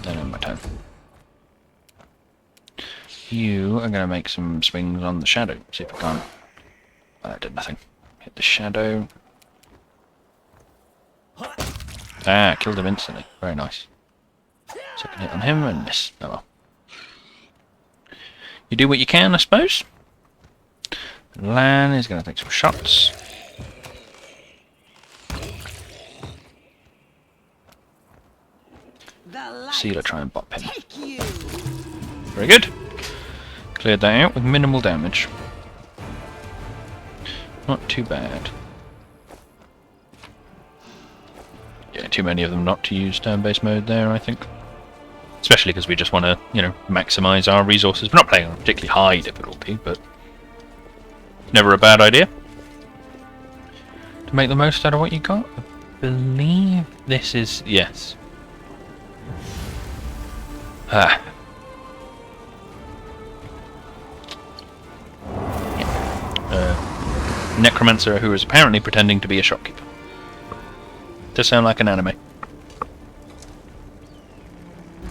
Then end my turn. You are going to make some swings on the shadow. See if I can't. Oh, that did nothing. Hit the shadow. Ah, killed him instantly. Very nice. Second hit on him and miss. Oh well. You do what you can, I suppose. Lan is going to take some shots. Sealer try and bop him. Very good. Cleared that out with minimal damage. Not too bad. Yeah, too many of them not to use turn-based mode there, I think. Especially because we just want to, you know, maximise our resources. We're not playing on a particularly high difficulty, but never a bad idea to make the most out of what you got. I believe this is... yes. Ah. Necromancer who is apparently pretending to be a shopkeeper. Does sound like an anime.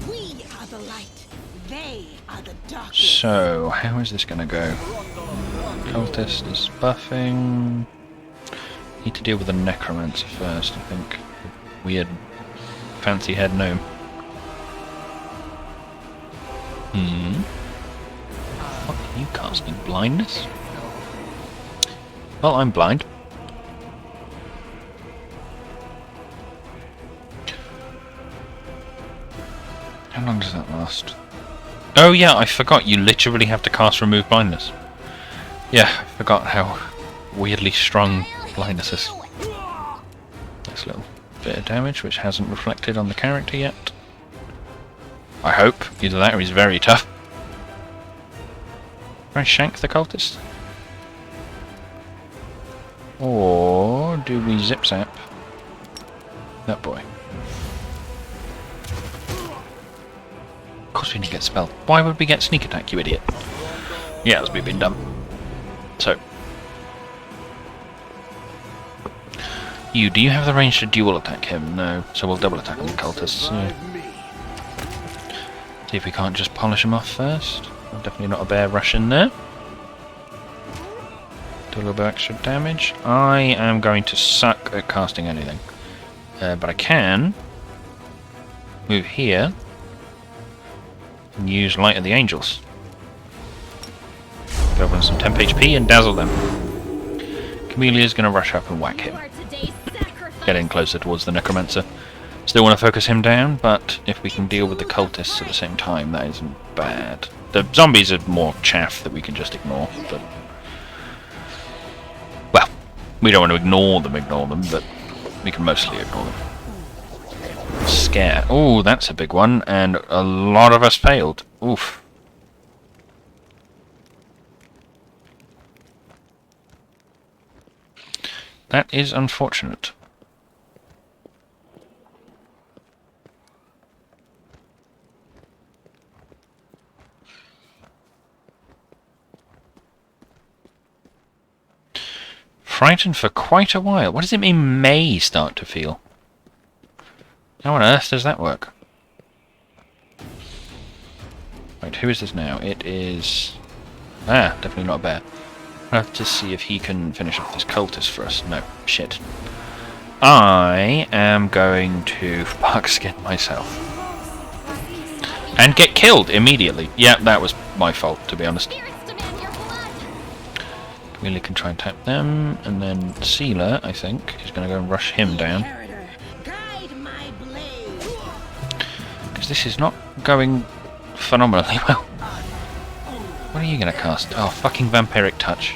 We are the light. They are the darkness. So, how is this going to go? Cultist is buffing. Need to deal with the Necromancer first, I think. Weird, fancy head gnome. What are you casting? Blindness? Well, I'm blind. How long does that last? Oh yeah, I forgot you literally have to cast Remove Blindness. Yeah, I forgot how weirdly strong blindness is. Nice little bit of damage, which hasn't reflected on the character yet. I hope. Either that or he's very tough. Can I shank the cultist? Or do we zip zap that boy? Of course we didn't get spelled. Why would we get sneak attack, you idiot? Yeah, as we've been done. So. Do you have the range to dual attack him? No, so we'll double attack on the cultists. Yeah. See if we can't just polish him off first. Definitely not a bear rush in there. Do a little bit of extra damage. I am going to suck at casting anything. But I can move here and use Light of the Angels. Go over on some temp HP and dazzle them. Chamelea's going to rush up and whack him. Getting closer towards the Necromancer. Still want to focus him down, but if we can deal with the cultists at the same time, that isn't bad. The zombies are more chaff that we can just ignore, but... well, we don't want to ignore them, but we can mostly ignore them. Scare. Oh, that's a big one, and a lot of us failed. Oof. That is unfortunate. Frightened for quite a while. What does it mean may start to feel? How on earth does that work? Right, who is this now? It is... ah, definitely not a bear. I'll have to see if he can finish off this cultist for us. No, shit. I am going to buckskin myself. And get killed immediately. Yeah, that was my fault, to be honest. Really can try and tap them, and then Sealer, I think, is going to go and rush him down. Because this is not going phenomenally well. What are you going to cast? Oh, fucking Vampiric Touch.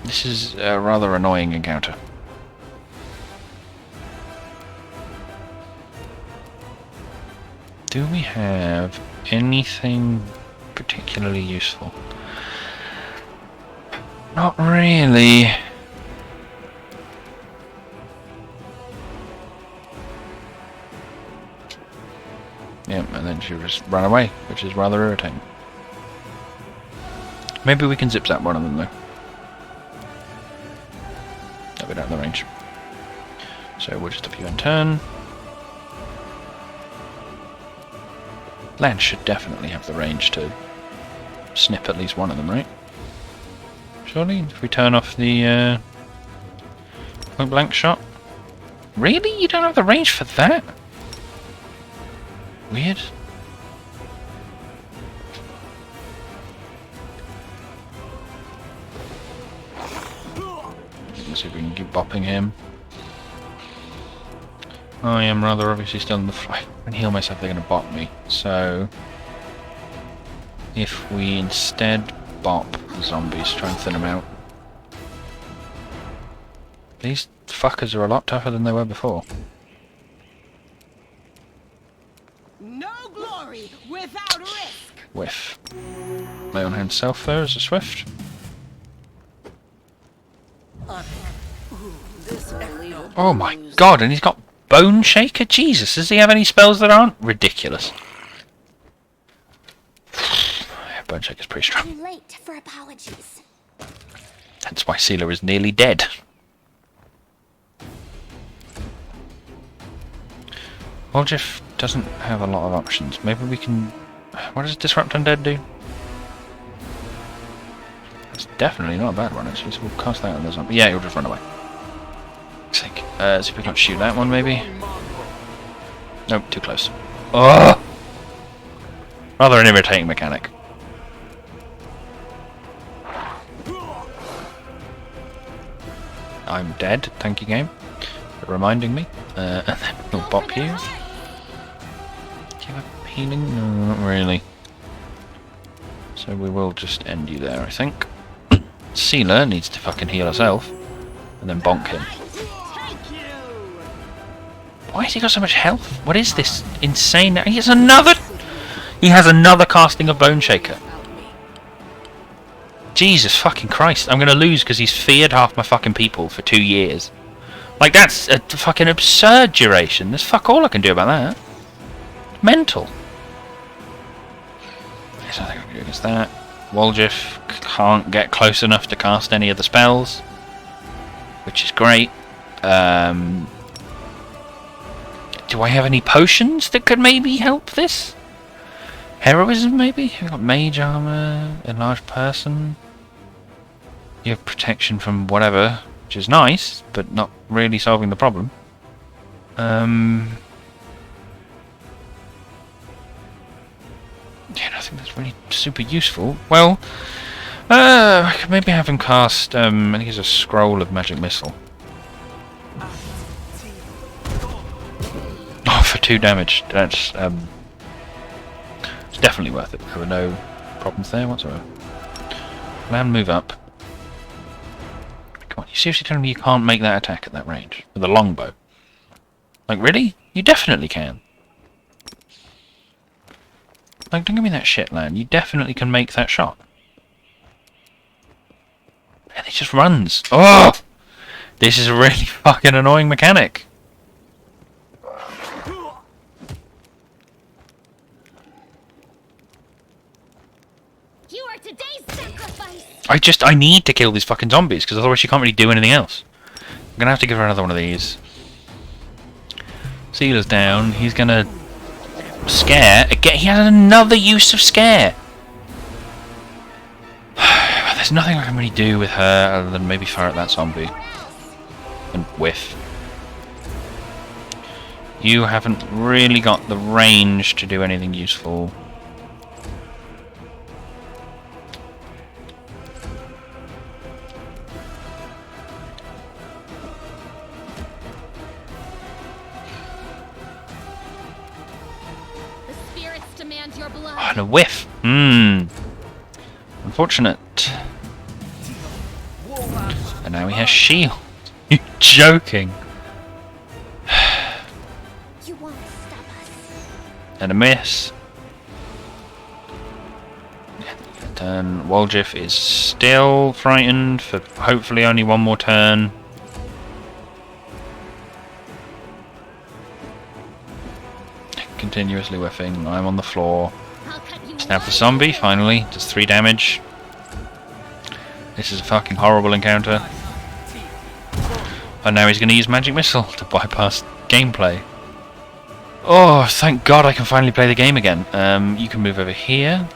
This is a rather annoying encounter. Do we have anything particularly useful? Not really. Yep, and then she just ran away, which is rather irritating. Maybe we can zip zap one of them though. That'll be down the range. So we'll just up you in turn. Lance should definitely have the range to snip at least one of them, right? Surely, if we turn off the point blank shot. Really? You don't have the range for that? Weird. Let's see if we can keep bopping him. I am rather obviously still in the fly. I can heal myself, they're going to bop me. So, if we instead bop the zombies, try and thin them out. These fuckers are a lot tougher than they were before. No glory without risk. Whiff. Lay on hand self there as a swift. Oh my god, and he's got Bone Shaker? Jesus, does he have any spells that aren't? Ridiculous. Bone Shaker's pretty strong. Too late for apologies. That's why Sealer is nearly dead. Woljif doesn't have a lot of options. Maybe we can... What does Disrupt Undead do? That's definitely not a bad one, actually, so we'll cast that on the zombie. Yeah, he'll just run away. See if we can't shoot that one, maybe. Nope, too close. Oh! Rather an irritating mechanic. I'm dead, thank you game for reminding me. And then we'll bop you. Do you have healing? No, not really. So we will just end you there, I think. Sealer needs to fucking heal herself. And then bonk him. Why has he got so much health? What is this insane? He has another casting of Bone Shaker. Jesus fucking Christ. I'm going to lose because he's feared half my fucking people for 2 years. Like, that's a fucking absurd duration. There's fuck all I can do about that. Mental. There's nothing I can do against that. Woljif can't get close enough to cast any of the spells, which is great. Do I have any potions that could maybe help this? Heroism, maybe? We've got Mage Armor, Enlarged Person. You have protection from whatever, which is nice, but not really solving the problem. Yeah, nothing that's really super useful. Well, I could maybe have him cast, I think it's a Scroll of Magic Missile. Oh, for 2 damage. That's, it's definitely worth it. There were no problems there whatsoever. Land move up. Come on, you seriously telling me you can't make that attack at that range? With a longbow? Like, really? You definitely can. Like, don't give me that shit, Lan. You definitely can make that shot. And it just runs. Oh! This is a really fucking annoying mechanic. You are today's sacrifice. I need to kill these fucking zombies, because otherwise she can't really do anything else. I'm gonna have to give her another one of these. Sealer's down. He's gonna scare again. He has another use of scare. There's nothing I can really do with her other than maybe fire at that zombie and whiff. You haven't really got the range to do anything useful. The spirits demand your blood. Oh, and a whiff. Unfortunate. And now he has shield. You're joking. You won't stop us. And a miss. Turn. Woljif is still frightened for hopefully only one more turn. Continuously whiffing. I'm on the floor. Snap the zombie, finally. Does 3 damage. This is a fucking horrible encounter. And now he's going to use Magic Missile to bypass gameplay. Oh, thank God I can finally play the game again. You can move over here.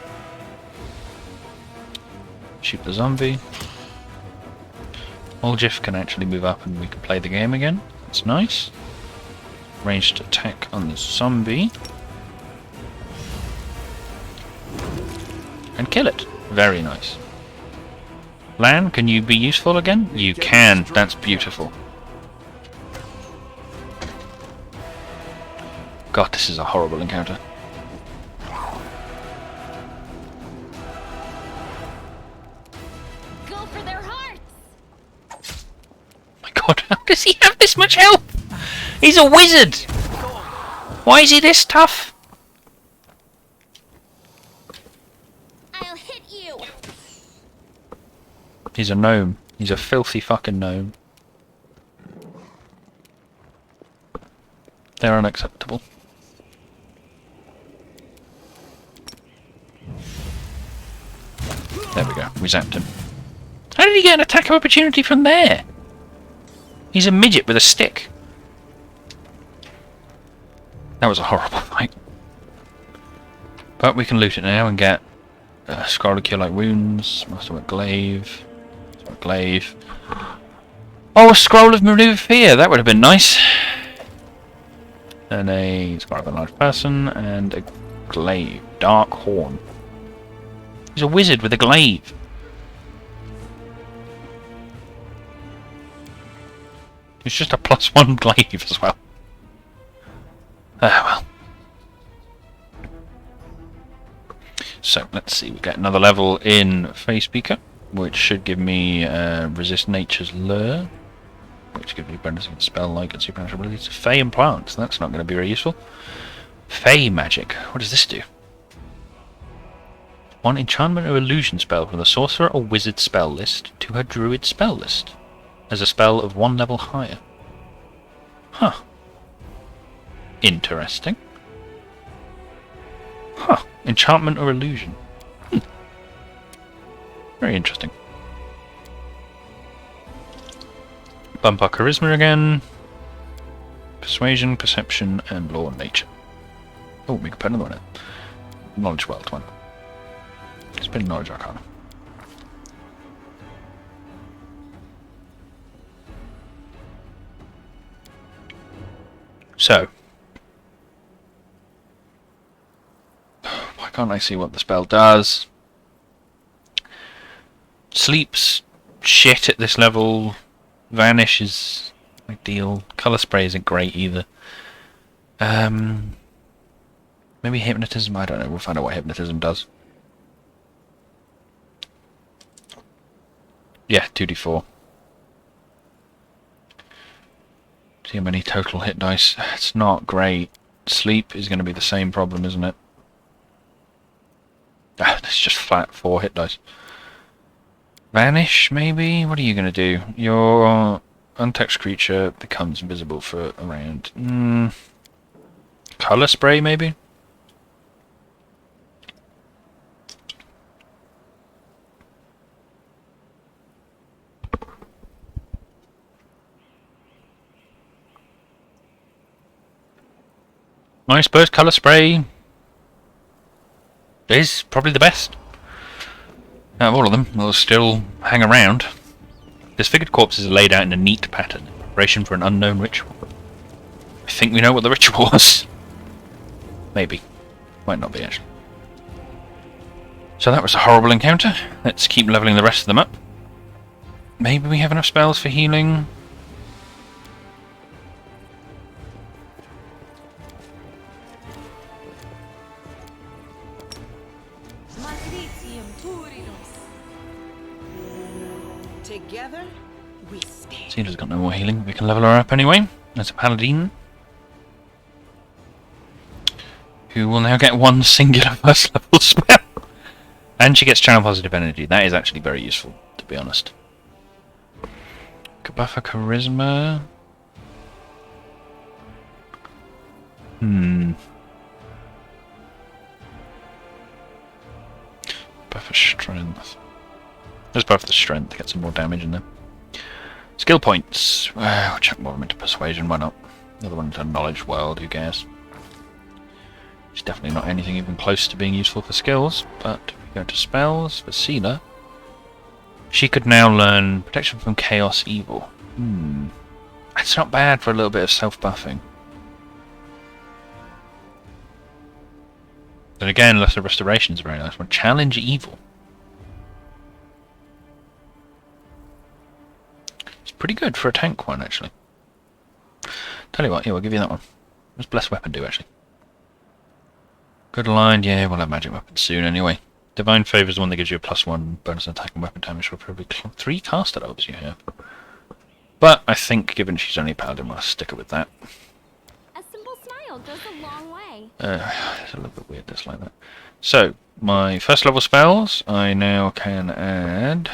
Shoot the zombie. Oljif can actually move up and we can play the game again. That's nice. Ranged attack on the zombie. And kill it. Very nice. Lan, can you be useful again? You can. That's beautiful. God, this is a horrible encounter. Go for their hearts! My God, how does he have this much health? He's a wizard! Why is he this tough? I'll hit you! He's a gnome. He's a filthy fucking gnome. They're unacceptable. There we go. We zapped him. How did he get an attack of opportunity from there? He's a midget with a stick. That was a horrible fight. But we can loot it now and get Scroll of Cure-like Wounds, Masterwork Glaive, Glaive. Oh, a Scroll of Remove Fear! That would have been nice. And a Scroll of a Large Person, and a Glaive. Dark Horn. He's a wizard with a glaive. It's just a +1 glaive as well. Ah, well. So, let's see. We get another level in Face Speaker, which should give me Resist Nature's Lure, which gives me bonus against spell-like and supernatural abilities to Fey and plants. That's not going to be very useful. Fey magic. What does this do? One enchantment or illusion spell from the sorcerer or wizard spell list to her druid spell list as a spell of 1 level higher. Huh. Interesting. Huh. Enchantment or illusion. Very interesting. Bump our charisma again. Persuasion, perception, and law and nature. Oh, we can put another one in. Knowledge world one. It's been knowledge arcana. So, why can't I see what the spell does? Sleep's shit at this level. Vanish is ideal. Colour spray isn't great either. Maybe hypnotism. I don't know. We'll find out what hypnotism does. Yeah, 2d4. See how many total hit dice. It's not great. Sleep is going to be the same problem, isn't it? Ah, it's just flat 4 hit dice. Vanish, maybe? What are you going to do? Your untouched creature becomes invisible for around... Colour spray, maybe? I suppose colour spray is probably the best. Out of all of them, they'll still hang around. Disfigured corpses are laid out in a neat pattern, in preparation for an unknown ritual. I think we know what the ritual was. Maybe. Might not be, actually. So that was a horrible encounter. Let's keep levelling the rest of them up. Maybe we have enough spells for healing. Together, we stand. Celia's got no more healing. We can level her up anyway. That's a paladin, who will now get 1 singular first level spell. And she gets channel positive energy. That is actually very useful, to be honest. Could buff her charisma. Buff her strength. Let's buff the strength, get some more damage in there. Skill points. We'll chuck more of them into persuasion, why not? The other one into knowledge world, who cares? definitely not anything even close to being useful for skills, but we go to spells for Sealer. She could now learn protection from chaos evil. That's not bad for a little bit of self-buffing. Then again, Lesser Restoration is a very nice one. Challenge evil. It's pretty good for a tank one, actually. Tell you what, yeah, we'll give you that one. What does Blessed Weapon do, actually? Good aligned, yeah, we'll have Magic Weapon soon anyway. Divine Favour is the one that gives you a +1 bonus attack and weapon damage for every 3 caster elves you have. But I think, given she's only a paladin, we'll stick her with that. A simple smile goes a long way. It's a little bit weird, this like that. So, my first level spells, I now can add...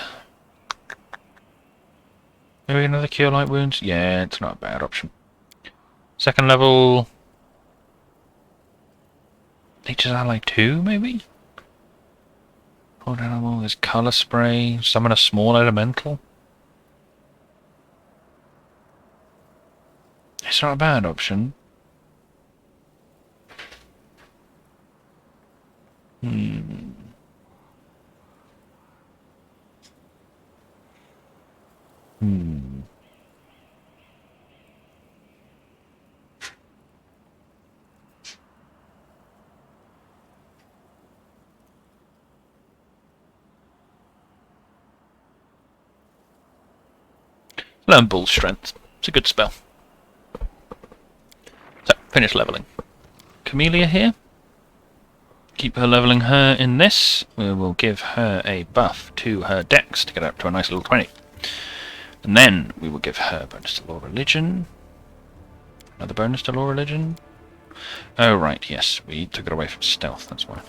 Maybe another Cure Light Wounds? Yeah, it's not a bad option. Second level... Nature's Ally 2, maybe? Hold Animal, there's Colour Spray, Summon a Small Elemental. It's not a bad option. Learn Bull Strength. It's a good spell. So, finish leveling. Camellia here. Keep her leveling her in this. We will give her a buff to her dex to get up to a nice little 20. And then we will give her a bonus to Law Religion. Another bonus to Law Religion. Oh, right, yes. We took it away from stealth, that's why.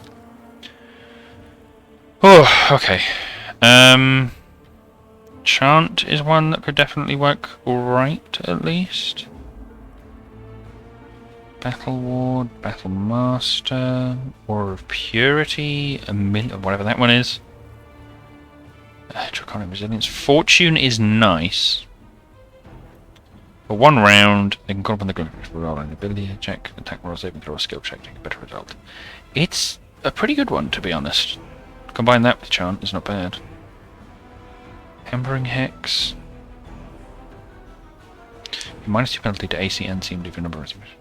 Oh, okay. Chant is one that could definitely work alright, at least. Battle Ward, Battle Master, Aura of Purity, whatever that one is. Draconic Resilience. Fortune is nice. For 1 round, they can call upon the group to roll an ability check, attack roll, saving throw, or skill check, take a better result. It's a pretty good one, to be honest. Combine that with Chant is not bad. Hampering Hex. -2 penalty to AC and CMD for number of resolutions.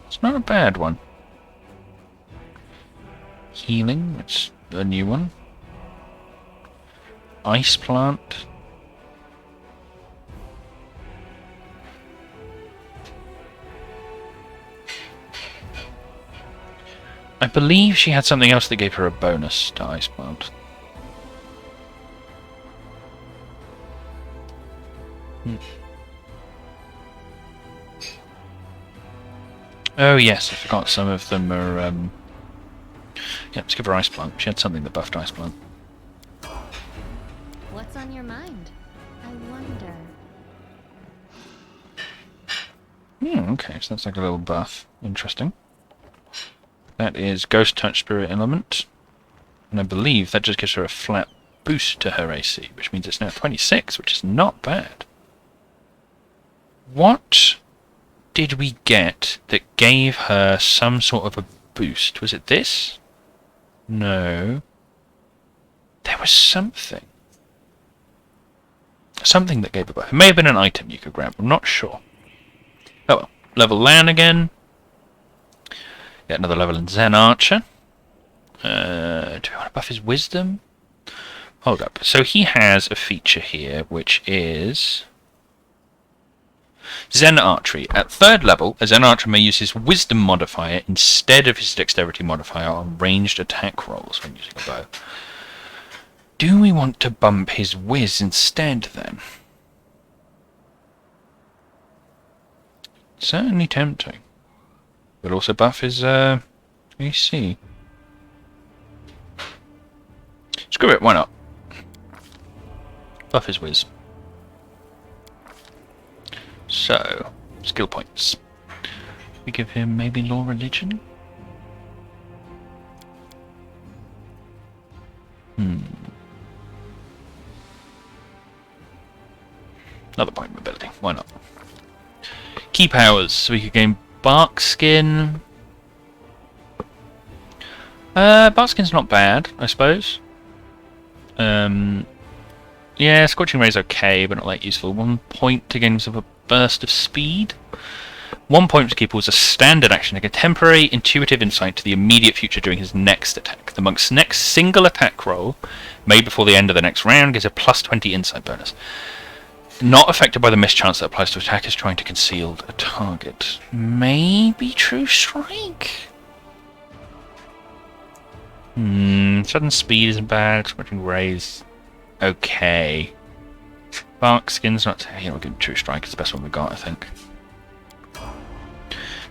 It's not a bad one. Healing, it's a new one. Ice Plant. I believe she had something else that gave her a bonus to Ice Plant. Oh yes, I forgot some of them are... Yeah, let's give her Ice Plant. She had something that buffed Ice Plant. What's on your mind? I wonder. Okay, so that's like a little buff. Interesting. That is Ghost Touch Spirit Element. And I believe that just gives her a flat boost to her AC, which means it's now 26, which is not bad. What did we get that gave her some sort of a boost? Was it this? No. There was something. Something that gave a buff. It may have been an item you could grab, I'm not sure. Oh well. Level Lan again. Get another level in Zen Archer. Do we want to buff his wisdom? Hold up. So he has a feature here, which is... Zen Archery. At 3rd level, a Zen Archer may use his Wisdom modifier instead of his Dexterity modifier on ranged attack rolls when using a bow. Do we want to bump his Wiz instead, then? Certainly tempting. We'll also buff his AC. Screw it, why not? Buff his Wiz. So, skill points. We give him maybe Law Religion? Another point of mobility, why not? Key powers, so we could gain Bark Skin. Barkskin's not bad, I suppose. Yeah, Scorching Ray's okay, but not that useful. 1 point to gain himself a burst of speed. 1 point to keep was a standard action, like a temporary intuitive insight to the immediate future during his next attack. The monk's next single attack roll, made before the end of the next round, gives a plus 20 insight bonus. Not affected by the mischance that applies to attackers trying to conceal a target. Maybe True Strike? Sudden Speed isn't bad. Scorching Ray's okay. Barkskin's not... You know, we'll give him True Strike. It's the best one we got, I think.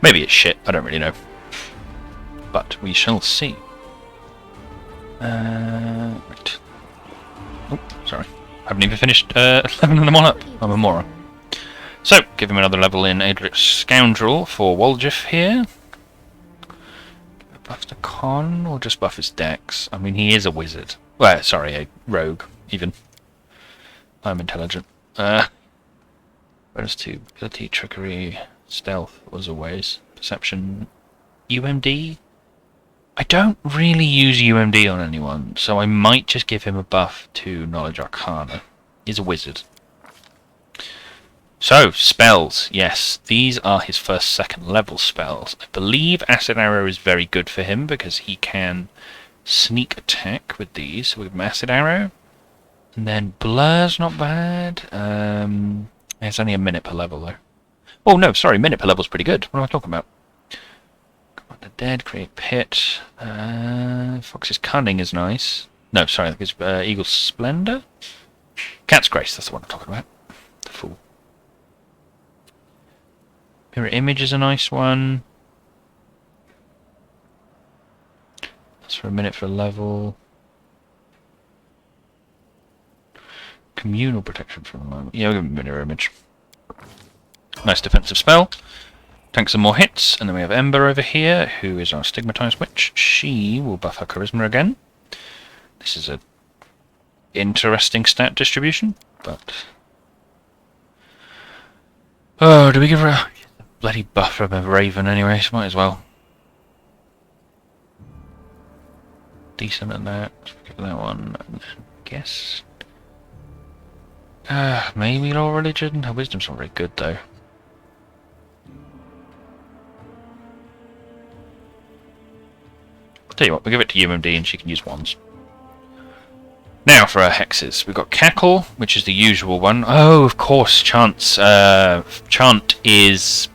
Maybe it's shit. I don't really know. But we shall see. Right. Oh, sorry. Haven't even finished leveling them all up. I'm a moron. So, give him another level in Adric Scoundrel for Woljif here. Buff to Con, or just buff his dex? I mean, he is a wizard. Well, sorry, a rogue, even. I'm intelligent. Bonus to ability, trickery, stealth, as always. Perception, UMD? I don't really use UMD on anyone, so I might just give him a buff to Knowledge Arcana. He's a wizard. So, spells. Yes, these are his first, second level spells. I believe Acid Arrow is very good for him because he can sneak attack with these. So we have Acid Arrow. And then Blur's not bad. It's only a minute per level though. Oh no, sorry, minute per level's pretty good. What am I talking about? The Dead, Create Pit. Fox's Cunning is nice. No, sorry, I think it's Eagle's Splendor? Cat's Grace, that's the one I'm talking about. The Fool. Mirror Image is a nice one. That's for a minute for a level. Communal Protection for a moment. Yeah, we'll give him Mirror Image. Nice defensive spell. Tanks some more hits, and then we have Ember over here, who is our Stigmatized Witch. She will buff her Charisma again. This is a interesting stat distribution, but... Oh, do we give her a bloody buff from a Raven anyway? So might as well. Decent at that. Give her that one, and then guess... maybe Law Religion? Her Wisdom's not very good, though. Tell you what, we'll give it to UMD and she can use wands. Now for our hexes. We've got Cackle, which is the usual one. Oh, of course, Chance. Chant is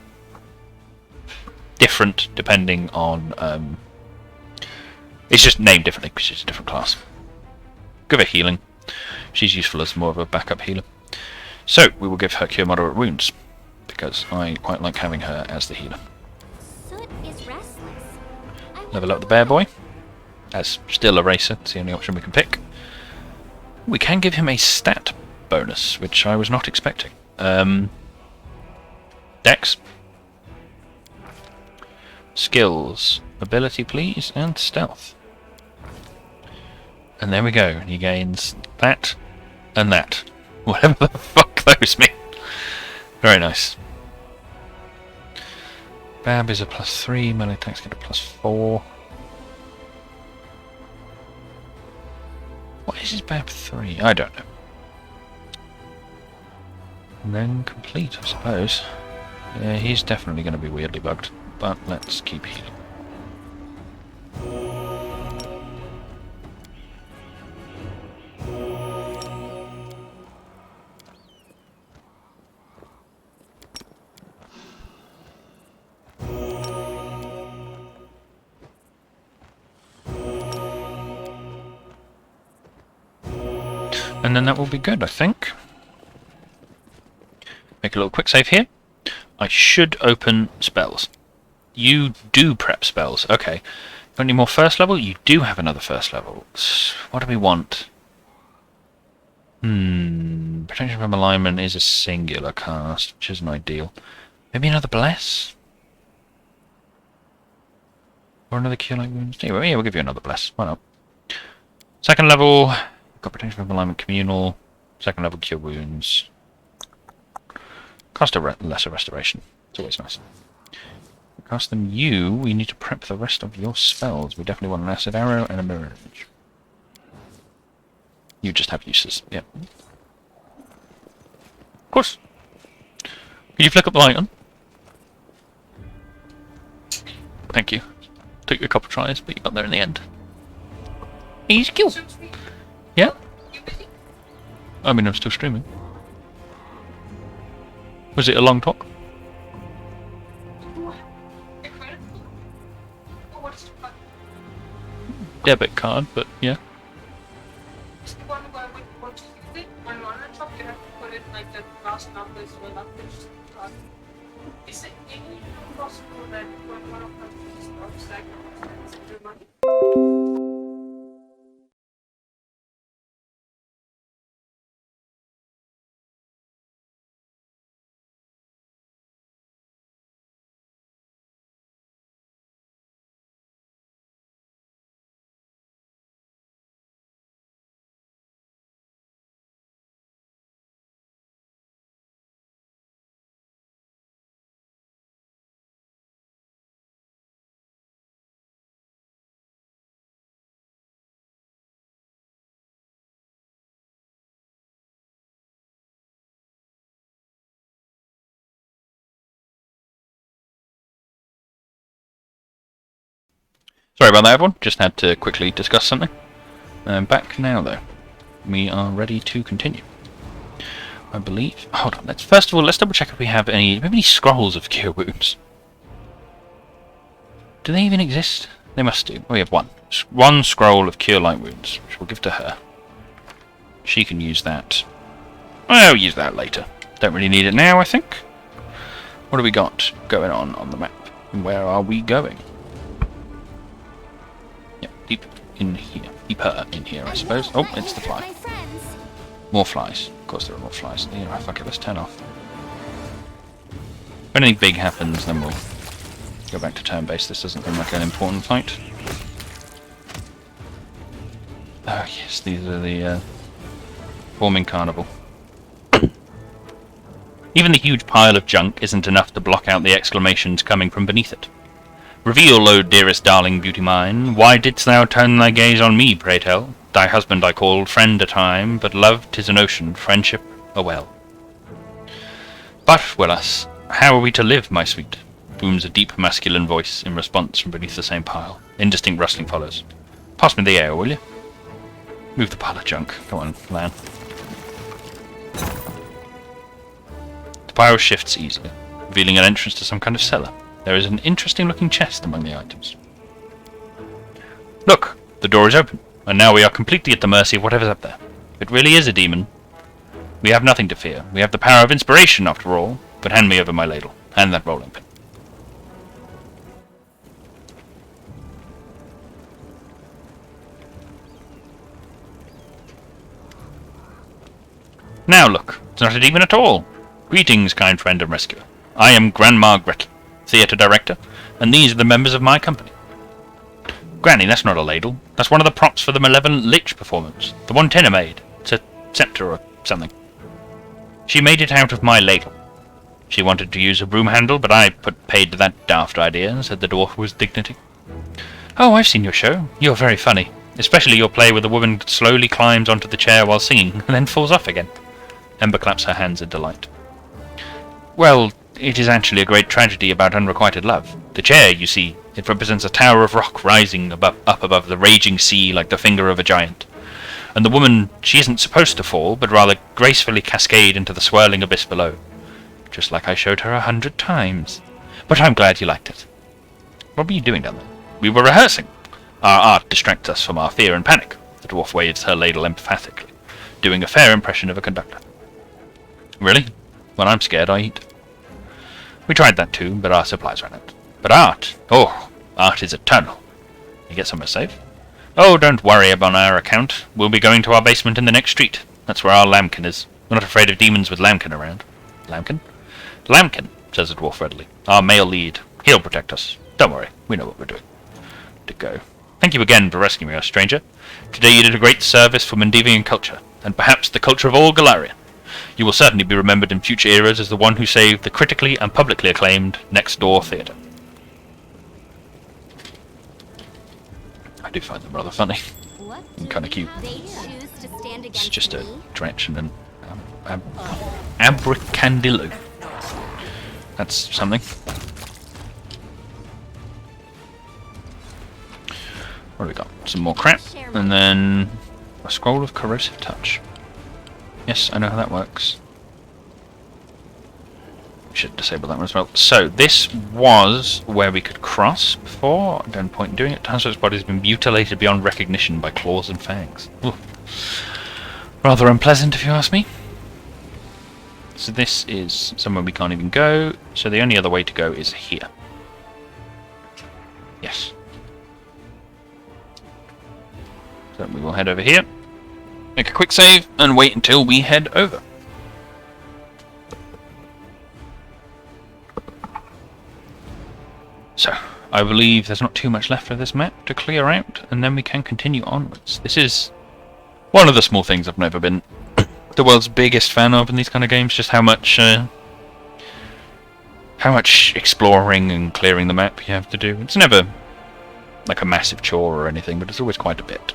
different depending on... it's just named differently because she's a different class. Give her Healing. She's useful as more of a backup healer. So, we will give her Cure Moderate Wounds, because I quite like having her as the healer. Level up the Bear Boy, as still a racer, it's the only option we can pick. We can give him a stat bonus, which I was not expecting. Dex. Skills. Ability, please, and Stealth. And there we go, and he gains that and that. Whatever the fuck those mean. Very nice. Bab is a +3, melee attacks get a +4. What is his Bab 3? I don't know. And then complete, I suppose. Yeah, he's definitely going to be weirdly bugged, but let's keep healing. And then that will be good, I think. Make a little quick save here. I should open spells. You do prep spells. Okay. Got any more first level? You do have another first level. What do we want? Protection from Alignment is a singular cast, which isn't ideal. Maybe another Bless? Or another Cure Light Wounds? Anyway, yeah, we'll give you another Bless. Why not? Second level... Got Protection from Alignment Communal, second level Cure Wounds. Cost a lesser Restoration. It's always nice. Casting you, we need to prep the rest of your spells. We definitely want an acid arrow and a mirror image. You just have uses, yep. Of course. Can you flick up the light on? Thank you. Took you a couple tries, but you got there in the end. He's cute. Yeah? I mean, I'm still streaming. Was it a long talk? Debit card, but yeah. It's the one where when you want to use it on Lana Shop, you have to put in like the last numbers will not finish the card. Is it any possible that when one of them is not stagnant, your money? Sorry about that, everyone. Just had to quickly discuss something. Back now, though. We are ready to continue. I believe. Hold on. First of all, let's double check if we have any scrolls of cure wounds. Do they even exist? They must do. We have one. One scroll of cure light wounds, which we'll give to her. She can use that. I'll use that later. Don't really need it now, I think. What do we got going on the map? And where are we going? Yep, deep in here. Keep her in here, I suppose. Oh, it's the fly. More flies. Of course there are more flies. Yeah, fuck it, let's turn off. If anything big happens, then we'll go back to turn-based. This doesn't seem like an important fight. Oh yes, these are the forming carnival. Even the huge pile of junk isn't enough to block out the exclamations coming from beneath it. Reveal, O dearest darling beauty mine, why didst thou turn thy gaze on me, pray tell? Thy husband I called friend a time, but love 'tis an ocean, friendship a well. But, Willis, how are we to live, my sweet? Booms a deep masculine voice in response from beneath the same pile. Indistinct rustling follows. Pass me the air, will you? Move the pile of junk. Come on, Lan. The pile shifts easily, revealing an entrance to some kind of cellar. There is an interesting-looking chest among the items. Look! The door is open, and now we are completely at the mercy of whatever's up there. If it really is a demon, we have nothing to fear. We have the power of inspiration, after all. But hand me over my ladle, and that rolling pin. Now look, it's not a demon at all. Greetings, kind friend and rescuer. I am Grandma Gretel, theatre director, and these are the members of my company. Granny, that's not a ladle. That's one of the props for the Malevolent Lich performance. The one Tina made. It's a scepter or something. She made it out of my ladle. She wanted to use a broom handle, but I put paid to that daft idea, said the dwarf with dignity. Oh, I've seen your show. You're very funny. Especially your play where the woman slowly climbs onto the chair while singing, and then falls off again. Ember claps her hands in delight. Well, it is actually a great tragedy about unrequited love. The chair, you see, it represents a tower of rock rising up above the raging sea like the finger of a giant. And the woman, she isn't supposed to fall, but rather gracefully cascade into the swirling abyss below. Just like I showed her 100 times. But I'm glad you liked it. What were you doing down there? We were rehearsing. Our art distracts us from our fear and panic. The dwarf waves her ladle emphatically, doing a fair impression of a conductor. Really? When I'm scared, I eat. We tried that too, but our supplies ran out. But art! Oh, art is eternal. You get somewhere safe? Oh, don't worry about our account. We'll be going to our basement in the next street. That's where our lambkin is. We're not afraid of demons with lambkin around. Lambkin? Lambkin, says the dwarf readily. Our male lead. He'll protect us. Don't worry, we know what we're doing. To go. Thank you again for rescuing us, stranger. Today you did a great service for Mendevian culture, and perhaps the culture of all Galarian. You will certainly be remembered in future eras as the one who saved the critically and publicly acclaimed Next Door Theatre. I do find them rather funny and kind of cute. They choose to stand It's against just a me. direction and abracadillo. That's something. What do we got? Some more crap, and then a scroll of corrosive touch. Yes, I know how that works. Should disable that one as well. So this was where we could cross before. No point in doing it. Tanso's body has been mutilated beyond recognition by claws and fangs. Ooh. Rather unpleasant, if you ask me. So this is somewhere we can't even go. So the only other way to go is here. Yes. So we will head over here, make a quick save, and wait until we head over. So, I believe there's not too much left of this map to clear out, and then we can continue onwards. This is one of the small things I've never been the world's biggest fan of in these kind of games, just how much exploring and clearing the map you have to do. It's never like a massive chore or anything, but it's always quite a bit.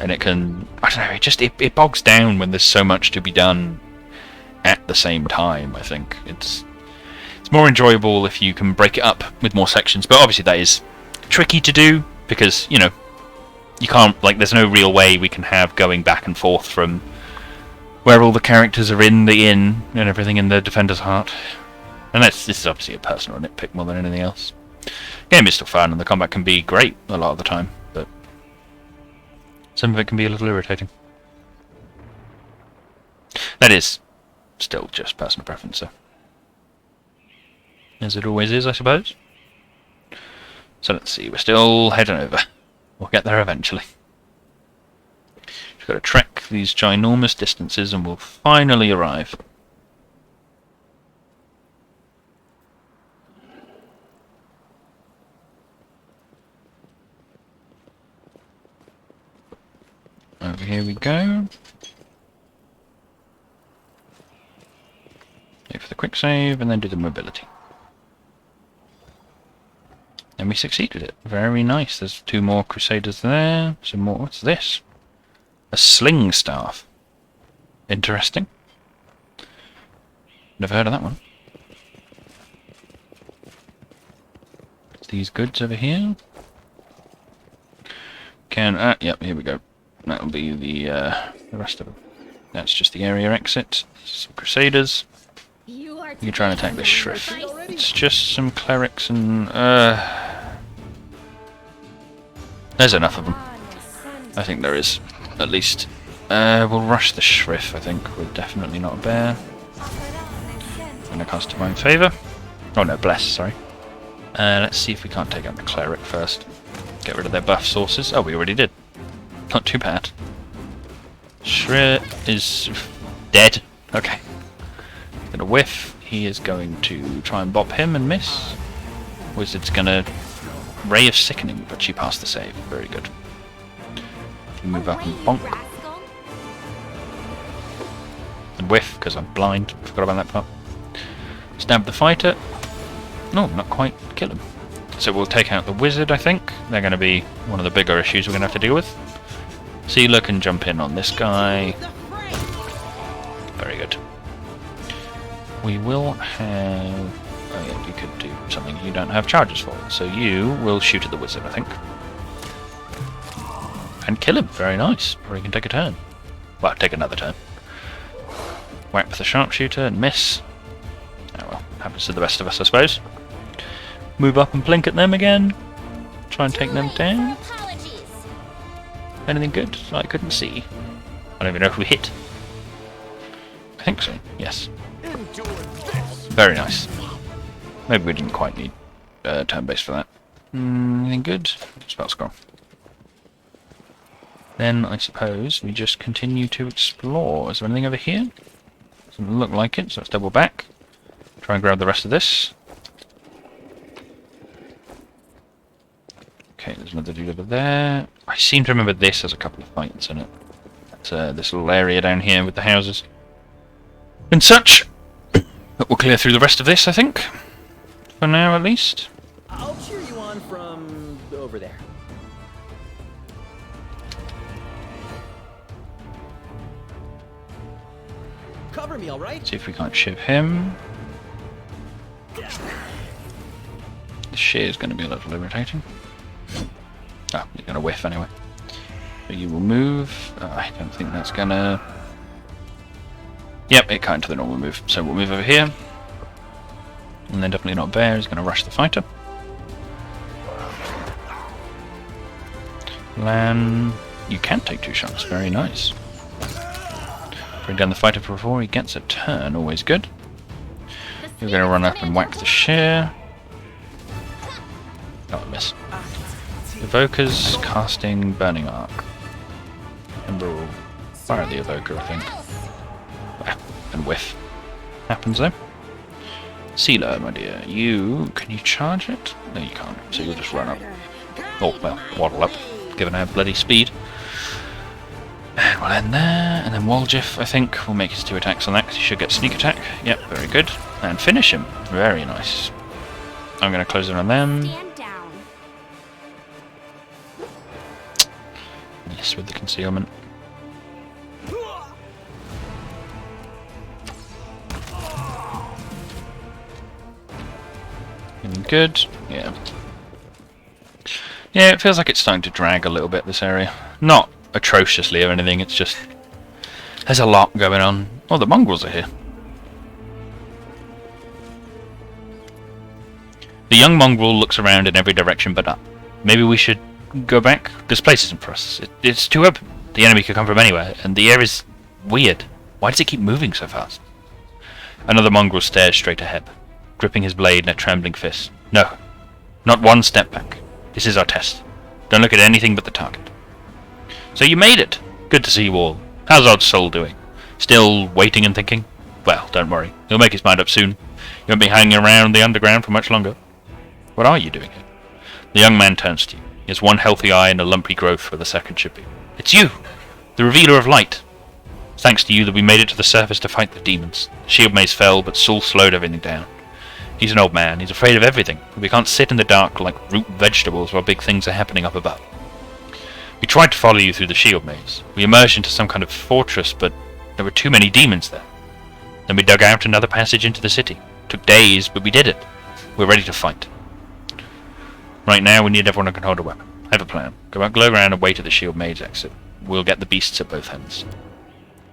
And it can, I don't know, it bogs down when there's so much to be done at the same time, I think. It's more enjoyable if you can break it up with more sections, but obviously that is tricky to do, because, you know, you can't, like, there's no real way we can have going back and forth from where all the characters are in the inn and everything in the Defender's Heart. And this is obviously a personal nitpick more than anything else. Game is still fun, and the combat can be great a lot of the time, but some of it can be a little irritating. That is still just personal preference, so. As it always is, I suppose. So let's see, we're still heading over. We'll get there eventually. Just got to trek these ginormous distances and we'll finally arrive. Over here we go. Wait for the quick save and then do the mobility. And we succeeded it. Very nice. There's 2 more Crusaders there. Some more. What's this? A sling staff. Interesting. Never heard of that one. These goods over here. Yep, here we go. That'll be the rest of them. That's just the area exit. Some Crusaders. You can try and attack this shrift. It's just some clerics and there's enough of them. I think there is, at least. We'll rush the shrift, I think. We're definitely not a bear. I'm gonna cast Divine Favour. Oh no, Bless, sorry. Let's see if we can't take out the cleric first. Get rid of their buff sources. Oh, we already did. Not too bad. Shrift is dead. Okay. Gonna whiff. He is going to try and bop him and miss. Wizard's gonna Ray of Sickening, but she passed the save. Very good. You move up and bonk. And whiff, because I'm blind. Forgot about that part. Stab the fighter. No, not quite kill him. So we'll take out the wizard, I think. They're going to be one of the bigger issues we're going to have to deal with. Sealer can jump in on this guy. Very good. We will have... Oh yeah, you could do something you don't have charges for. So you will shoot at the wizard, I think. And kill him. Very nice. Or he can take a turn. Well, take another turn. Whack with the sharpshooter and miss. Oh well, happens to the best of us, I suppose. Move up and blink at them again. Try and take them down. Anything good? I couldn't see. I don't even know if we hit. I think so, yes. Very nice. Maybe we didn't quite need turn-based for that. Anything good? Spell scroll. Then I suppose we just continue to explore. Is there anything over here? Doesn't look like it, so let's double back. Try and grab the rest of this. Okay, there's another dude over there. I seem to remember this has a couple of fights in it. That's this little area down here with the houses and such. But we'll clear through the rest of this, I think. For now, at least. I'll cheer you you on from over there. Cover me, all right? See if we can't shiv him. The shear is going to be a little irritating. Oh, you're going to whiff anyway. So you will move. I don't think that's going to... Yep, it can't do the normal move. So we'll move over here. And then definitely not bear. He's going to rush the fighter. Lan, you can take 2 shots. Very nice. Bring down the fighter before he gets a turn. Always good. You're going to run up and whack the shear. Oh, I miss. Evokers casting Burning Arc. Ember will fire the evoker, I think. And whiff. Happens though. Sealer, my dear, can you charge it? No, you can't. So you'll just run up. Oh, well, waddle up, given our bloody speed. And we'll end there, and then Waljif, I think, will make his 2 attacks on that, because he should get sneak attack. Yep, very good. And finish him. Very nice. I'm going to close it on them. Yes, with the concealment. Looking good. Yeah. Yeah, it feels like it's starting to drag a little bit, this area. Not atrociously or anything, it's just... There's a lot going on. Oh, the mongrels are here. The young mongrel looks around in every direction but up. Maybe we should go back? This place isn't for us. It's too open. The enemy could come from anywhere, and the air is weird. Why does it keep moving so fast? Another mongrel stares straight ahead, gripping his blade in a trembling fist. No, not one step back. This is our test. Don't look at anything but the target. So you made it. Good to see you all. How's Odd Soul doing? Still waiting and thinking? Well, don't worry. He'll make his mind up soon. You won't be hanging around the underground for much longer. What are you doing here? The young man turns to you. He has one healthy eye and a lumpy growth where the second should be. It's you! The Revealer of Light! Thanks to you that we made it to the surface to fight the demons. The shield maze fell, but Saul slowed everything down. He's an old man. He's afraid of everything. We can't sit in the dark like root vegetables while big things are happening up above. We tried to follow you through the shield maze. We emerged into some kind of fortress, but there were too many demons there. Then we dug out another passage into the city. Took days, but we did it. We're ready to fight. Right now, we need everyone who can hold a weapon. I have a plan. Go back, glow around, and wait at the shield maze exit. We'll get the beasts at both ends.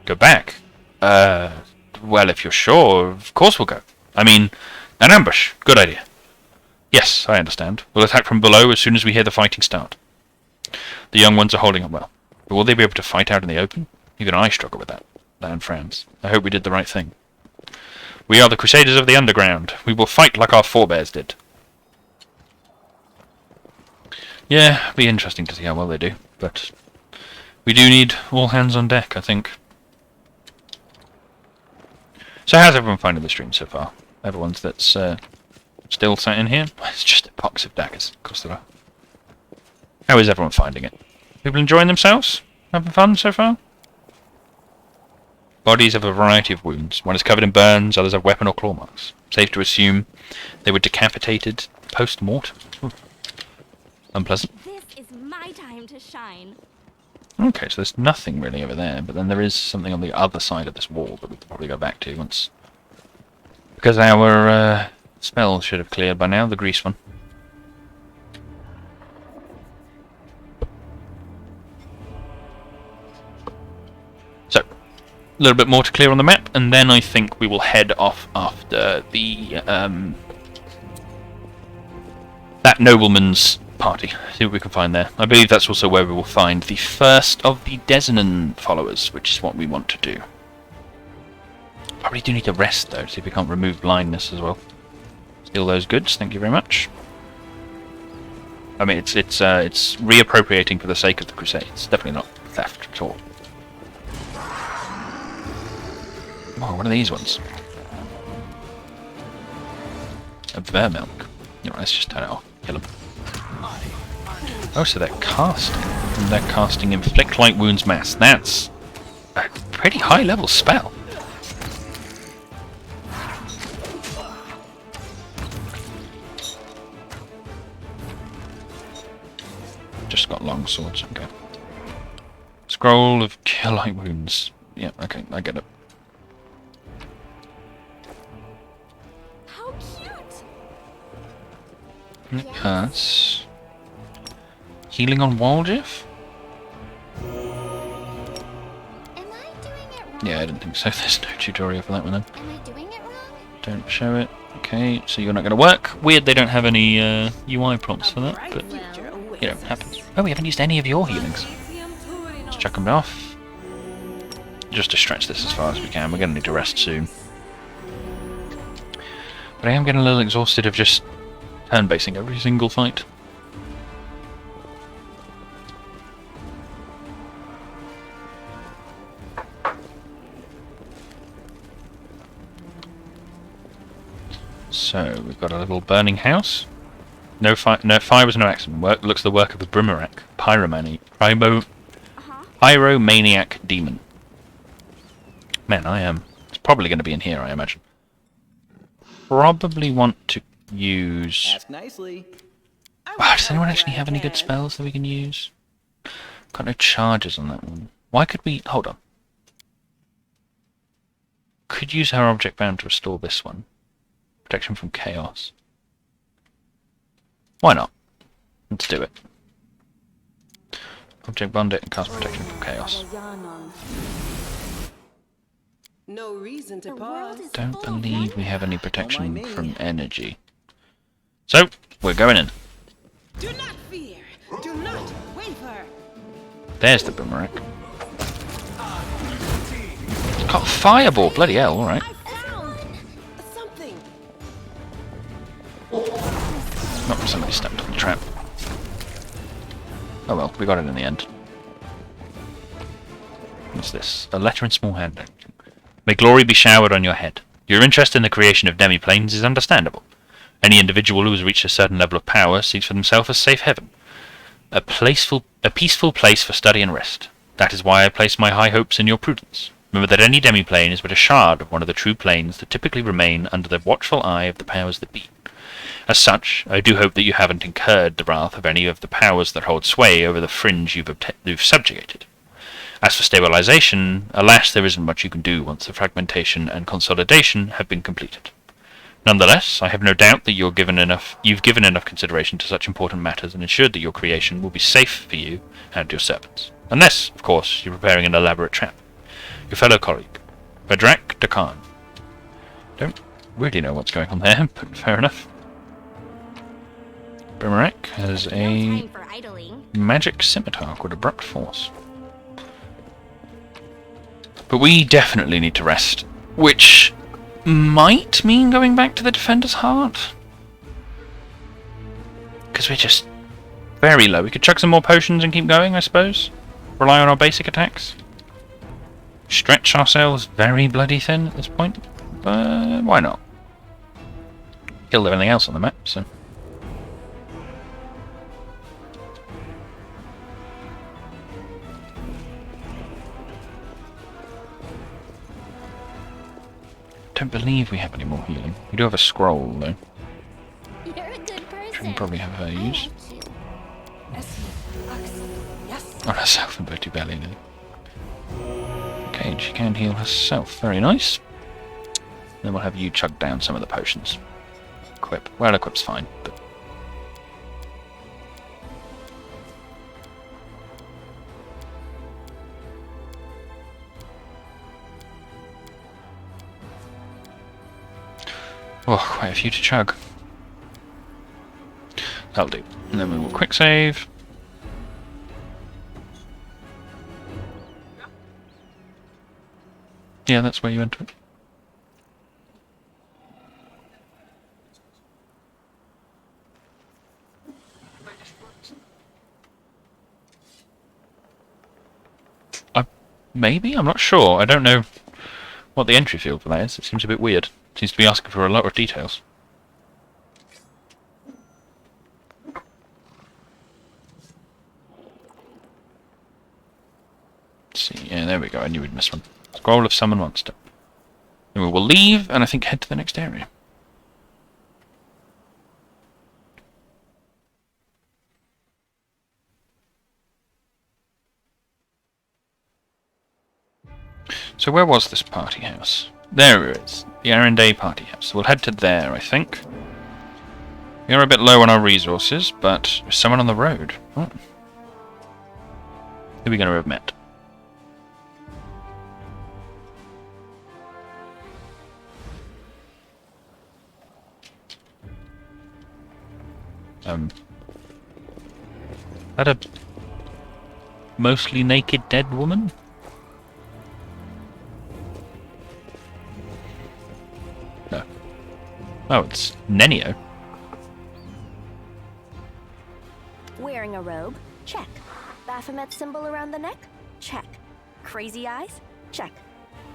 Go back? Well, if you're sure, of course we'll go. I mean, an ambush. Good idea. Yes, I understand. We'll attack from below as soon as we hear the fighting start. The young ones are holding up well. But will they be able to fight out in the open? Even I struggle with that. Lan frowns. I hope we did the right thing. We are the Crusaders of the Underground. We will fight like our forebears did. Yeah, it'll be interesting to see how well they do, but we do need all hands on deck, I think. So how's everyone finding the stream so far? Everyone's that's still sat in here? It's just a box of daggers, of course there are. How is everyone finding it? People enjoying themselves? Having fun so far? Bodies have a variety of wounds. One is covered in burns, others have weapon or claw marks. Safe to assume they were decapitated post-mortem. Unpleasant. This is my time to shine. Okay, so there's nothing really over there, but then there is something on the other side of this wall that we can probably go back to once. Because our spell should have cleared by now, the grease one. So, a little bit more to clear on the map, and then I think we will head off after the that nobleman's party. See what we can find there. I believe that's also where we will find the first of the Desnan followers, which is what we want to do. Probably do need to rest though, see if we can't remove blindness as well. Steal those goods, thank you very much. I mean, it's reappropriating for the sake of the Crusades. Definitely not theft at all. Oh, what are these ones? A bear milk. You know, let's just turn it off. Kill them. Oh, so they're casting. And they're casting Inflict Light Wounds Mass. That's a pretty high level spell. just got long swords. Okay. Scroll of Cure Light Wounds. Yeah, okay, I get it. How cute! Yes. Healing on Waldif? Am I doing it wrong? Yeah, I didn't think so. There's no tutorial for that one then. Am I doing it wrong? Don't show it. Okay, so you're not going to work. Weird they don't have any UI prompts for that, but you know, it happens. Oh, we haven't used any of your healings. Let's chuck them off. Just to stretch this as far as we can. We're going to need to rest soon. But I am getting a little exhausted of just turn-basing every single fight. So, we've got a little burning house. No fire was no accident. Looks the work of a Brimarac, pyromaniac demon. Man, it's probably going to be in here, I imagine. Probably want to use... Ask nicely. Wow, does anyone actually have any good spells that we can use? Got no charges on that one. Why could we... Hold on. Could use our object bound to restore this one. Protection from chaos. Why not? Let's do it. Object bond it and cast protection from chaos. No reason to pause. Don't believe we have any protection from energy. So, we're going in. Do not fear. Do not waver. There's the boomerang. Got fireball, bloody hell, alright. I found something. Oh, somebody stepped on the trap. Oh well, we got it in the end. What's this? A letter in small handwriting. May glory be showered on your head. Your interest in the creation of demi-planes is understandable. Any individual who has reached a certain level of power seeks for themselves a safe heaven. A peaceful place for study and rest. That is why I place my high hopes in your prudence. Remember that any demi-plane is but a shard of one of the true planes that typically remain under the watchful eye of the powers that be. As such, I do hope that you haven't incurred the wrath of any of the powers that hold sway over the fringe you've subjugated. As for stabilization, alas, there isn't much you can do once the fragmentation and consolidation have been completed. Nonetheless, I have no doubt that you've given enough consideration to such important matters and ensured that your creation will be safe for you and your servants. Unless, of course, you're preparing an elaborate trap. Your fellow colleague, Vedrak Dakan. Don't really know what's going on there, but fair enough. Boomerang has a magic scimitar called Abrupt Force. But we definitely need to rest, which might mean going back to the Defender's Heart. Because we're just very low. We could chuck some more potions and keep going, I suppose. Rely on our basic attacks. Stretch ourselves very bloody thin at this point. But why not? Killed everything else on the map, so... Don't believe we have any more healing. We do have a scroll, though. You're a good person. Which we can probably have her use. Yes. On herself and Bertie Belly, no. Okay, she can heal herself. Very nice. Then we'll have you chug down some of the potions. Equip. Well, equip's fine, but... Oh, quite a few to chug. That'll do. And then we will quick save. Yeah, that's where you enter it. Maybe? I'm not sure. I don't know what the entry field for that is. It seems a bit weird. It seems to be asking for a lot of details. Let's see. Yeah, there we go. I knew we'd miss one. Scroll of Summon Monster. Then we will leave and I think head to the next area. So where was this party house? There it is. The Arendelle party house. We'll head to there, I think. We are a bit low on our resources, but there's someone on the road. Oh. Who are we going to have met? That a mostly naked dead woman? No. Oh, it's Nenio. Wearing a robe? Check. Baphomet symbol around the neck? Check. Crazy eyes? Check.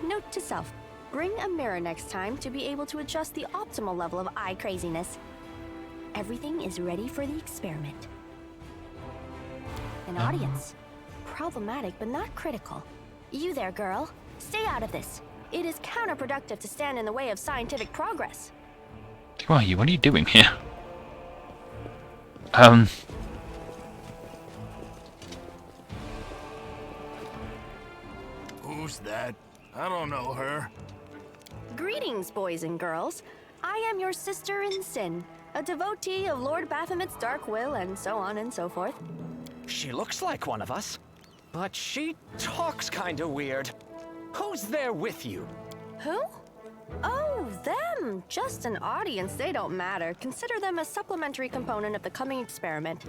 Note to self. Bring a mirror next time to be able to adjust the optimal level of eye craziness. Everything is ready for the experiment. An audience. Problematic, but not critical. You there, girl. Stay out of this. It is counterproductive to stand in the way of scientific progress. Who are you? What are you doing here? Who's that? I don't know her. Greetings, boys and girls. I am your sister in sin, a devotee of Lord Baphomet's dark will, and so on and so forth. She looks like one of us, but she talks kinda weird. Who's there with you? Who? Oh, them. Just an audience. They don't matter. Consider them a supplementary component of the coming experiment.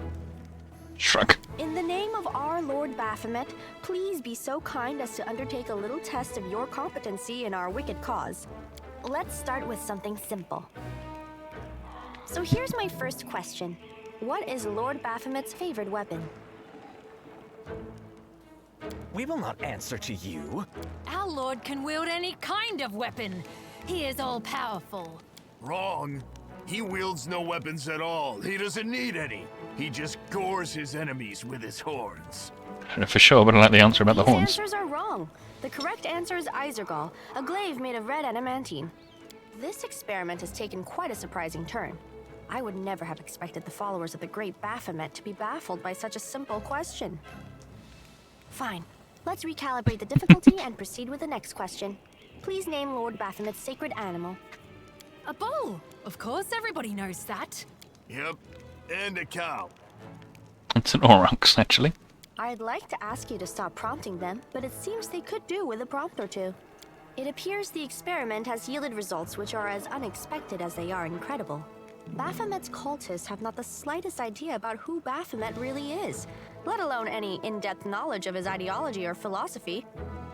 Shrug. In the name of our Lord Baphomet, please be so kind as to undertake a little test of your competency in our wicked cause. Let's start with something simple. So here's my first question. What is Lord Baphomet's favorite weapon? We will not answer to you. Our lord can wield any kind of weapon. He is all-powerful. Wrong. He wields no weapons at all. He doesn't need any. He just gores his enemies with his horns. I don't know for sure, but I like the answer about the These horns. answers are wrong. The correct answer is Isergal, a glaive made of red adamantine. This experiment has taken quite a surprising turn. I would never have expected the followers of the great Baphomet to be baffled by such a simple question. Fine. Let's recalibrate the difficulty and proceed with the next question. Please name Lord Baphomet's sacred animal. A bull! Of course, everybody knows that. Yep, and a cow. It's an Aurochs, actually. I'd like to ask you to stop prompting them, but it seems they could do with a prompt or two. It appears the experiment has yielded results which are as unexpected as they are incredible. Baphomet's cultists have not the slightest idea about who Baphomet really is, let alone any in-depth knowledge of his ideology or philosophy.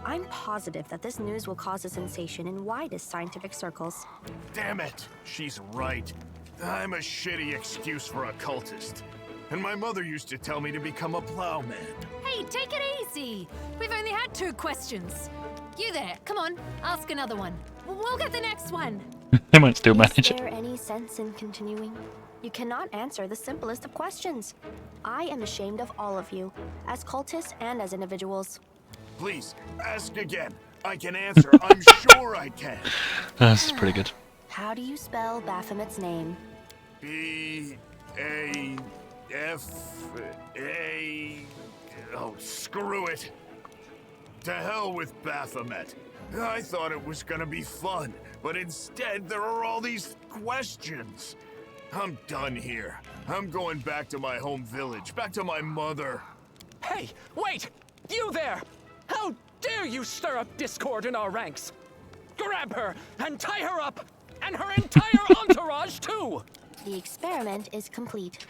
I'm positive that this news will cause a sensation in widest scientific circles. Damn it, she's right. I'm a shitty excuse for a cultist. And my mother used to tell me to become a plowman. Hey, take it easy. We've only had 2 questions. You there, come on, ask another one. We'll get the next one. They might still manage Is it. there any sense in continuing? You cannot answer the simplest of questions. I am ashamed of all of you, as cultists and as individuals. Please, ask again. I can answer. I'm sure I can. This is pretty good. How do you spell Baphomet's name? B-A-F-A... Oh, screw it. To hell with Baphomet. I thought it was gonna be fun, but instead there are all these questions. I'm done here. I'm going back to my home village, back to my mother. Hey, wait! You there! How dare you stir up discord in our ranks? Grab her and tie her up! And her entire entourage, too! The experiment is complete.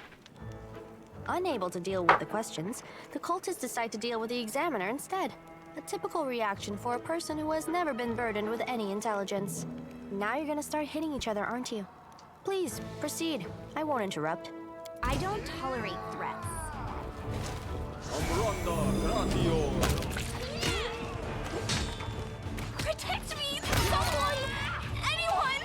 Unable to deal with the questions, the cultists decide to deal with the examiner instead. A typical reaction for a person who has never been burdened with any intelligence. Now you're gonna start hitting each other, aren't you? Please, proceed. I won't interrupt. I don't tolerate threats. Protect me! Someone! Anyone!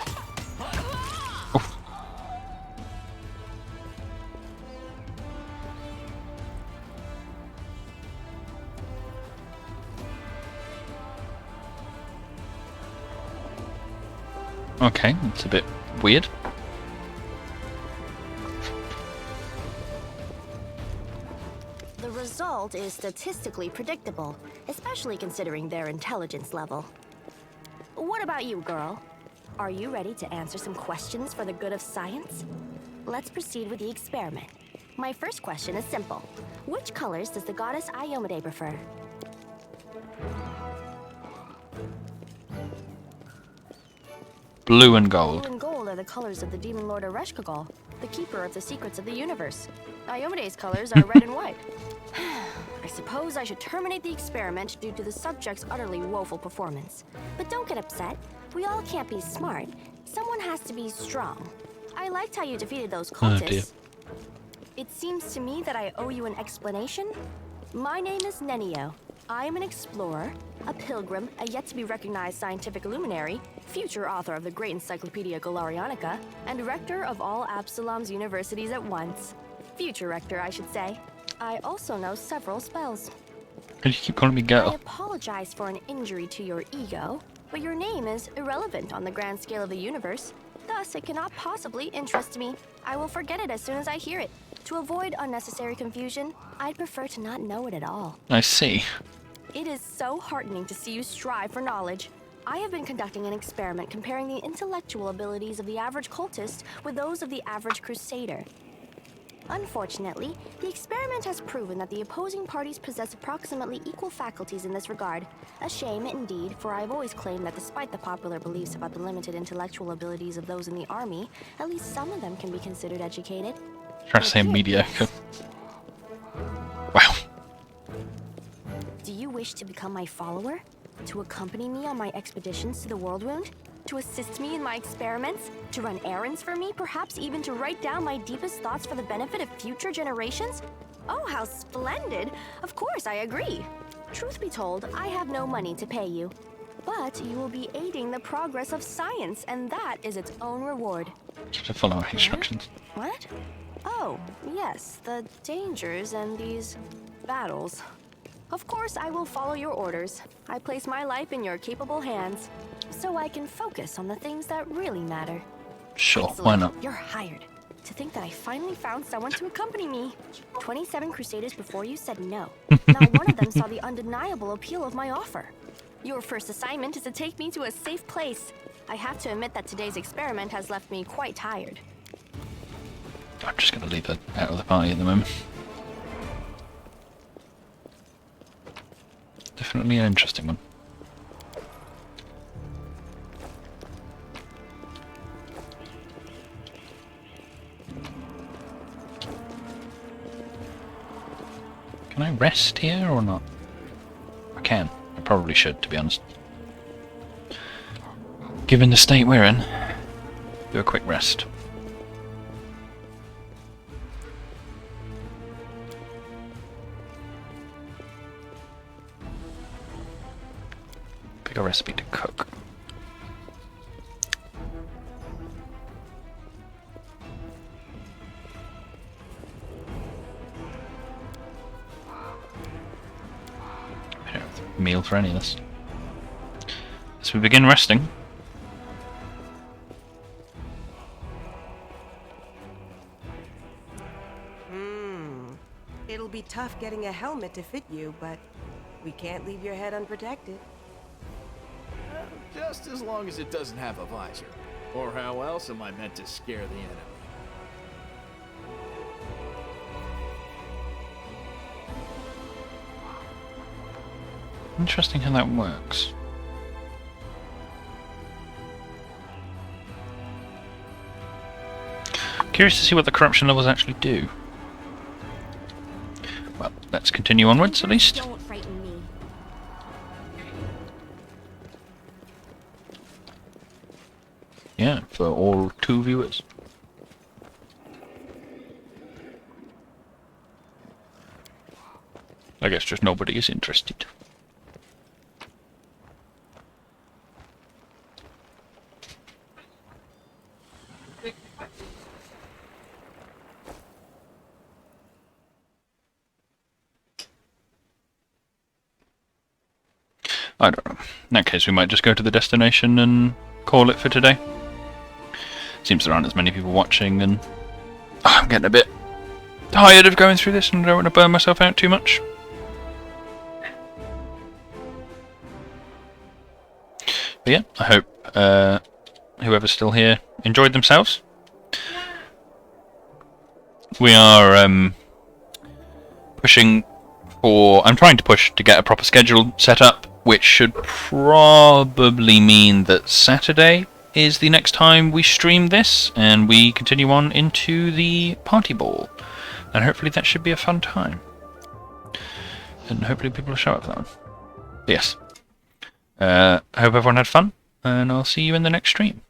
Okay, it's a bit weird. The result is statistically predictable, especially considering their intelligence level. What about you, girl? Are you ready to answer some questions for the good of science? Let's proceed with the experiment. My first question is simple. Which colors does the goddess Iomade prefer? Blue and gold. Blue and gold are the colors of the demon lord Ereshkigal, the keeper of the secrets of the universe. Iomade's colors are red and white. I suppose I should terminate the experiment due to the subject's utterly woeful performance. But don't get upset. We all can't be smart. Someone has to be strong. I liked how you defeated those cultists. Oh dear. It seems to me that I owe you an explanation. My name is Nenio. I am an explorer, a pilgrim, a yet-to-be-recognized scientific luminary, future author of the great Encyclopedia Galarianica, and rector of all Absalom's universities at once. Future rector, I should say. I also know several spells. Why do you keep calling me I girl? apologize for an injury to your ego, but your name is irrelevant on the grand scale of the universe. Thus, it cannot possibly interest me. I will forget it as soon as I hear it. To avoid unnecessary confusion, I'd prefer to not know it at all. I see. It is so heartening to see you strive for knowledge. I have been conducting an experiment comparing the intellectual abilities of the average cultist with those of the average crusader. Unfortunately, the experiment has proven that the opposing parties possess approximately equal faculties in this regard. A shame, indeed, for I've always claimed that despite the popular beliefs about the limited intellectual abilities of those in the army, at least some of them can be considered educated. Trying to say mediocre. Wow. Do you wish to become my follower? To accompany me on my expeditions to the World Wound? To assist me in my experiments? To run errands for me? Perhaps even to write down my deepest thoughts for the benefit of future generations? Oh, how splendid! Of course, I agree. Truth be told, I have no money to pay you. But you will be aiding the progress of science, and that is its own reward. To follow our instructions. What? Oh, yes, the dangers and these battles. Of course, I will follow your orders. I place my life in your capable hands, so I can focus on the things that really matter. Sure, Excellent. why not? You're hired. To think that I finally found someone to accompany me. 27 Crusaders before you said no. Not one of them saw the undeniable appeal of my offer. Your first assignment is to take me to a safe place. I have to admit that today's experiment has left me quite tired. I'm just going to leave her out of the party at the moment. Definitely an interesting one. Can I rest here or not? I can. I probably should, to be honest. Given the state we're in, do a quick rest. Pick a recipe to cook. I don't have a meal for any of this. As we begin resting. It'll be tough getting a helmet to fit you, but we can't leave your head unprotected. Just as long as it doesn't have a visor. Or how else am I meant to scare the enemy? Interesting how that works. Curious to see what the corruption levels actually do. Well, let's continue onwards at least. Don't frighten me. Yeah, for all 2 viewers. I guess just nobody is interested. I don't know. In that case, we might just go to the destination and call it for today. Seems there aren't as many people watching, and I'm getting a bit tired of going through this and don't want to burn myself out too much. But yeah, I hope whoever's still here enjoyed themselves. We are pushing for... I'm trying to push to get a proper schedule set up, which should probably mean that Saturday is the next time we stream this, and we continue on into the party ball. And hopefully that should be a fun time. And hopefully people will show up for that one. But yes. I hope everyone had fun, and I'll see you in the next stream.